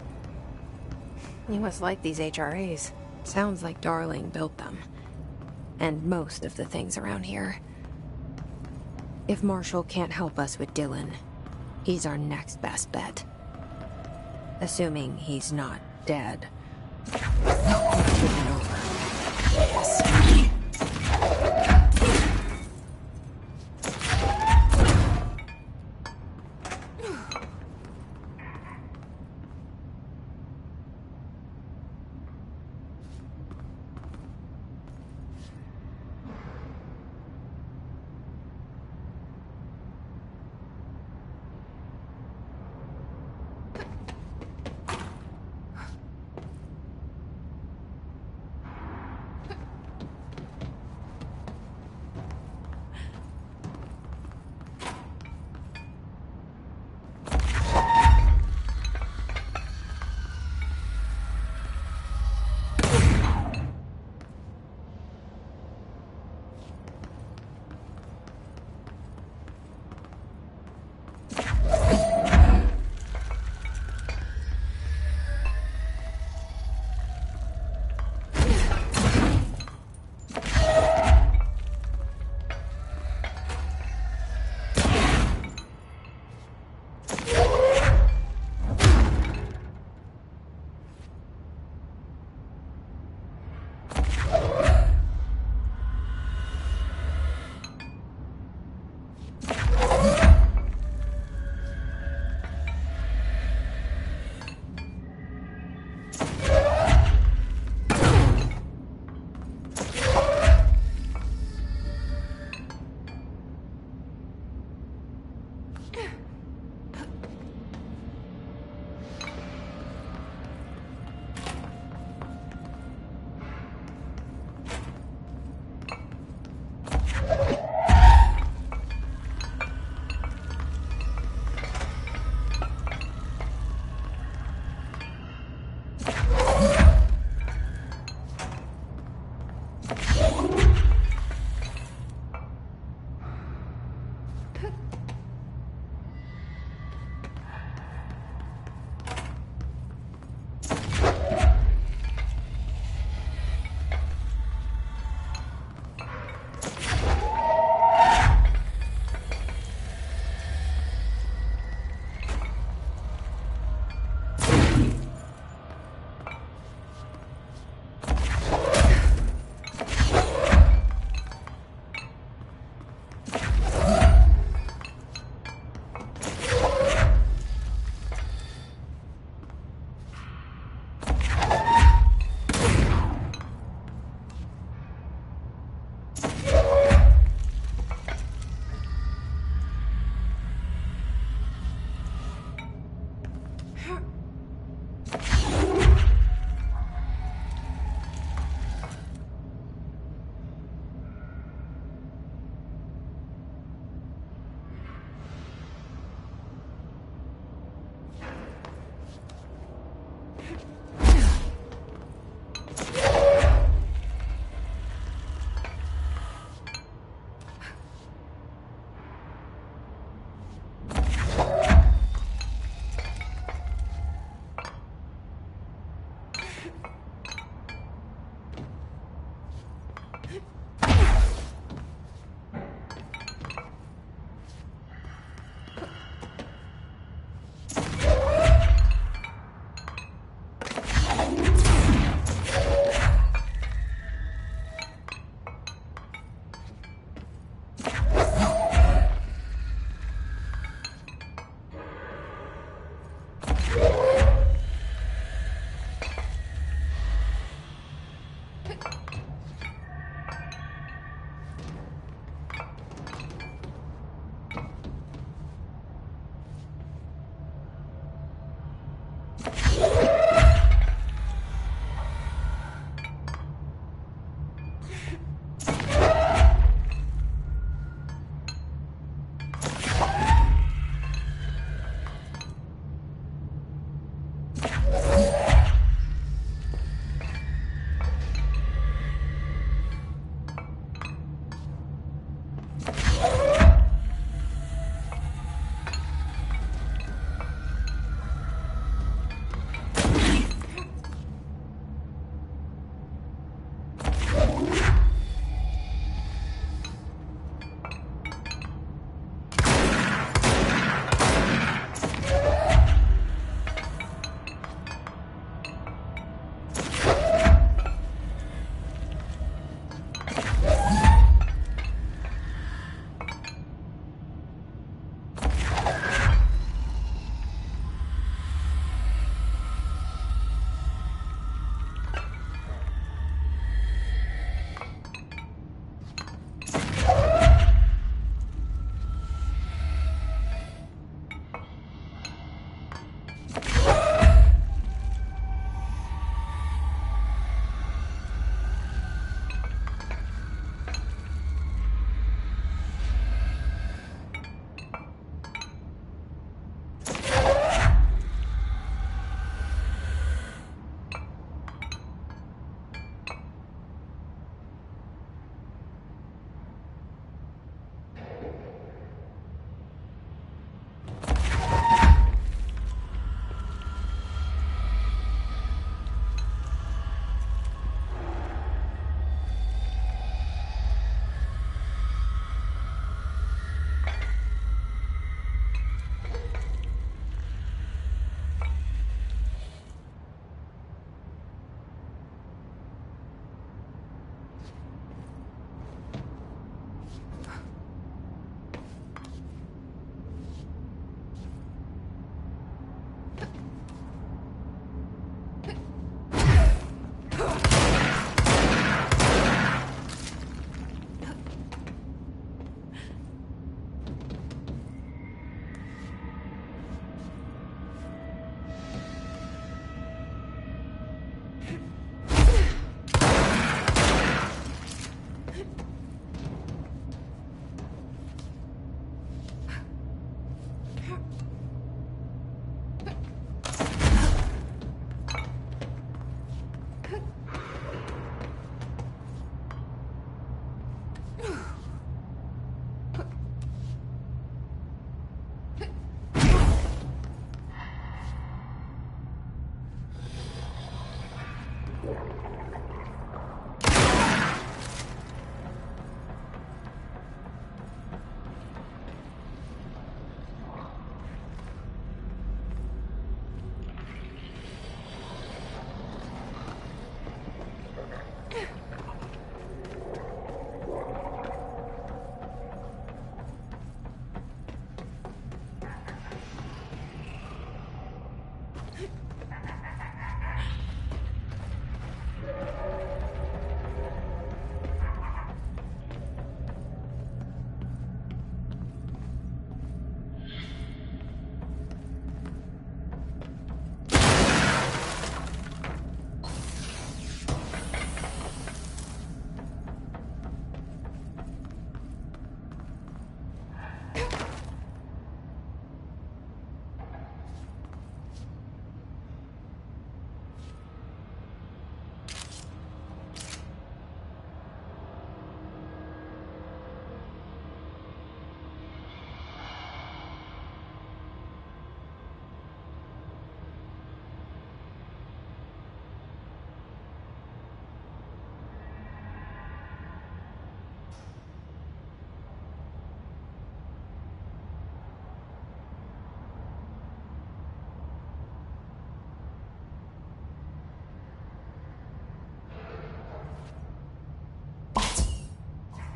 You must like these HRAs. Sounds like Darling built them. And most of the things around here. If Marshall can't help us with Dylan, he's our next best bet. Assuming he's not dead. Yes.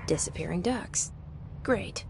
Disappearing ducks. Great.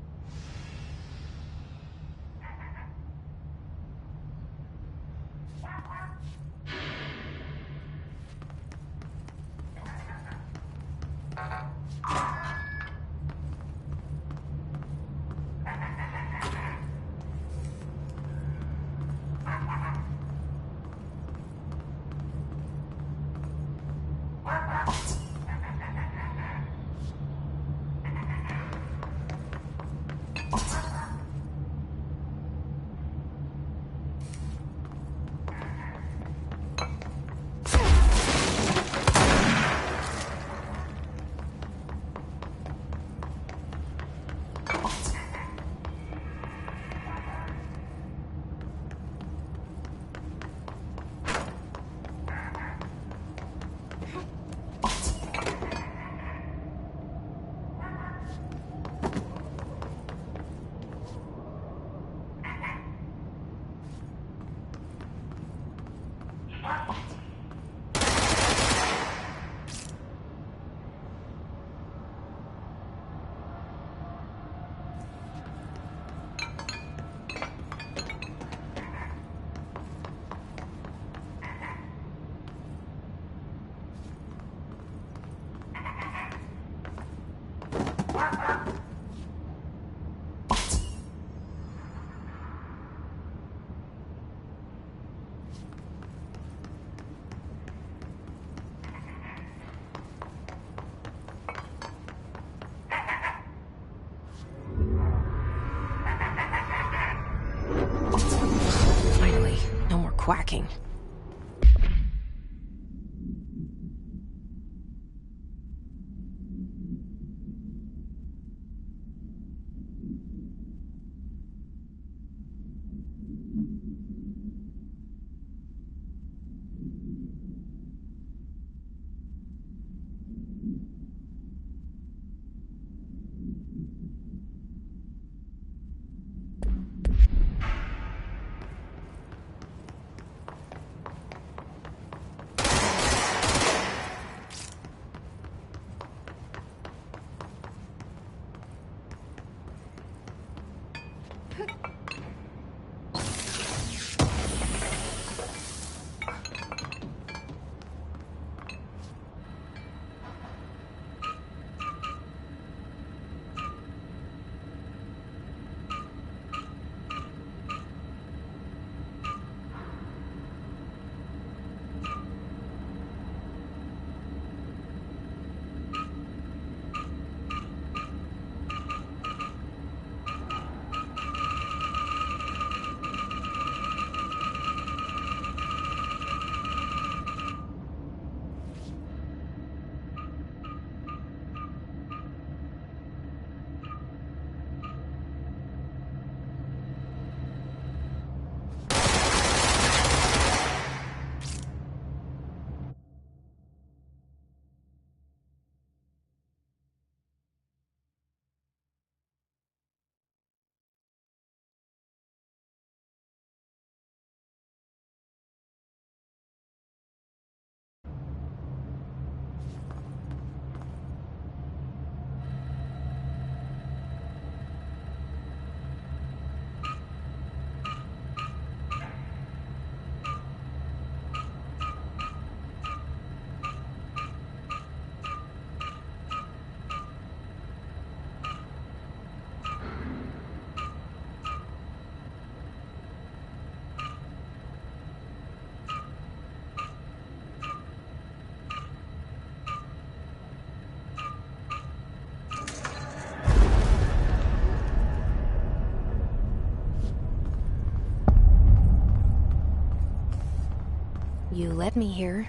You led me here.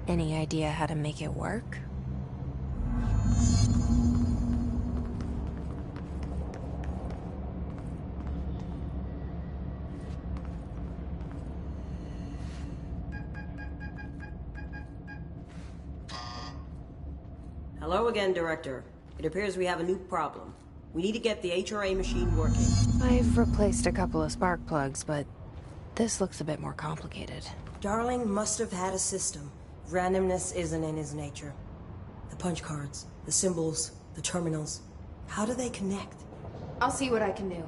Any idea how to make it work? Hello again, Director. It appears we have a new problem. We need to get the HRA machine working. I've replaced a couple of spark plugs, but this looks a bit more complicated. Darling must have had a system. Randomness isn't in his nature. The punch cards, the symbols, the terminals. How do they connect? I'll see what I can do.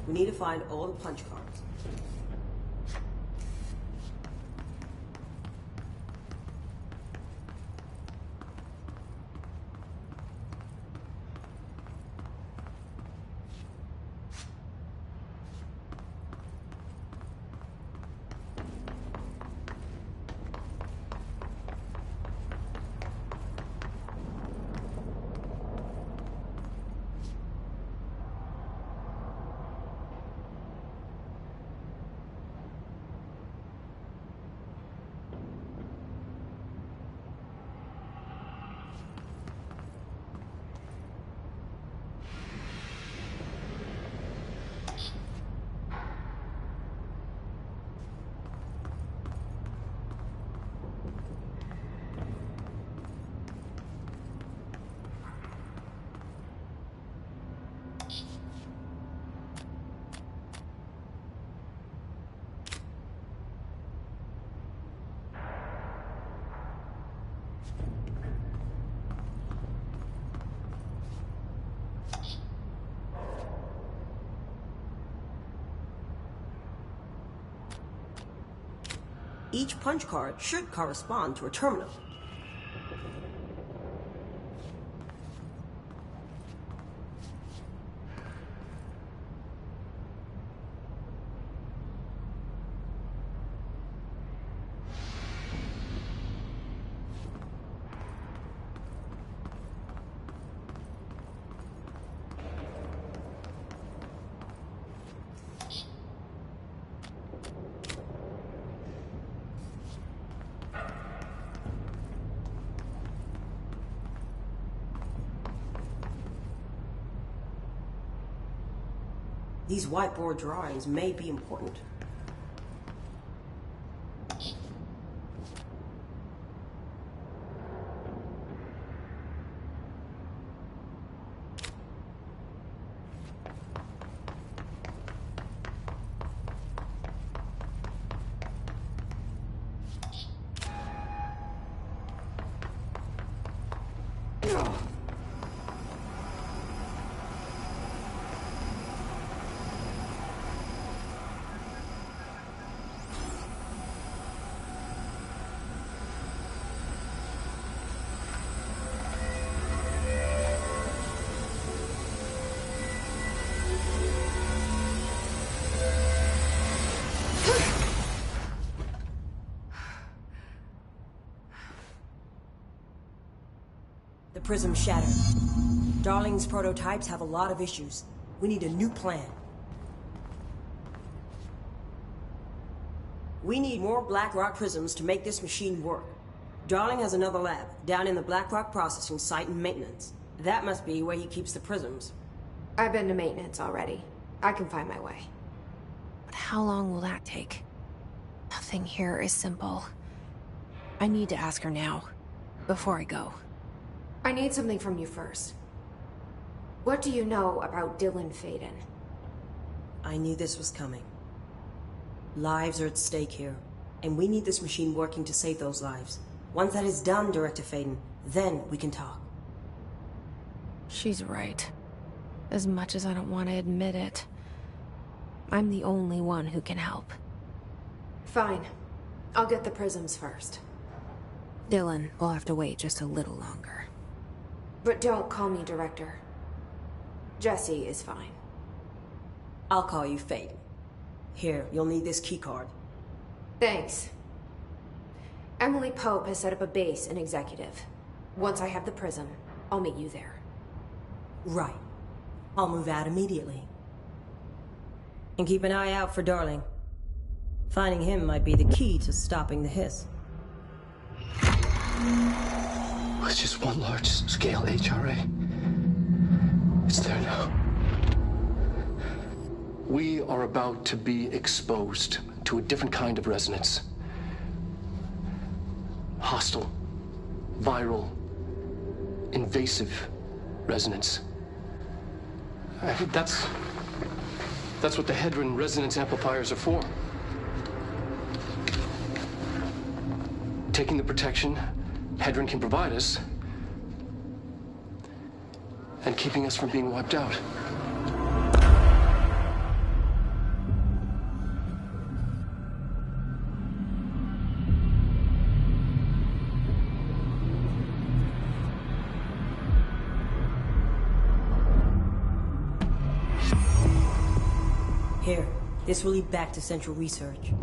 We need to find all the punch cards. Each punch card should correspond to a terminal. These whiteboard drawings may be important. The prism shattered. Darling's prototypes have a lot of issues. We need a new plan. We need more Blackrock prisms to make this machine work. Darling has another lab, down in the Blackrock processing site and maintenance. That must be where he keeps the prisms. I've been to maintenance already. I can find my way. But how long will that take? Nothing here is simple. I need to ask her now, before I go. I need something from you first. What do you know about Dylan Faden? I knew this was coming. Lives are at stake here, and we need this machine working to save those lives. Once that is done, Director Faden, then we can talk. She's right. As much as I don't want to admit it, I'm the only one who can help. Fine. I'll get the prisms first. Dylan will have to wait just a little longer. But don't call me Director. Jesse is fine. I'll call you Faden. Here, you'll need this keycard. Thanks. Emily Pope has set up a base in Executive. Once I have the prism, I'll meet you there. Right. I'll move out immediately. And keep an eye out for Darling. Finding him might be the key to stopping the hiss. It's just one large-scale HRA. It's there now. We are about to be exposed to a different kind of resonance. Hostile, viral, invasive resonance. That's what the Hedron resonance amplifiers are for. Taking the protection Hedron can provide us, and keeping us from being wiped out. This will lead back to Central Research.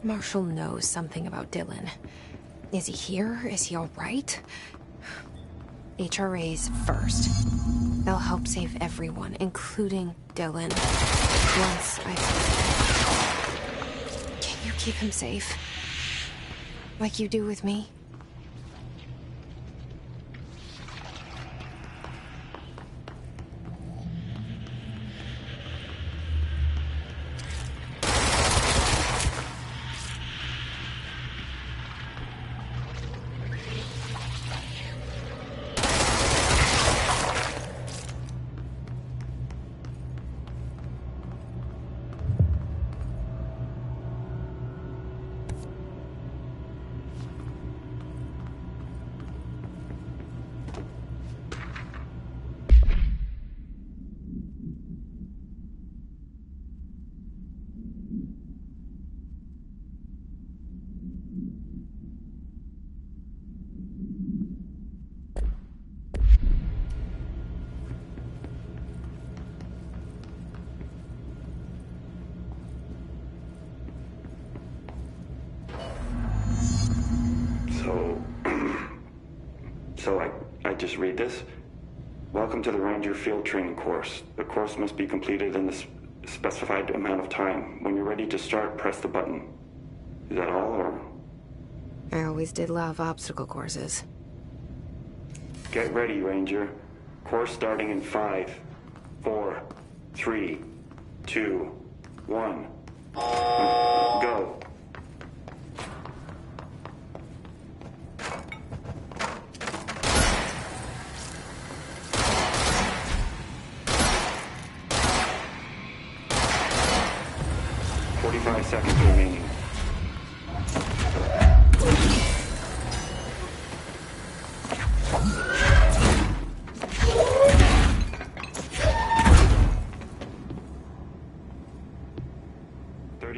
Marshall knows something about Dylan. Is he here? Is he all right? HRAs first. They'll help save everyone, including Dylan. Once Can you keep him safe? Like you do with me? So I just read this. Welcome to the Ranger Field Training course. The course must be completed in the specified amount of time. When you're ready to start, press the button. Is that all, or? I always did love obstacle courses. Get ready, Ranger. Course starting in 5, 4, 3, 2, 1. Go. Seconds remaining.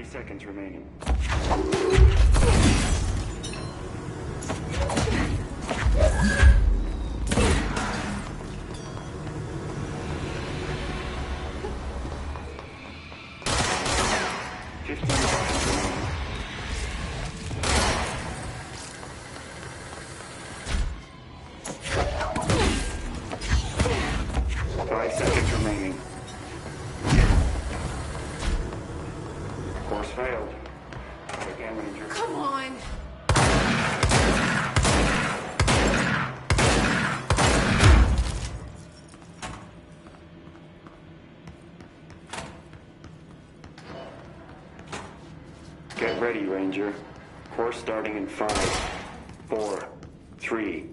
Seconds remaining. 15 seconds remaining. 5 seconds remaining. Course failed. Again, Ranger. Come on! Get ready, Ranger. Course starting in 5, 4, 3,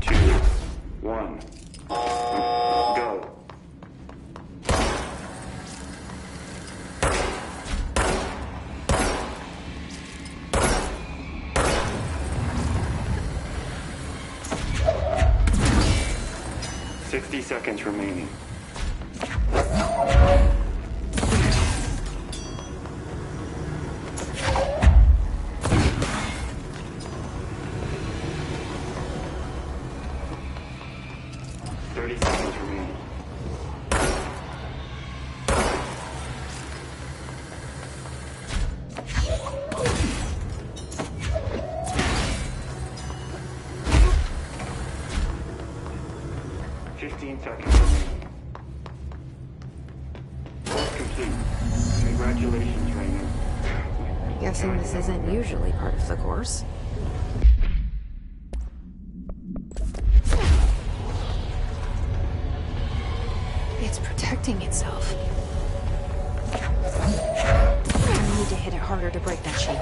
2, 1. Go. Seconds remaining. 30 seconds remaining. 15 seconds remaining. Course complete. Guessing this isn't usually part of the course. It's protecting itself. I need to hit it harder to break that shield.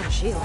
Shield.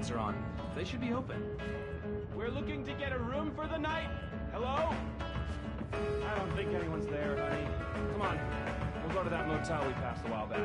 lights are on. They should be open. We're looking to get a room for the night. Hello? I don't think anyone's there, honey. Come on. We'll go to that motel we passed a while back.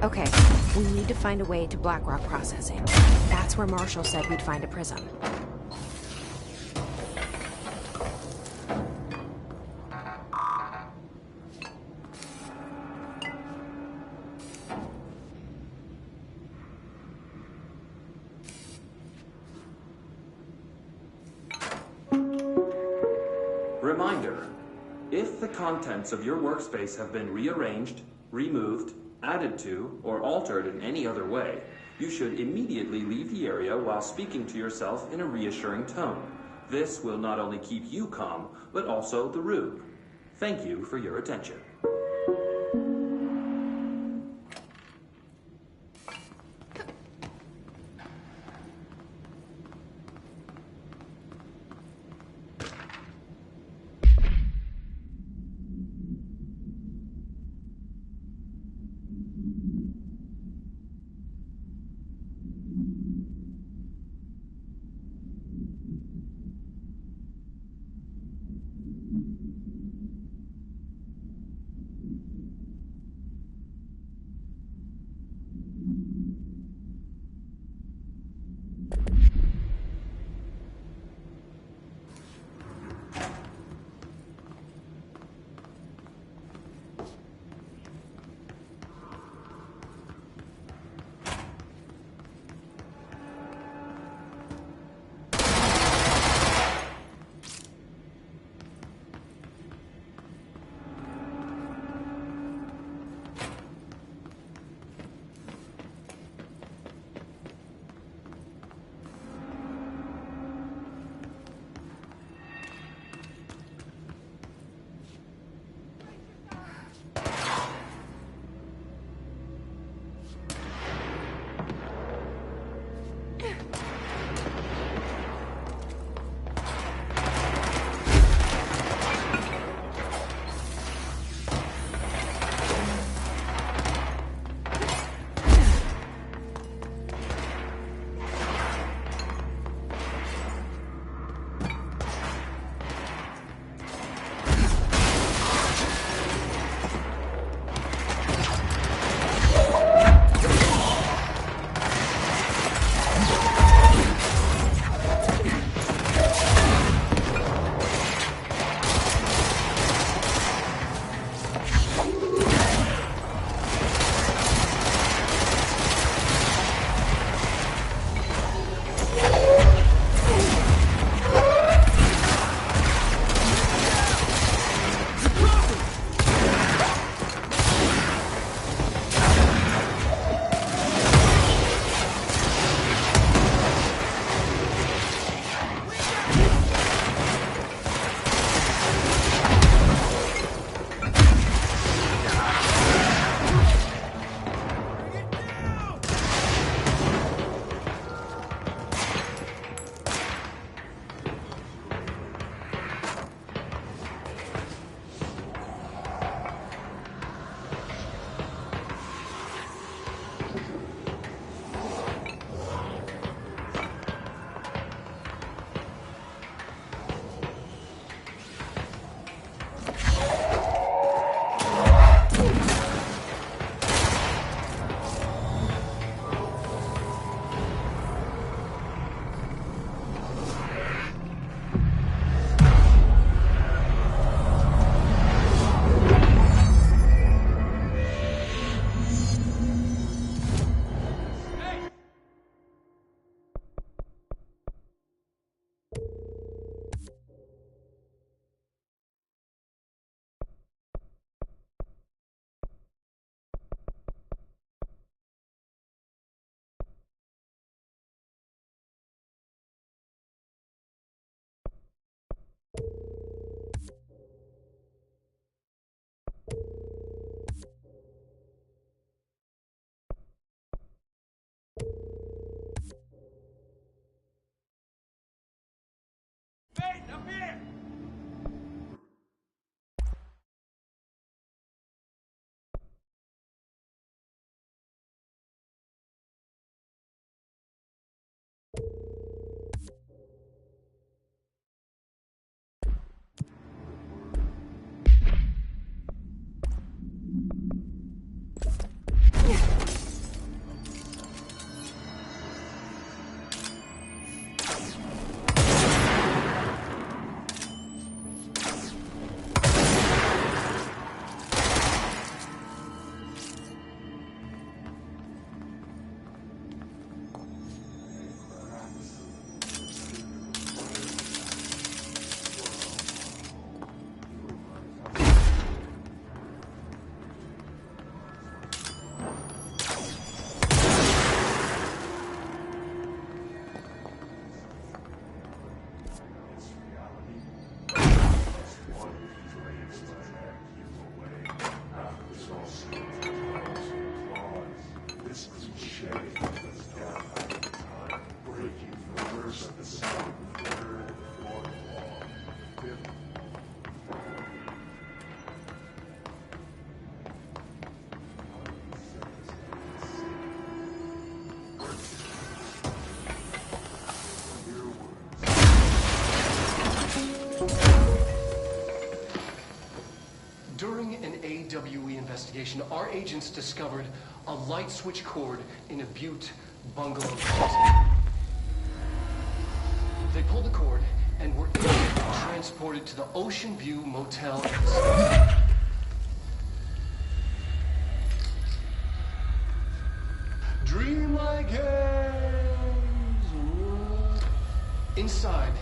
Okay, we need to find a way to Blackrock processing. That's where Marshall said we'd find a prism. Reminder, if the contents of your workspace have been rearranged, removed, added to, or altered in any other way, you should immediately leave the area while speaking to yourself in a reassuring tone. This will not only keep you calm, but also the room. Thank you for your attention. During an AWE investigation, our agents discovered a light switch cord in a Butte bungalow closet. They pulled the cord and were transported to the Ocean View Motel. Dream like inside,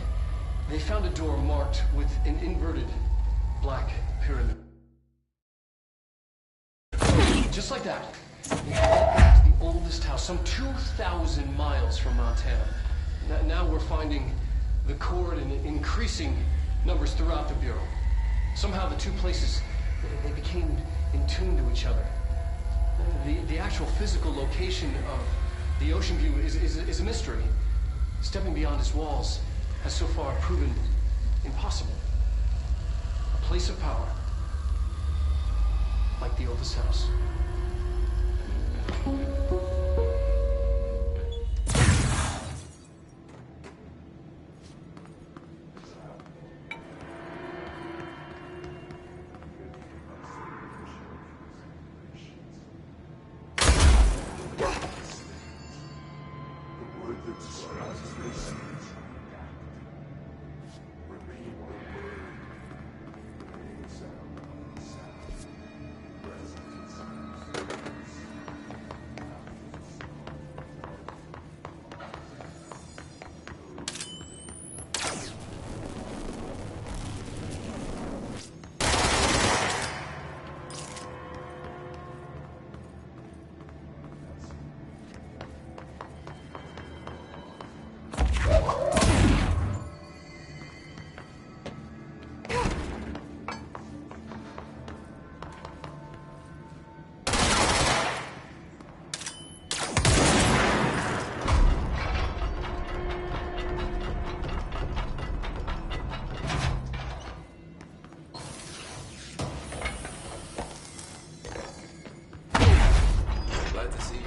they found a door marked with an inverted black pyramid. Just like that, they brought back the oldest house, some 2,000 miles from Montana. Now we're finding the cord in increasing numbers throughout the Bureau. Somehow the two places, they became in tune to each other. The actual physical location of the Ocean View is a mystery. Stepping beyond its walls has so far proven impossible. A place of power, like the oldest house.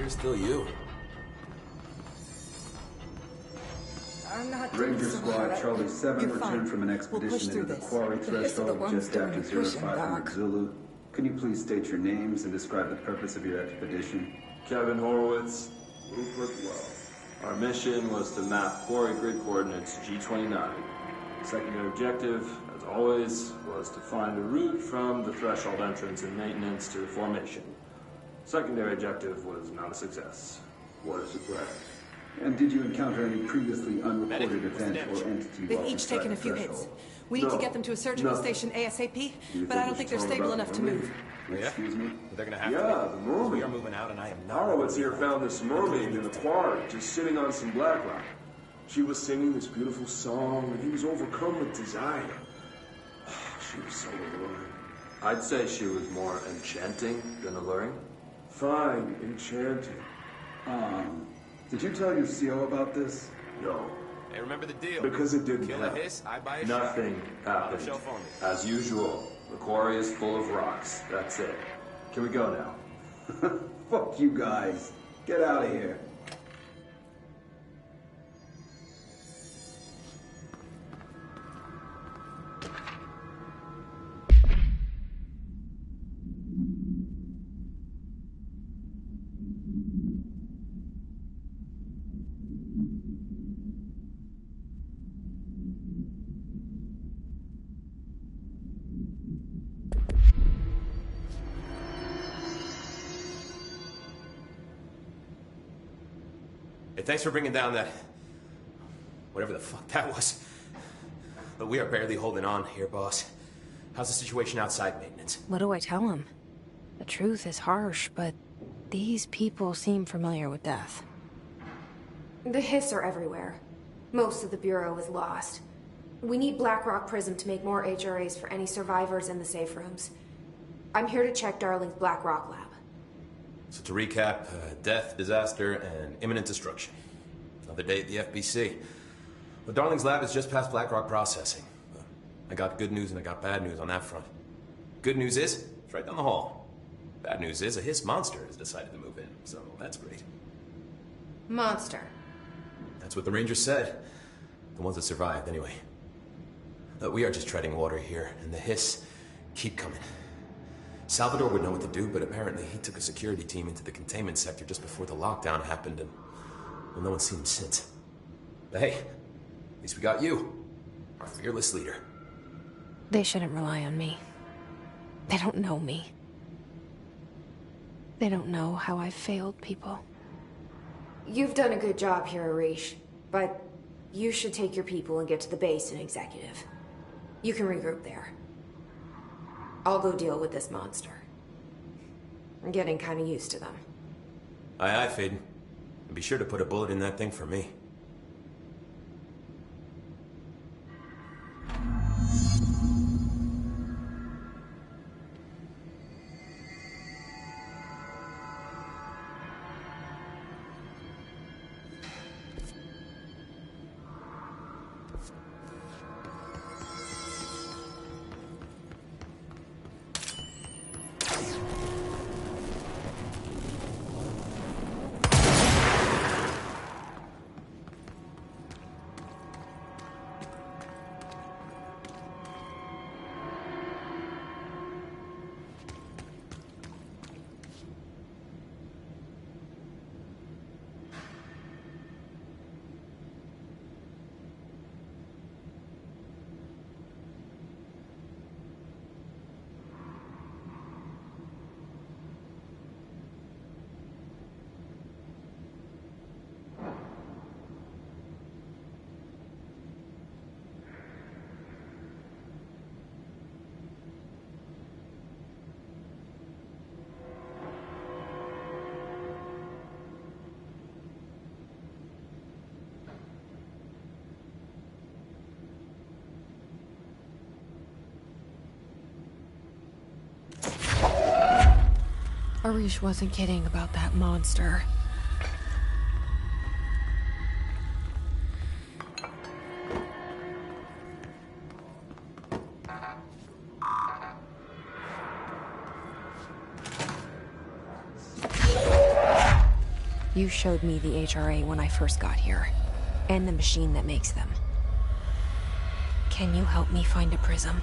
Still you. I'm not Ranger Squad Charlie 7 returned from an expedition into the quarry threshold just after 0500 Zulu. Can you please state your names and describe the purpose of your expedition? Kevin Horowitz, Rupert Well. Our mission was to map quarry grid coordinates G29. Secondary objective, as always, was to find a route from the threshold entrance and maintenance to the formation. Secondary objective was not a success. What a surprise. And did you encounter any previously unreported event or entity? They've each taken a few hits. We need to get them to a surgical station ASAP, but I don't think they're stable enough to move. Yeah? Excuse me? They're gonna have Yeah, to. the mermaid. We are moving out, and I am not. Horowitz here found this mermaid in the quarry, just sitting on some black rock. She was singing this beautiful song, and he was overcome with desire. She was so alluring. I'd say she was more enchanting than alluring. Fine, enchanting. Did you tell your CO about this? No. Hey, remember the deal. Because it didn't Kill happen. a hiss, I buy a Nothing shot. happened. Show for me. As usual, the quarry is full of rocks. That's it. Can we go now? Fuck you guys. Get out of here. Hey, thanks for bringing down that... whatever the fuck that was. But we are barely holding on here, boss. How's the situation outside maintenance? What do I tell him? The truth is harsh, but these people seem familiar with death. The hiss are everywhere. Most of the Bureau is lost. We need Blackrock Prism to make more HRAs for any survivors in the safe rooms. I'm here to check Darling's Blackrock lab. So to recap, death, disaster, and imminent destruction. Another day at the FBC. But Darling's lab is just past Blackrock processing. I got good news and I got bad news on that front. Good news is, it's right down the hall. Bad news is, a hiss monster has decided to move in, so that's great. Monster. That's what the Rangers said. The ones that survived, anyway. We are just treading water here, and the hiss keep coming. Salvador would know what to do, but apparently he took a security team into the containment sector just before the lockdown happened, and well, no one's seen him since. But hey, at least we got you, our fearless leader. They shouldn't rely on me. They don't know me. They don't know how I've failed people. You've done a good job here, Arish, but you should take your people and get to the base in Executive. You can regroup there. I'll go deal with this monster. I'm getting kind of used to them. Aye, aye, Faden. And be sure to put a bullet in that thing for me. Arish wasn't kidding about that monster. You showed me the HRA when I first got here, and the machine that makes them. Can you help me find a prism?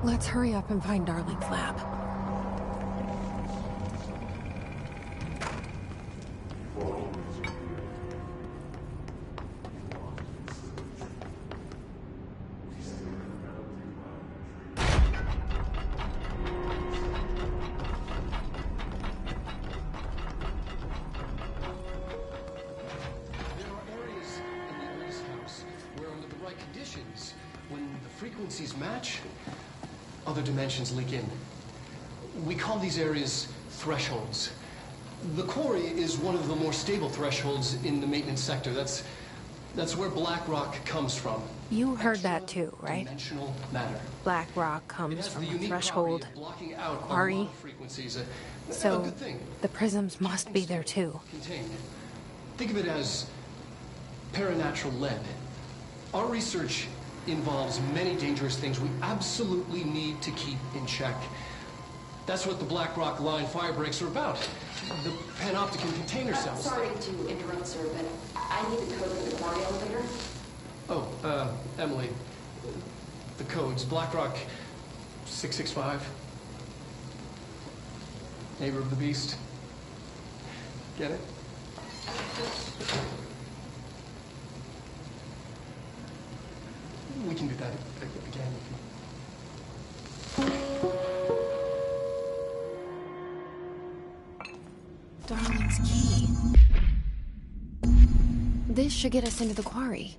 Let's hurry up and find Darling's lab. Other dimensions leak in. We call these areas thresholds. The quarry is one of the more stable thresholds in the maintenance sector. That's where black rock comes from. You heard that too, right? Dimensional matter. Black rock comes from a threshold quarry. So the prisms must be there too. Contained. Think of it as paranatural lead. Our research involves many dangerous things we absolutely need to keep in check. That's what the Black Rock Line fire breaks are about. The panopticon container cells. Sorry to interrupt, sir, but I need the code for the quarry elevator. Oh, Emily. The codes. Black Rock 665. Neighbor of the Beast. Get it? We can do that again. Darling's key. This should get us into the quarry.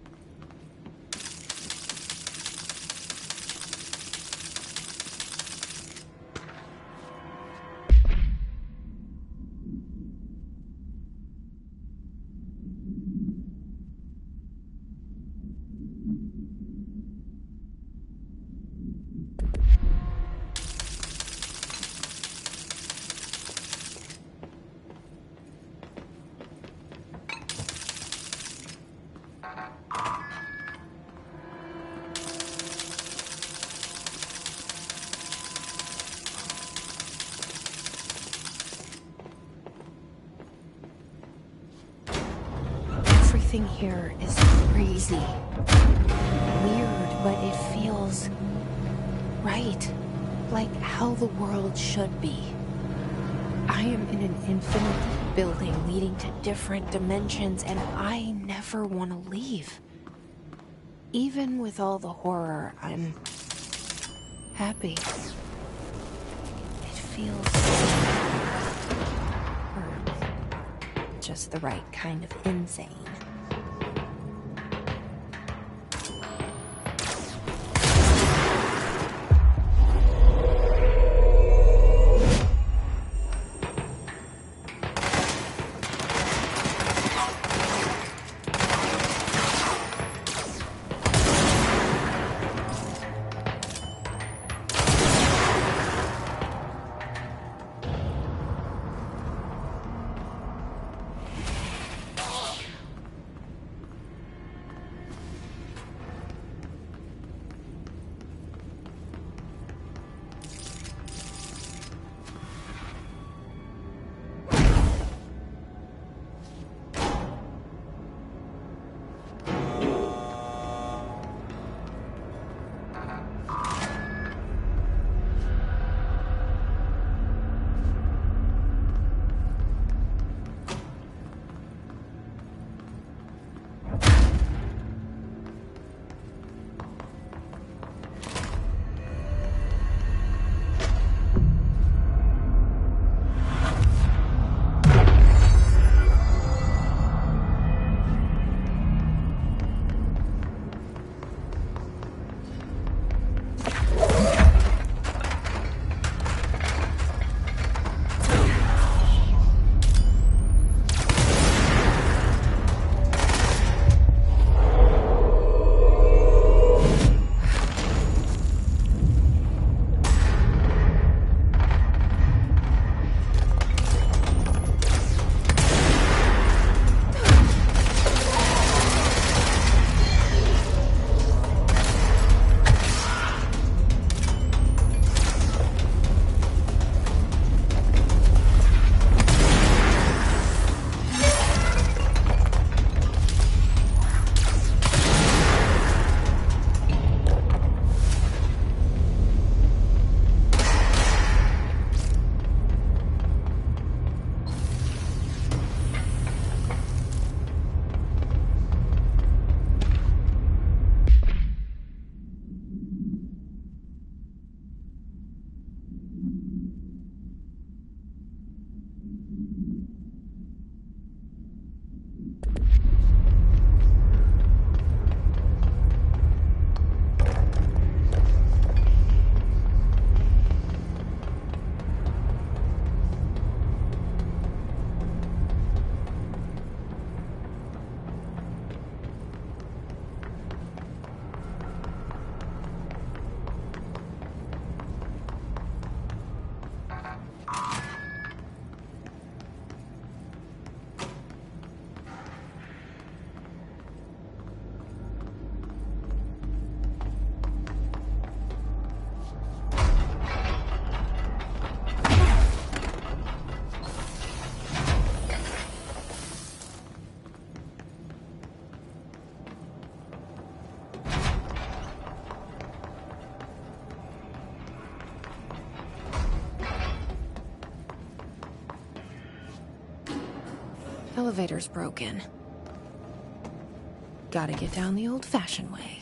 Everything here is crazy. Weird, but it feels right. Like how the world should be. I am in an infinite building leading to different dimensions, and I never want to leave. Even with all the horror, I'm happy. It feels... or just the right kind of insane. Elevator's broken. Gotta get down the old-fashioned way.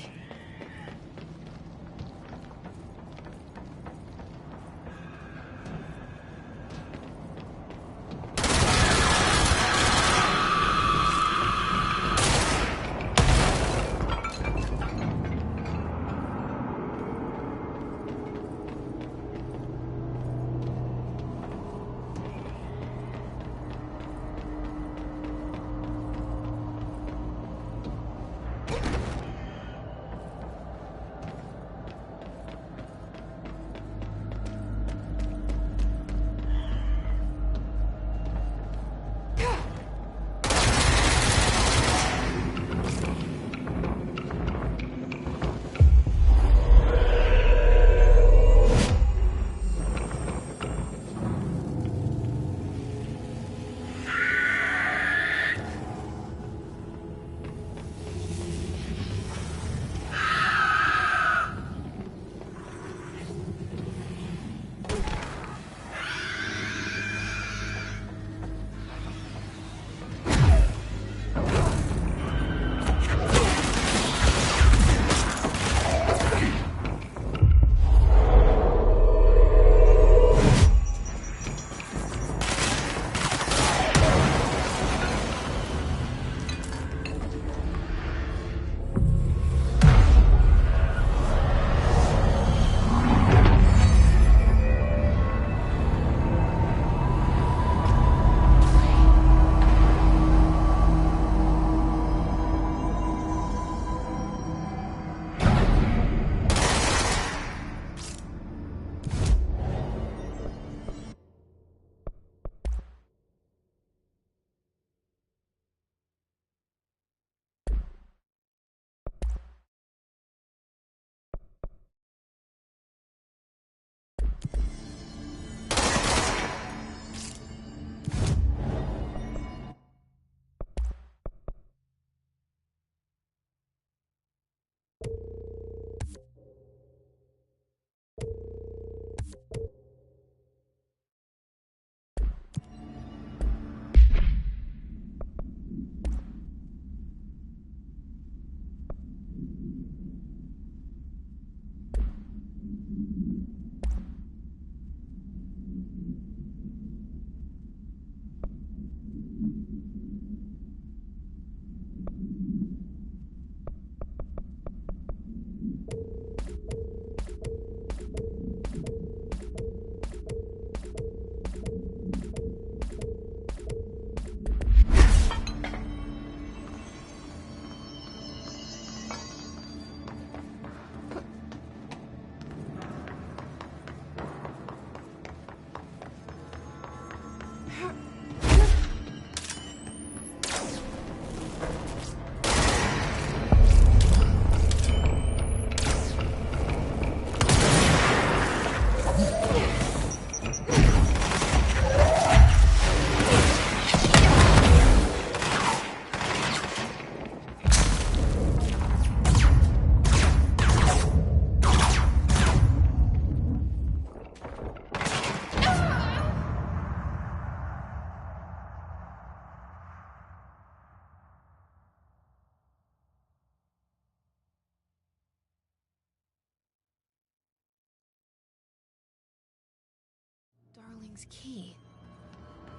Darling's key.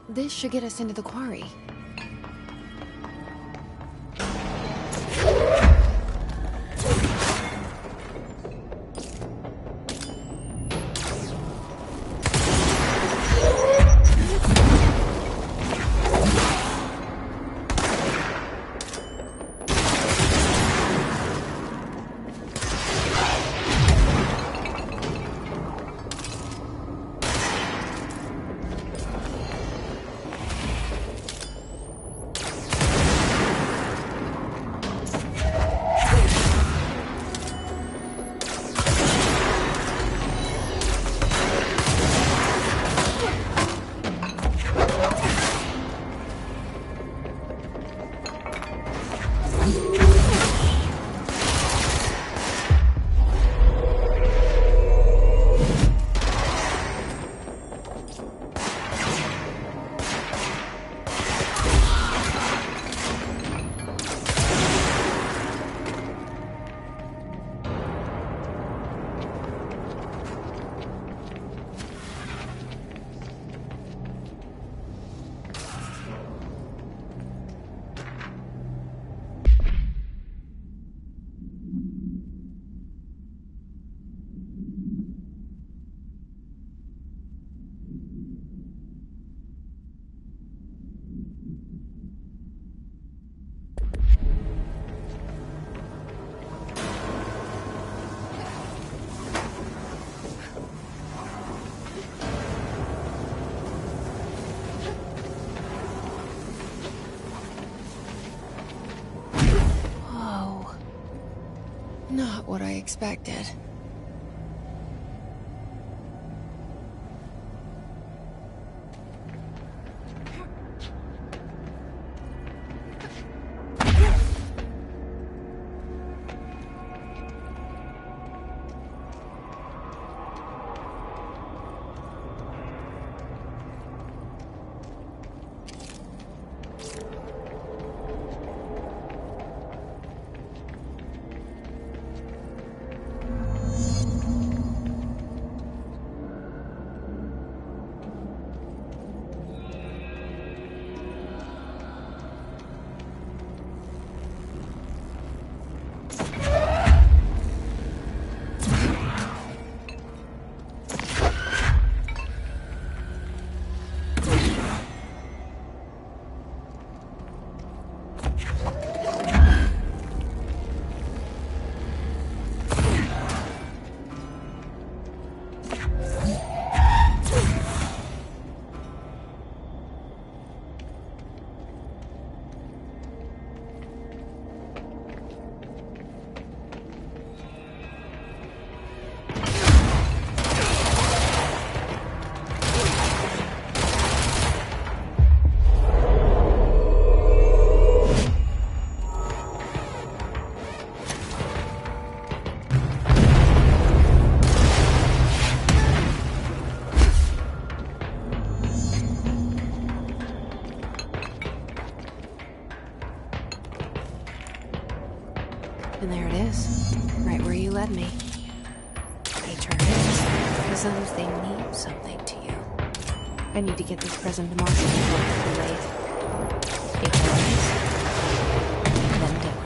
This should get us into the quarry. not what I expected. And there it is, right where you led me. HRS, prisms, they mean something to you. I need to get this present to Marshall before it's too late. HRS, then Dylan.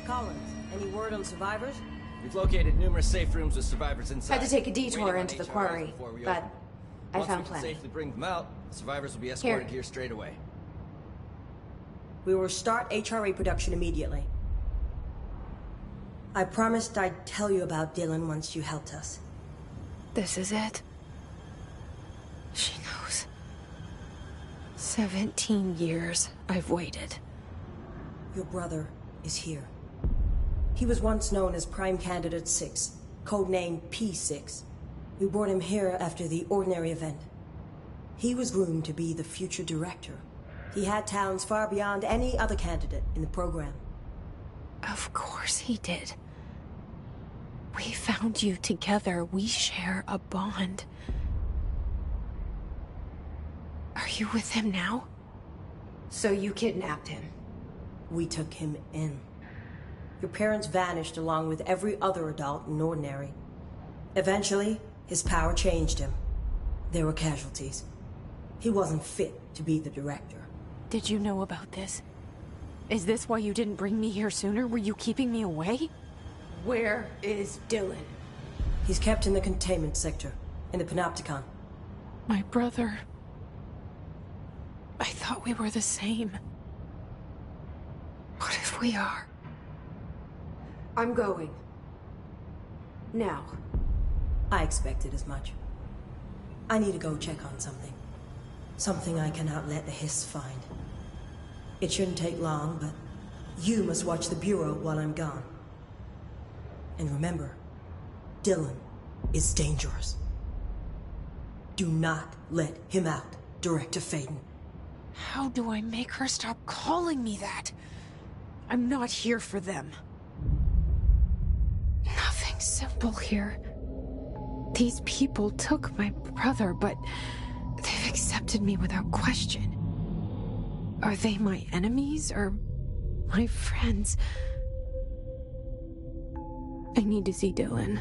Collins, any word on survivors? We've located numerous safe rooms with survivors inside. Had to take a detour into the quarry, but I found plenty. Once we can safely bring them out, the survivors will be escorted here straight away. We will start HRA production immediately. I promised I'd tell you about Dylan once you helped us. This is it. She knows. 17 years I've waited. Your brother is here. He was once known as Prime Candidate 6, codenamed P6. We brought him here after the Ordinary event. He was groomed to be the future director. He had talents far beyond any other candidate in the program. Of course he did. We found you together. We share a bond. Are you with him now? So you kidnapped him? We took him in. Your parents vanished along with every other adult in Ordinary. Eventually, his power changed him. There were casualties. He wasn't fit to be the director. Did you know about this? Is this why you didn't bring me here sooner? Were you keeping me away? Where is Dylan? He's kept in the containment sector, in the Panopticon. My brother... I thought we were the same. What if we are? I'm going. Now. I expected as much. I need to go check on something. Something I cannot let the Hiss find. It shouldn't take long, but you must watch the Bureau while I'm gone. And remember, Dylan is dangerous. Do not let him out, Director Faden. How do I make her stop calling me that? I'm not here for them. Nothing simple here. These people took my brother, but they've accepted me without question. Are they my enemies or my friends? I need to see Dylan.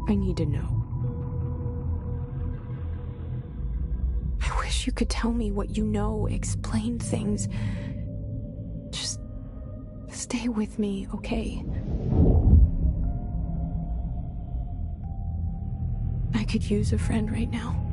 I need to know. I wish you could tell me what you know, explain things. Just stay with me, okay? I could use a friend right now.